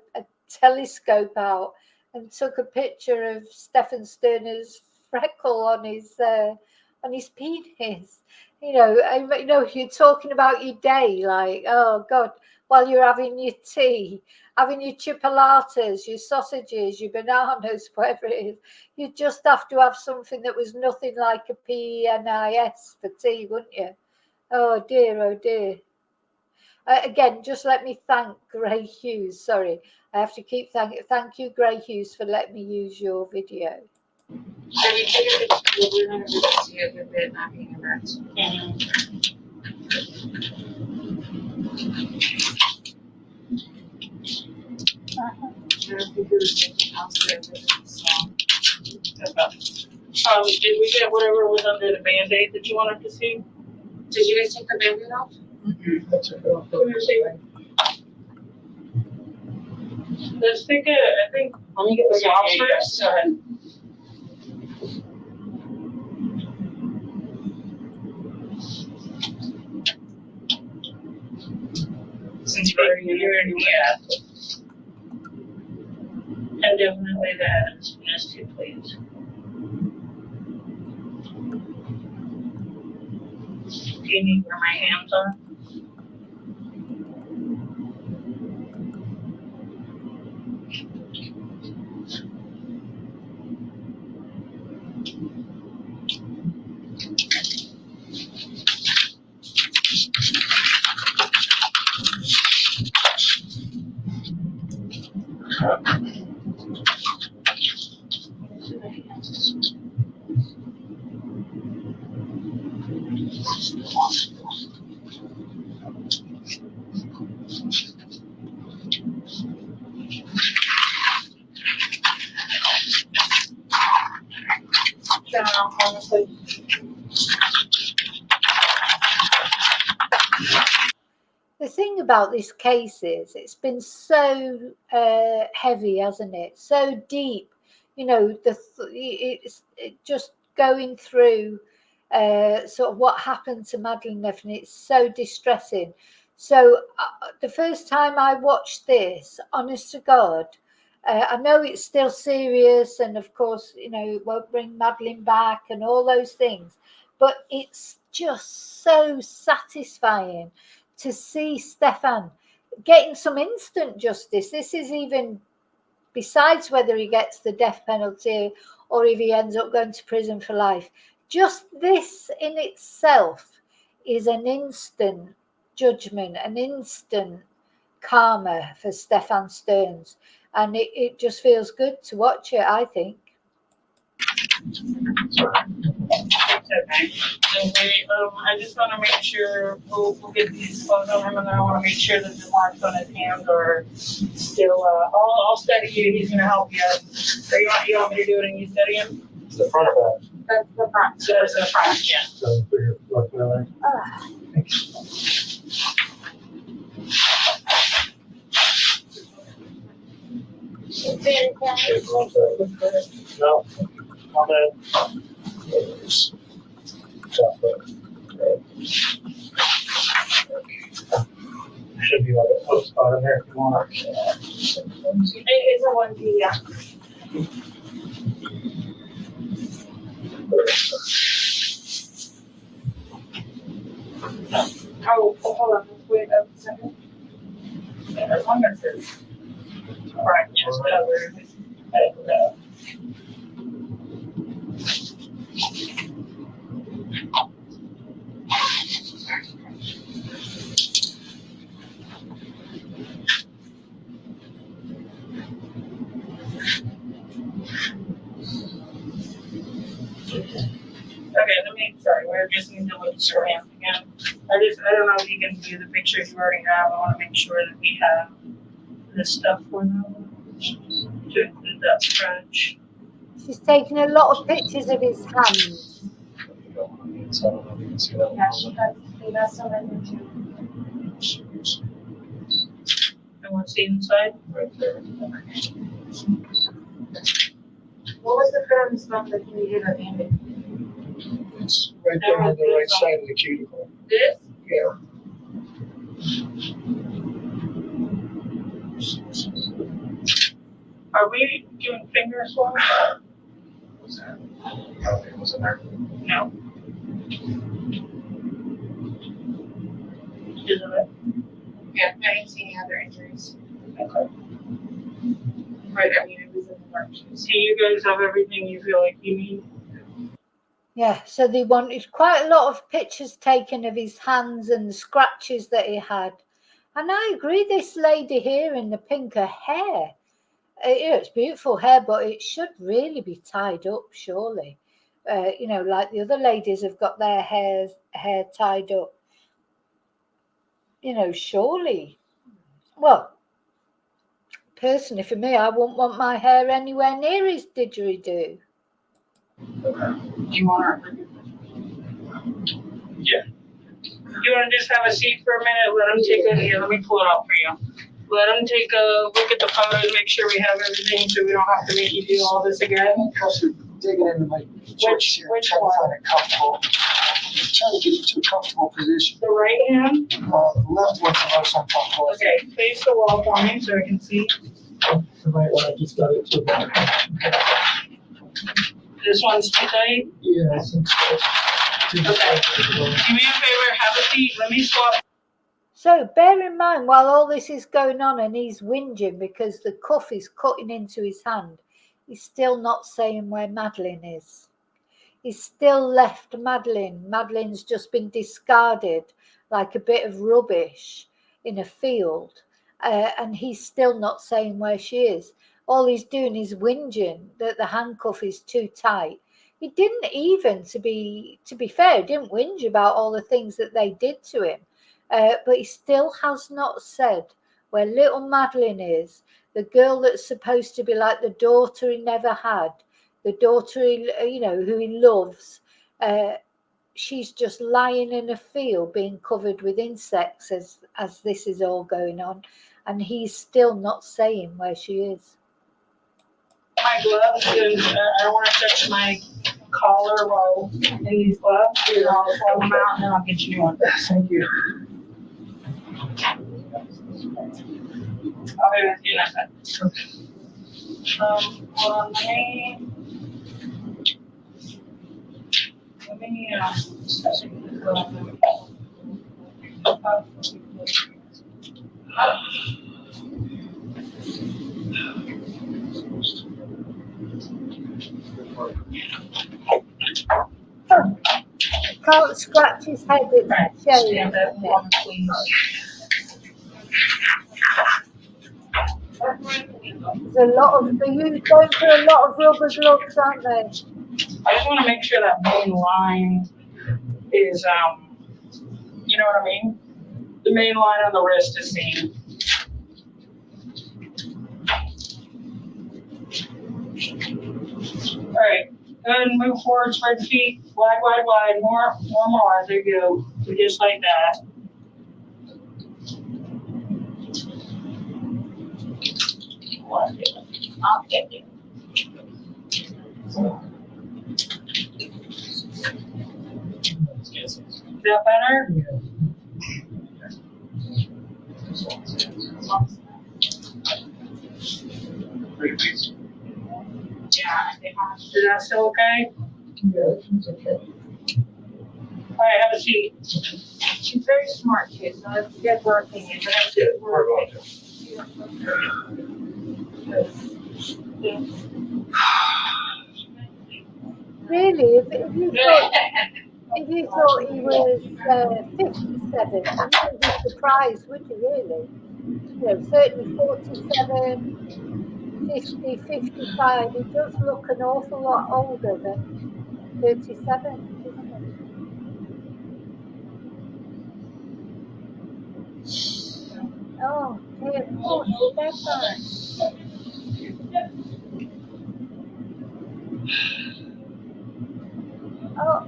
telescope out and took a picture of Stephan Sterns' freckle on his penis. You're talking about your day, like, oh God, while you're having your tea, having your chipolatas, your sausages, your bananas, whatever it is. You just have to have something that was nothing like a PENIS for tea, wouldn't you? Oh dear, oh dear. Again, just let me thank Gray Hughes. Sorry, I have to keep thank you, Gray Hughes, for letting me use your video. Have you taken a picture? We're not going to see it with it not being a rat. I don't think there was anything else there with it, so. Did we get whatever was under the Band-Aid that you wanted to see? Did you guys take the Band-Aid off? Let's take I think. Let me get the swabs first. Go ahead. Since you're already and definitely that is too, please. Do you need where my hands are? Honestly. The thing about this case is it's been so heavy, hasn't it? So deep, it's just going through sort of what happened to Madeleine Neffen. It's so distressing. So the first time I watched this, honest to God, I know it's still serious, and of course, it won't bring Madeleine back and all those things, but it's just so satisfying to see Stephan getting some instant justice. This is even besides whether he gets the death penalty or if he ends up going to prison for life. Just this in itself is an instant judgment, an instant karma for Stephan Sterns. and it just feels good to watch it, I think. Okay. And I just want to make sure we'll get these clothes on him, and then I want to make sure that the marks on his hands are still. I'll study you. He's gonna help you. So you want me to do it and you study him? The front or back? That's the front. So it's the front, yeah. So put your left there. No. Comment. Should be like a post spot in there if you want. It's a 1D, yeah. Oh, hold on. Wait a second. Yeah, there's one that says. Right, yes, whatever. Okay, sorry, we're just going to look at your hands again. I don't know if you can do the pictures you already have. I want to make sure that we have this stuff for them to include that scratch. She's taken a lot of pictures of his hands. So I don't know if you can see that. Yeah, she got to see that's what I did too. I want to see inside. Right there. What was the film stuff that you needed at the end? It's right there on the right side of the cuticle. This? Yeah. Are we doing finger swabs? Was that? Probably wasn't there. No. Isn't it? Yeah, I didn't see any other injuries. Okay. Right, I mean, it was in the work. See, you guys have everything you feel like you need. Yeah, so they wanted quite a lot of pictures taken of his hands and the scratches that he had. And I agree, this lady here in the pink, her hair, it's beautiful hair, but it should really be tied up, surely. Like the other ladies have got their hair tied up. Surely. Well, personally, for me, I wouldn't want my hair anywhere near his didgeridoo. Do you want her? Yeah. You want to just have a seat for a minute? Let him take let me pull it out for you. Let him take a look at the photos, make sure we have everything so we don't have to make you do all this again. Also digging into my shorts here, which trying one? to find it comfortable. Trying to get into a comfortable position. The right hand? The left one's the most uncomfortable. Okay, face the wall for me so I can see. The right one, I just got it too. This one's too tight. Yeah, I think so. Okay. Do me a favor, have a seat. Let me swap. So bear in mind, while all this is going on and he's whinging because the cuff is cutting into his hand, he's still not saying where Madeline is. He's still left Madeline. Madeline's just been discarded like a bit of rubbish in a field, and he's still not saying where she is. All he's doing is whinging that the handcuff is too tight. He didn't even, to be fair, didn't whinge about all the things that they did to him. But he still has not said where little Madeline is, the girl that's supposed to be like the daughter he never had, the daughter who he loves. She's just lying in a field being covered with insects as this is all going on, and he's still not saying where she is. My gloves, and I don't want to touch my collar while in these gloves. And I'll swab them out and then I'll get you one. Thank you. I'll be with you in a second. Hold on, let me Can't scratch his head, it's showing. stand that one, please. There's a lot of, they're going for a lot of rubber gloves, aren't they? I just want to make sure that main line is, you know what I mean? The main line on the wrist is seen. All right, go ahead and move forward, spread feet, wide, wide, wide, more. There you go. Just like that. I'll get you. Is that better? Yeah, is that still okay? Yeah, it's okay. All right, have a seat. She's very smart, kid, so let's get working. Yeah, we're going to. Really, if you thought he was 57, you wouldn't be surprised, would you really? You know, certainly 47, 50, 55, he does look an awful lot older than 37, doesn't he? Oh, dear, poor Stephan.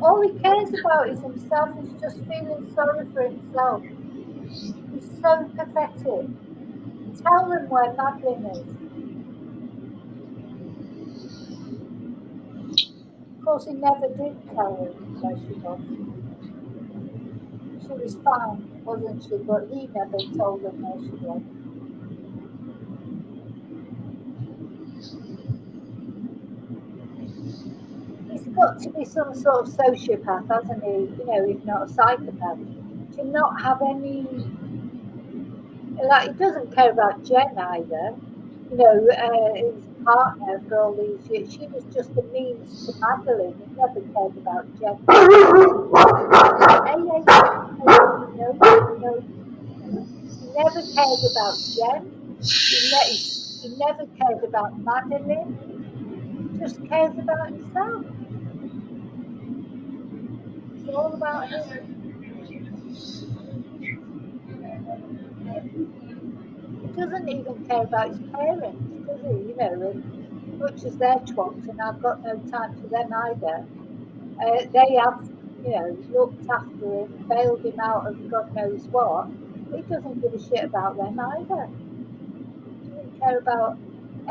All he cares about is himself. He's just feeling sorry for himself. He's so pathetic. Tell them where Madeline is. Of course, he never did tell her where she was. She was fine, wasn't she? But he never told them where she was. He's got to be some sort of sociopath, hasn't he? You know, if not a psychopath. To not have any, like, he doesn't care about Jen either. You know, his partner for all these years. She was just a means to Madeline. He never cared about Jen. No. He never cared about Jen. He never cared about Madeline. He just cares about himself. It's all about him. He doesn't even care about his parents, does he? You know, and much as they're twats, and I've got no time for them either. They have, you know, looked after him, bailed him out of God knows what. He doesn't give a shit about them either. He doesn't care about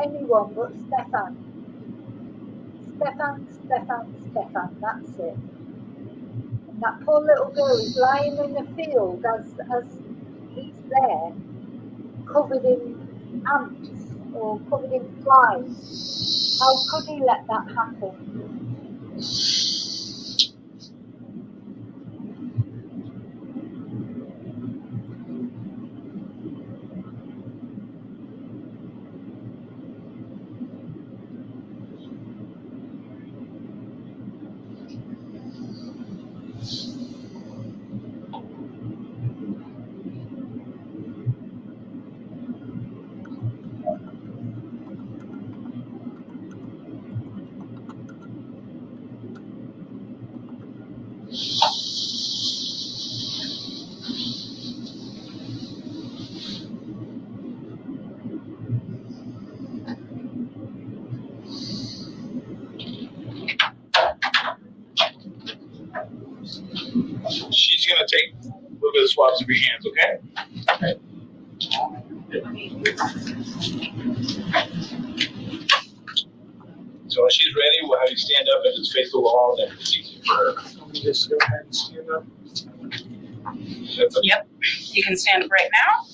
anyone but Stephan. Stephan, that's it. And that poor little girl is lying in the field as he's there, covered in ants or covered in flies. How could he let that happen? She's gonna take a little bit of swabs of your hands, okay? Okay. So when she's ready, we'll have you stand up and just face the wall, and then it's easier for her. Let me just go ahead and stand up. Yep, you can stand up right now.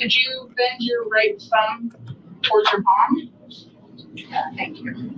Could you bend your right thumb towards your palm? Yeah, thank you.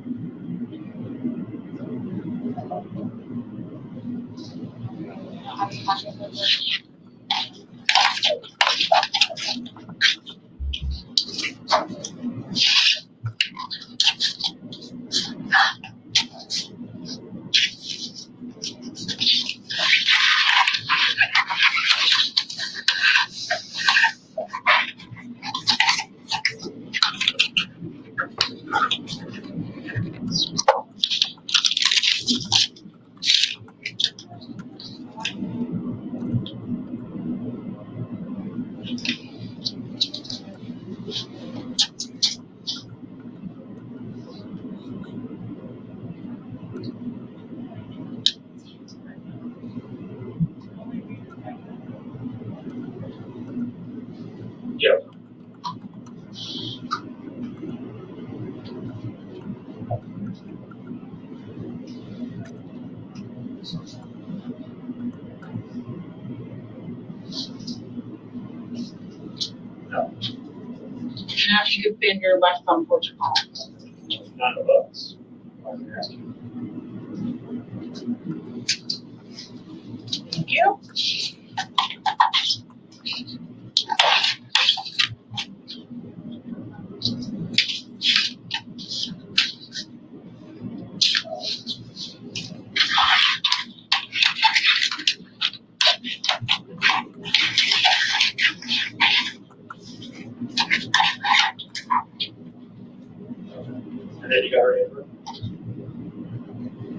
Yeah. Now you could bend your left thumb towards your palm. None of us. Thank you. And then you got her neighbor?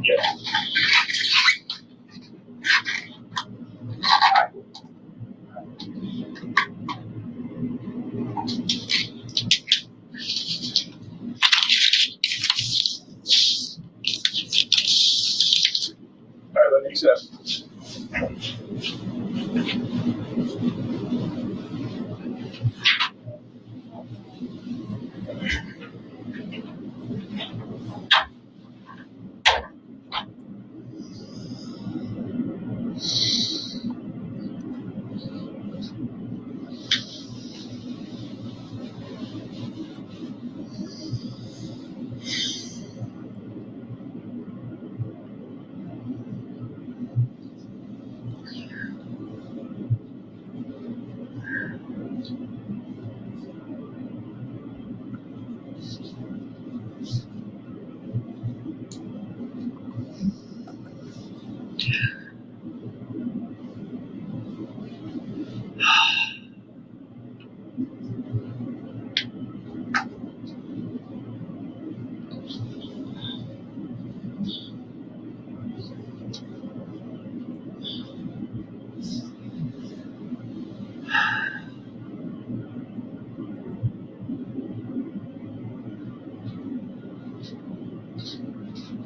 Yeah. All right, let me accept.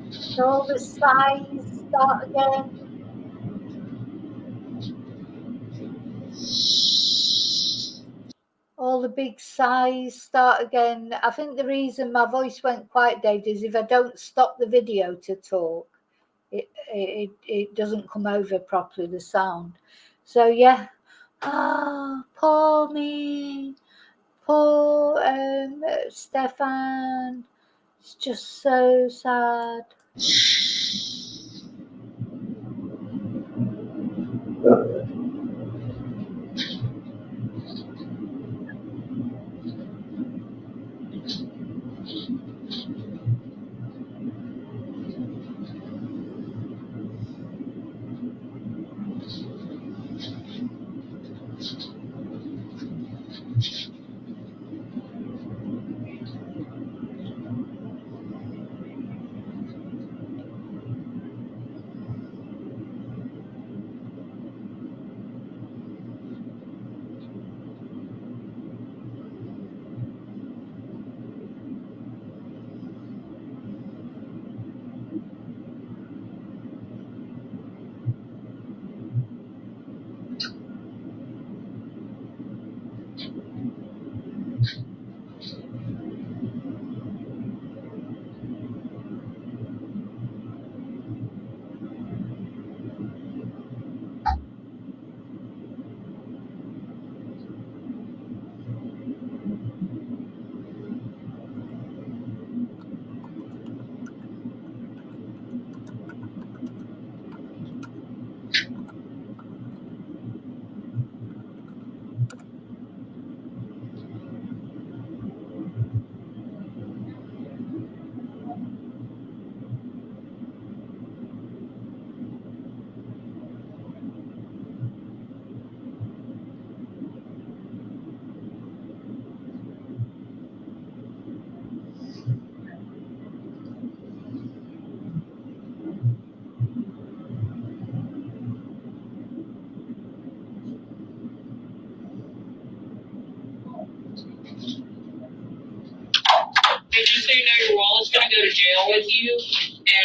So all the sighs start again. All the big sighs start again. I think the reason my voice went quiet, Dave, is if I don't stop the video to talk, it doesn't come over properly, the sound. So yeah. Poor me. Poor Stephan. It's just so sad. to jail with you,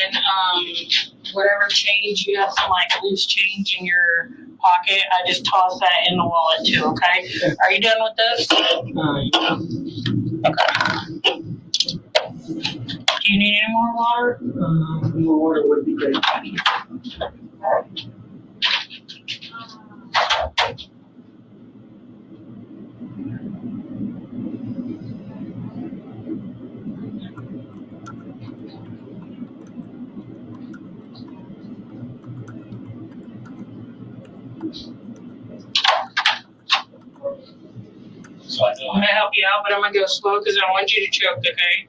and whatever change you have, some like loose change in your pocket, I just toss that in the wallet too. Okay? Are you done with this? Yeah. Do you need any more water? More water would be great. Thank you. I'm gonna help you out, but I'm gonna go slow because I don't want you to choke. Okay?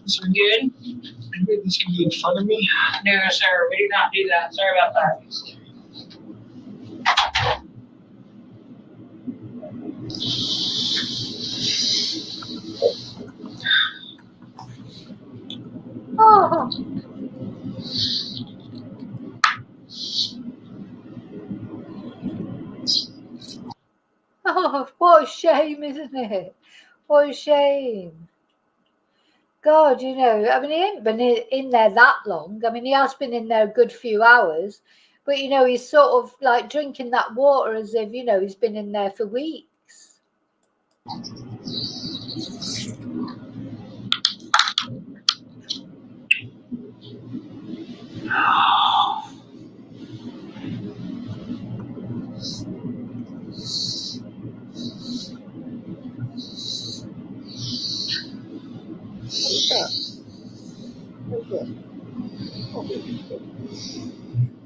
So good? Maybe this can be in front of me. No, sir. We do not do that. Sorry about that. Oh, oh, what a shame, isn't it? What a shame. God, you know, I mean, he ain't been in there that long. I mean, he has been in there a good few hours, but, you know, he's sort of like drinking that water as if, you know, he's been in there for weeks.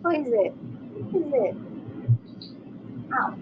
What is it? What is it? Ow.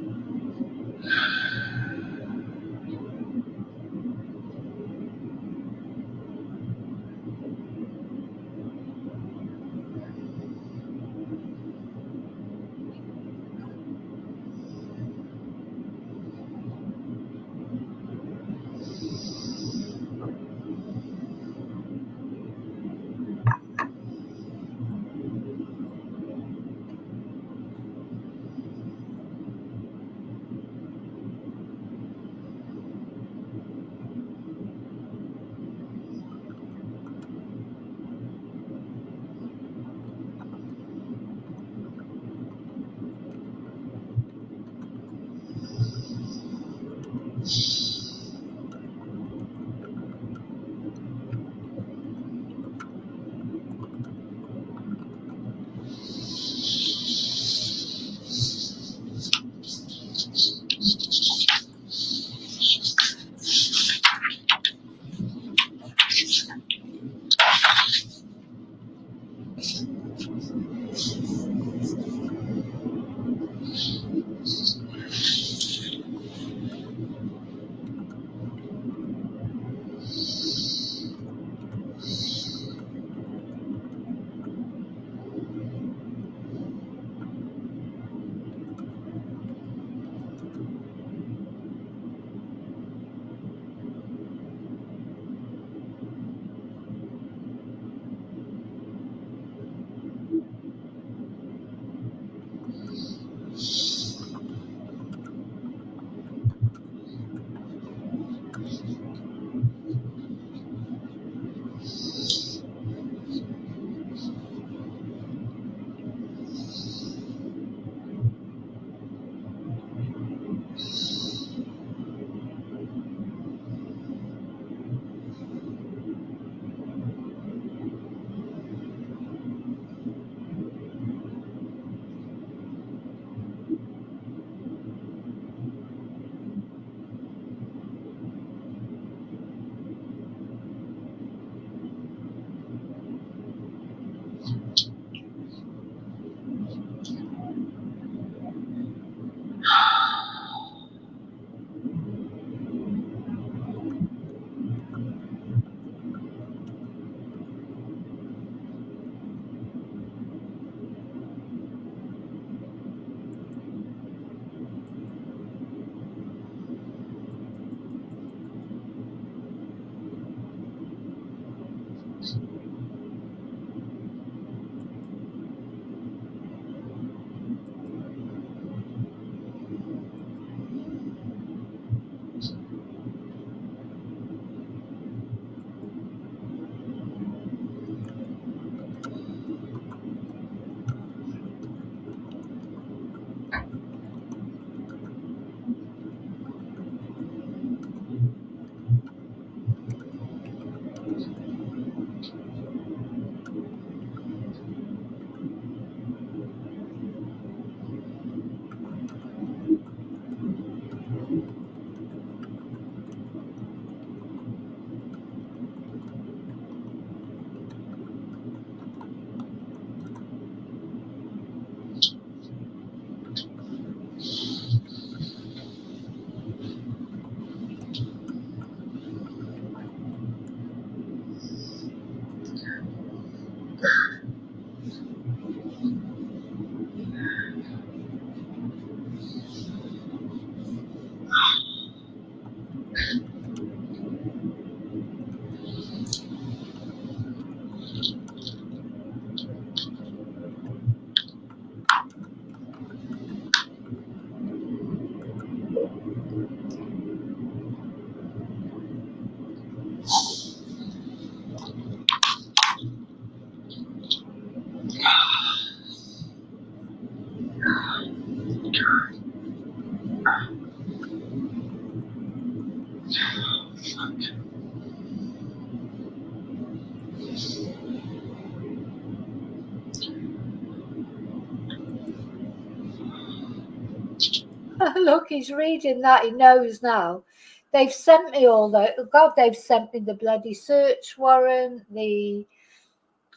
Look, he's reading that. He knows now. They've sent me all that. God, they've sent me the bloody search warrant, the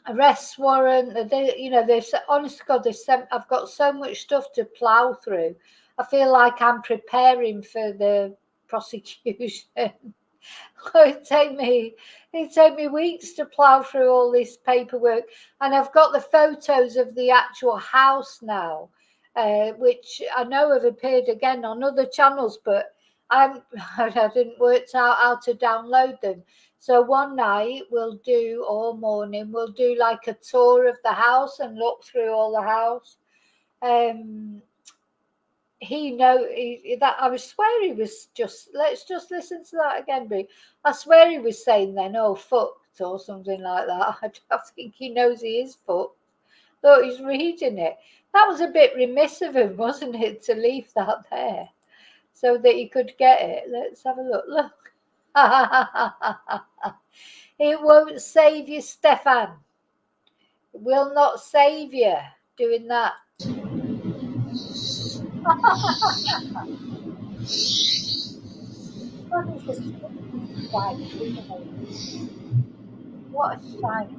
arrest warrant. They've said, honest to God, they've sent. I've got so much stuff to plow through. I feel like I'm preparing for the prosecution. It'd take me weeks to plow through all this paperwork, and I've got the photos of the actual house now, which I know have appeared again on other channels, but I didn't work out how to download them. So one night or morning we'll do like a tour of the house and look through all the house. That I swear he was just, let's just listen to that again, Boo. I swear he was saying then, oh, fucked or something like that. I think he knows he is fucked. Look, he's reading it. That was a bit remiss of him, wasn't it, to leave that there so that he could get it. Let's have a look. Look. It won't save you, Stephan. It will not save you doing that. What is this? What a sight.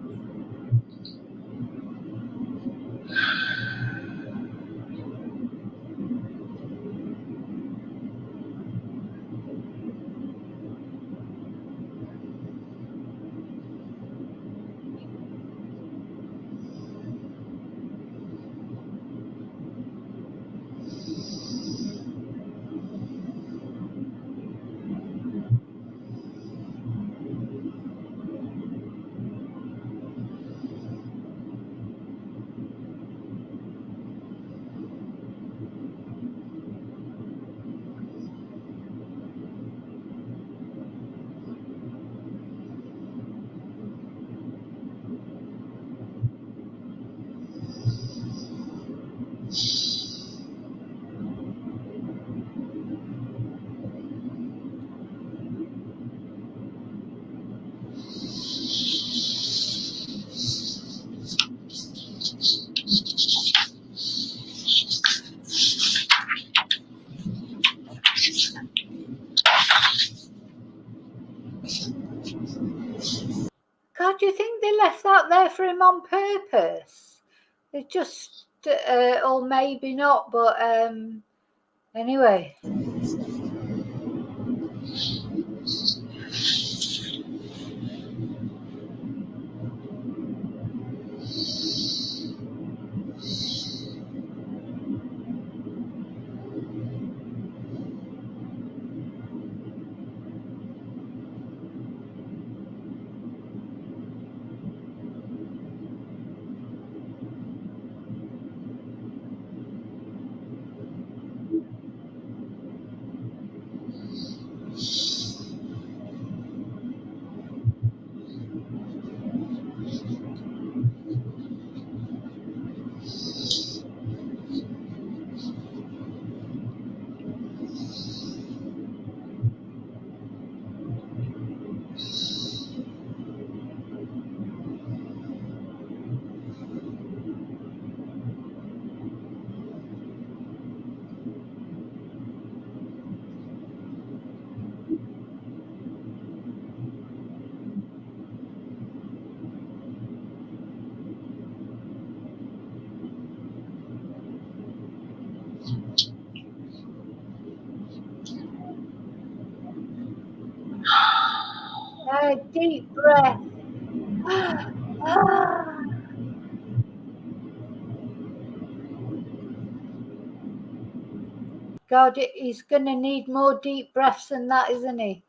God, do you think they left that there for him on purpose? They just, or maybe not, but anyway. Deep breath. God, he's going to need more deep breaths than that, isn't he?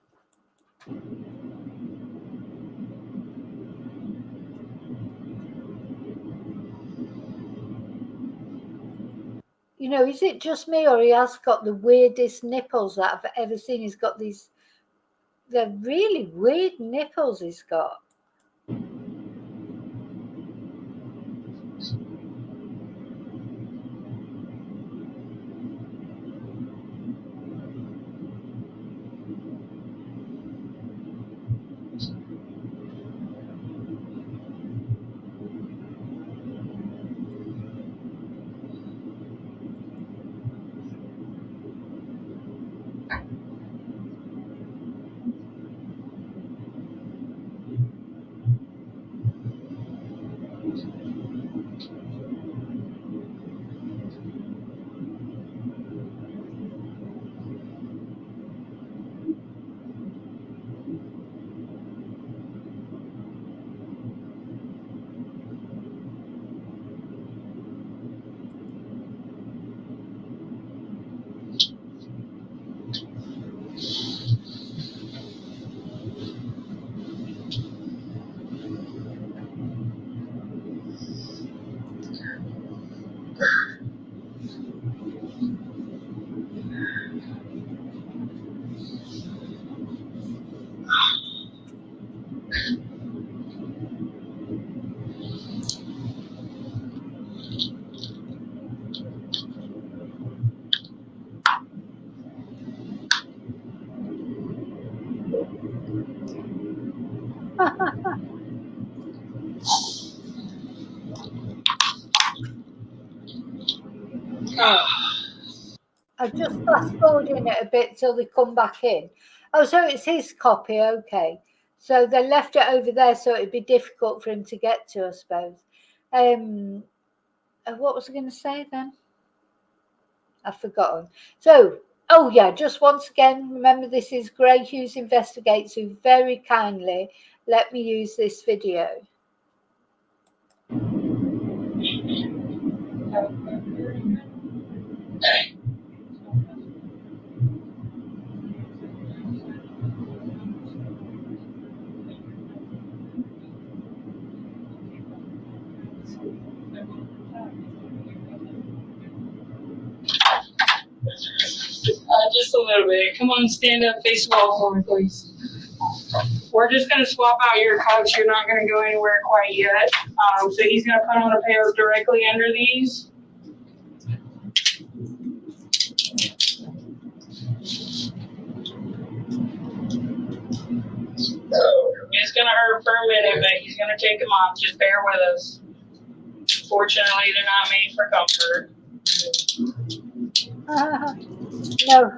You know, is it just me, or he has got the weirdest nipples that I've ever seen? He's got they're really weird nipples he's got. I'm just fast forwarding it a bit till they come back in. Oh, so it's his copy, okay. So they left it over there so it'd be difficult for him to get to, I suppose. What was I going to say then? I've forgotten. So, oh yeah, just once again, remember this is Grey Hughes Investigates, who very kindly let me use this video. Just a little bit. Come on, stand up, face the wall for me, please. We're just going to swap out your coats. You're not going to go anywhere quite yet. So he's going to put on a pair directly under these. It's going to hurt for a minute, but he's going to take them off. Just bear with us. Fortunately, they're not made for comfort. No.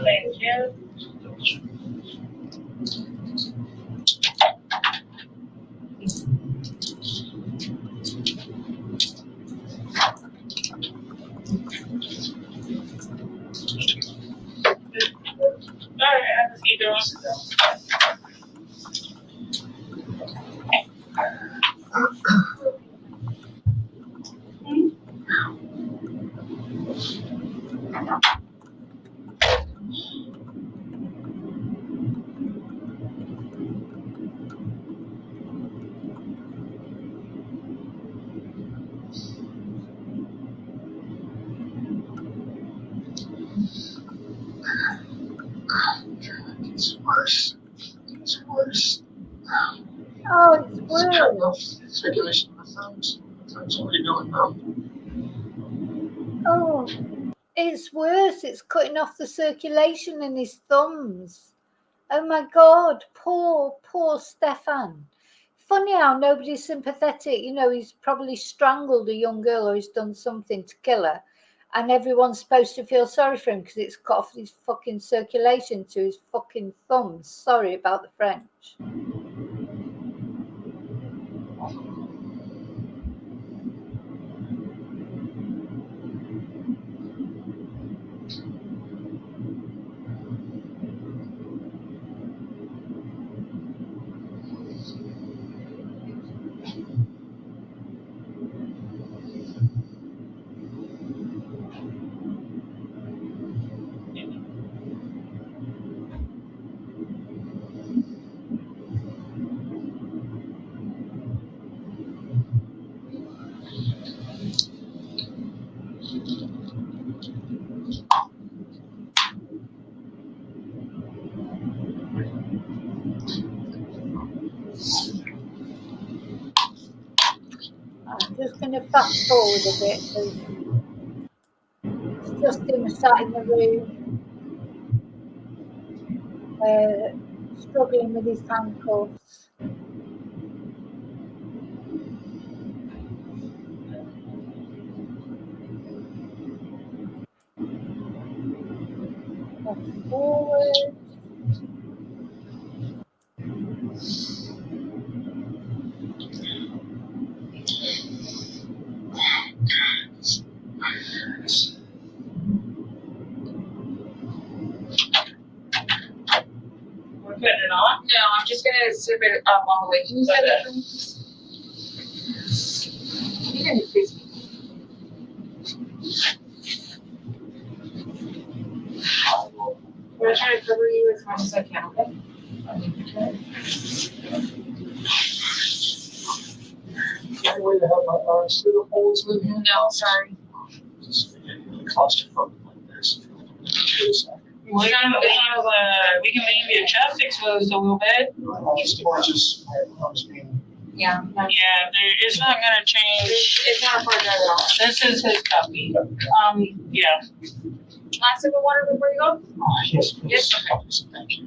Thank you. All right, have a seat, girls. It's worse. It's worse. Oh, it's worse. Circulation in the thumbs. Thumbs already going numb. Oh, it's worse. It's cutting off the circulation in his thumbs. Oh my God, poor Stephan. Funny how nobody's sympathetic. You know, he's probably strangled a young girl or he's done something to kill her. And everyone's supposed to feel sorry for him because it's cut off his fucking circulation to his fucking thumbs. Sorry about the French. I'm just going to fast forward a bit because it's just him sat in the room, struggling with his handcuffs. Fast forward. We're putting it on. No, I'm just gonna zip it up all the way. Can you send it? You didn't please me. I'm gonna try to cover you as much as I can, okay? Any way to have my arms through the holes with you? No, sorry. Just claustrophobic like this. We can leave your chest exposed a little bit. I'm just being. Yeah. No. Yeah, it's not gonna change. It's not a part of it at all. This is his copy. Yeah. Last sip of water before you go? Yes, please. Yes, okay. Thank you.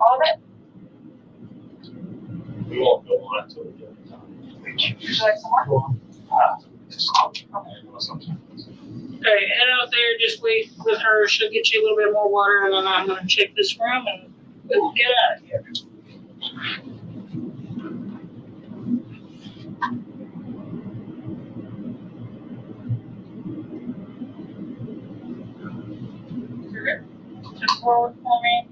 All of it? We won't go on until we get it done. Would you like some more? Okay, head out there, just wait with her. She'll get you a little bit more water, and then I'm gonna check this room and we'll get out of here. Just forward for me.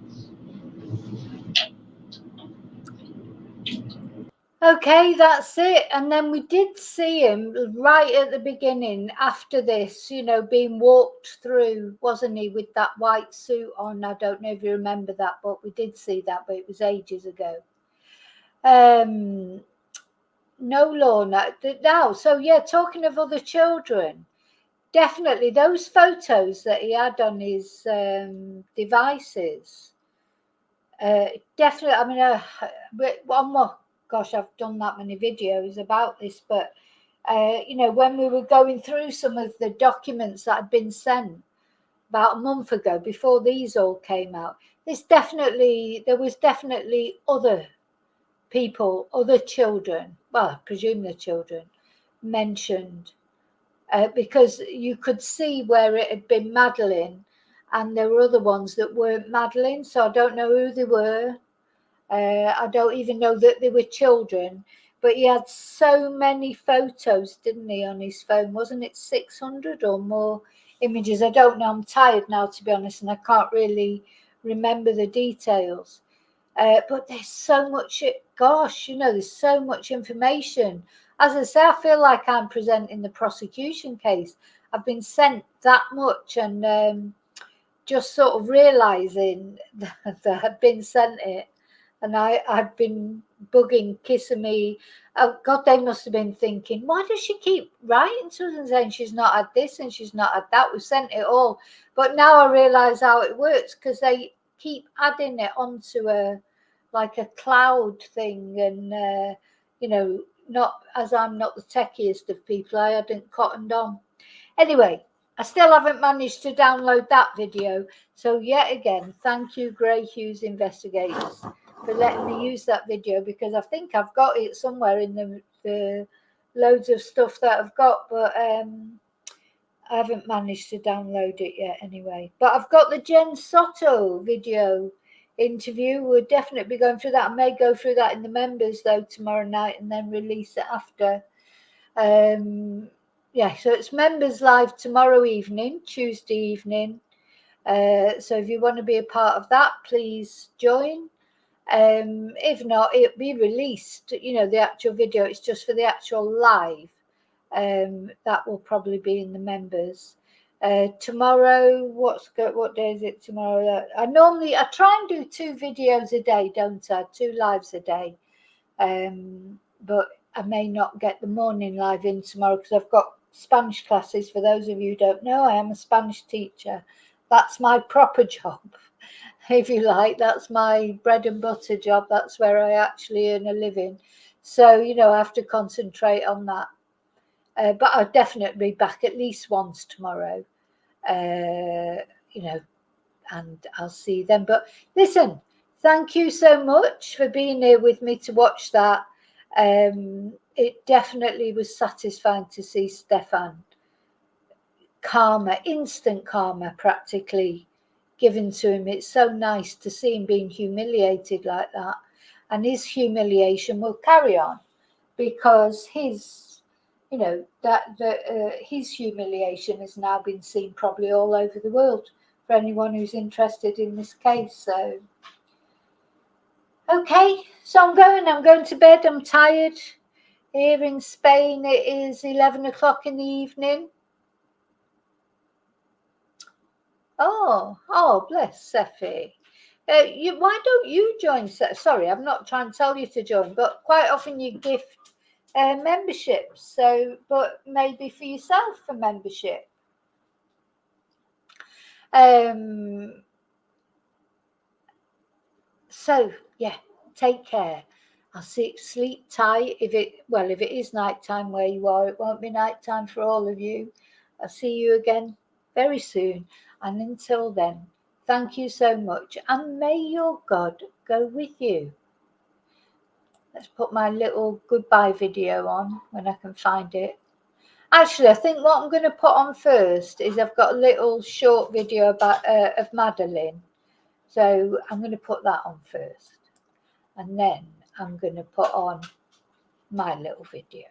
Okay, that's it. And then we did see him right at the beginning after this, you know, being walked through, wasn't he, with that white suit on? I don't know if you remember that, but we did see that, but it was ages ago. No, Lorna. Now, so yeah, talking of other children, definitely those photos that he had on his devices, definitely, I mean, one more. Gosh, I've done that many videos about this, but you know, when we were going through some of the documents that had been sent about a month ago, before these all came out, there was definitely other people, other children, well, I presume the children, mentioned, because you could see where it had been Madeline, and there were other ones that weren't Madeline, so I don't know who they were. I don't even know that they were children, but he had so many photos, didn't he, on his phone? Wasn't it 600 or more images? I don't know. I'm tired now, to be honest, and I can't really remember the details. But there's so much, gosh, you know, there's so much information. As I say, I feel like I'm presenting the prosecution case. I've been sent that much, and just sort of realizing that I'd been sent it. And I'd been bugging Kissimmee. Oh, God, they must have been thinking, why does she keep writing to us and saying she's not had this and she's not had that? We've sent it all. But now I realise how it works, because they keep adding it onto a cloud thing. And, you know, not as I'm not the techiest of people, I hadn't cottoned on. Anyway, I still haven't managed to download that video. So yet again, thank you, Grey Hughes Investigators, for letting me use that video, because I think I've got it somewhere in the loads of stuff that I've got, but I haven't managed to download it yet anyway. But I've got the Jen Soto video interview. We'll definitely be going through that. I may go through that in the members though tomorrow night and then release it after. Yeah, so it's members live tomorrow evening, Tuesday evening. So if you want to be a part of that, please join. If not, it'll be released, you know, the actual video. It's just for the actual live. That will probably be in the members. Tomorrow, what day is it tomorrow? I try and do 2 videos a day, don't I? 2 lives a day. But I may not get the morning live in tomorrow because I've got Spanish classes. For those of you who don't know, I am a Spanish teacher. That's my proper job, if you like. That's my bread and butter job. That's where I actually earn a living. So, you know, I have to concentrate on that. But I'll definitely be back at least once tomorrow, you know, and I'll see them. But listen, thank you so much for being here with me to watch that. It definitely was satisfying to see Stephan. Karma, instant karma practically given to him. It's so nice to see him being humiliated like that. And his humiliation will carry on, because his, you know, his humiliation has now been seen probably all over the world for anyone who's interested in this case. So Okay, so I'm going to bed. I'm tired. Here in Spain, it is 11 o'clock in the evening. Oh, bless Sephi. Why don't you join? Sorry, I'm not trying to tell you to join, but quite often you gift memberships. So, but maybe for yourself a membership. So yeah, take care. I'll sleep tight. If it is nighttime where you are, it won't be nighttime for all of you. I'll see you again very soon. And until then, thank you so much. And may your God go with you. Let's put my little goodbye video on when I can find it. Actually, I think what I'm going to put on first is I've got a little short video about of Madeline. So I'm going to put that on first. And then I'm going to put on my little video.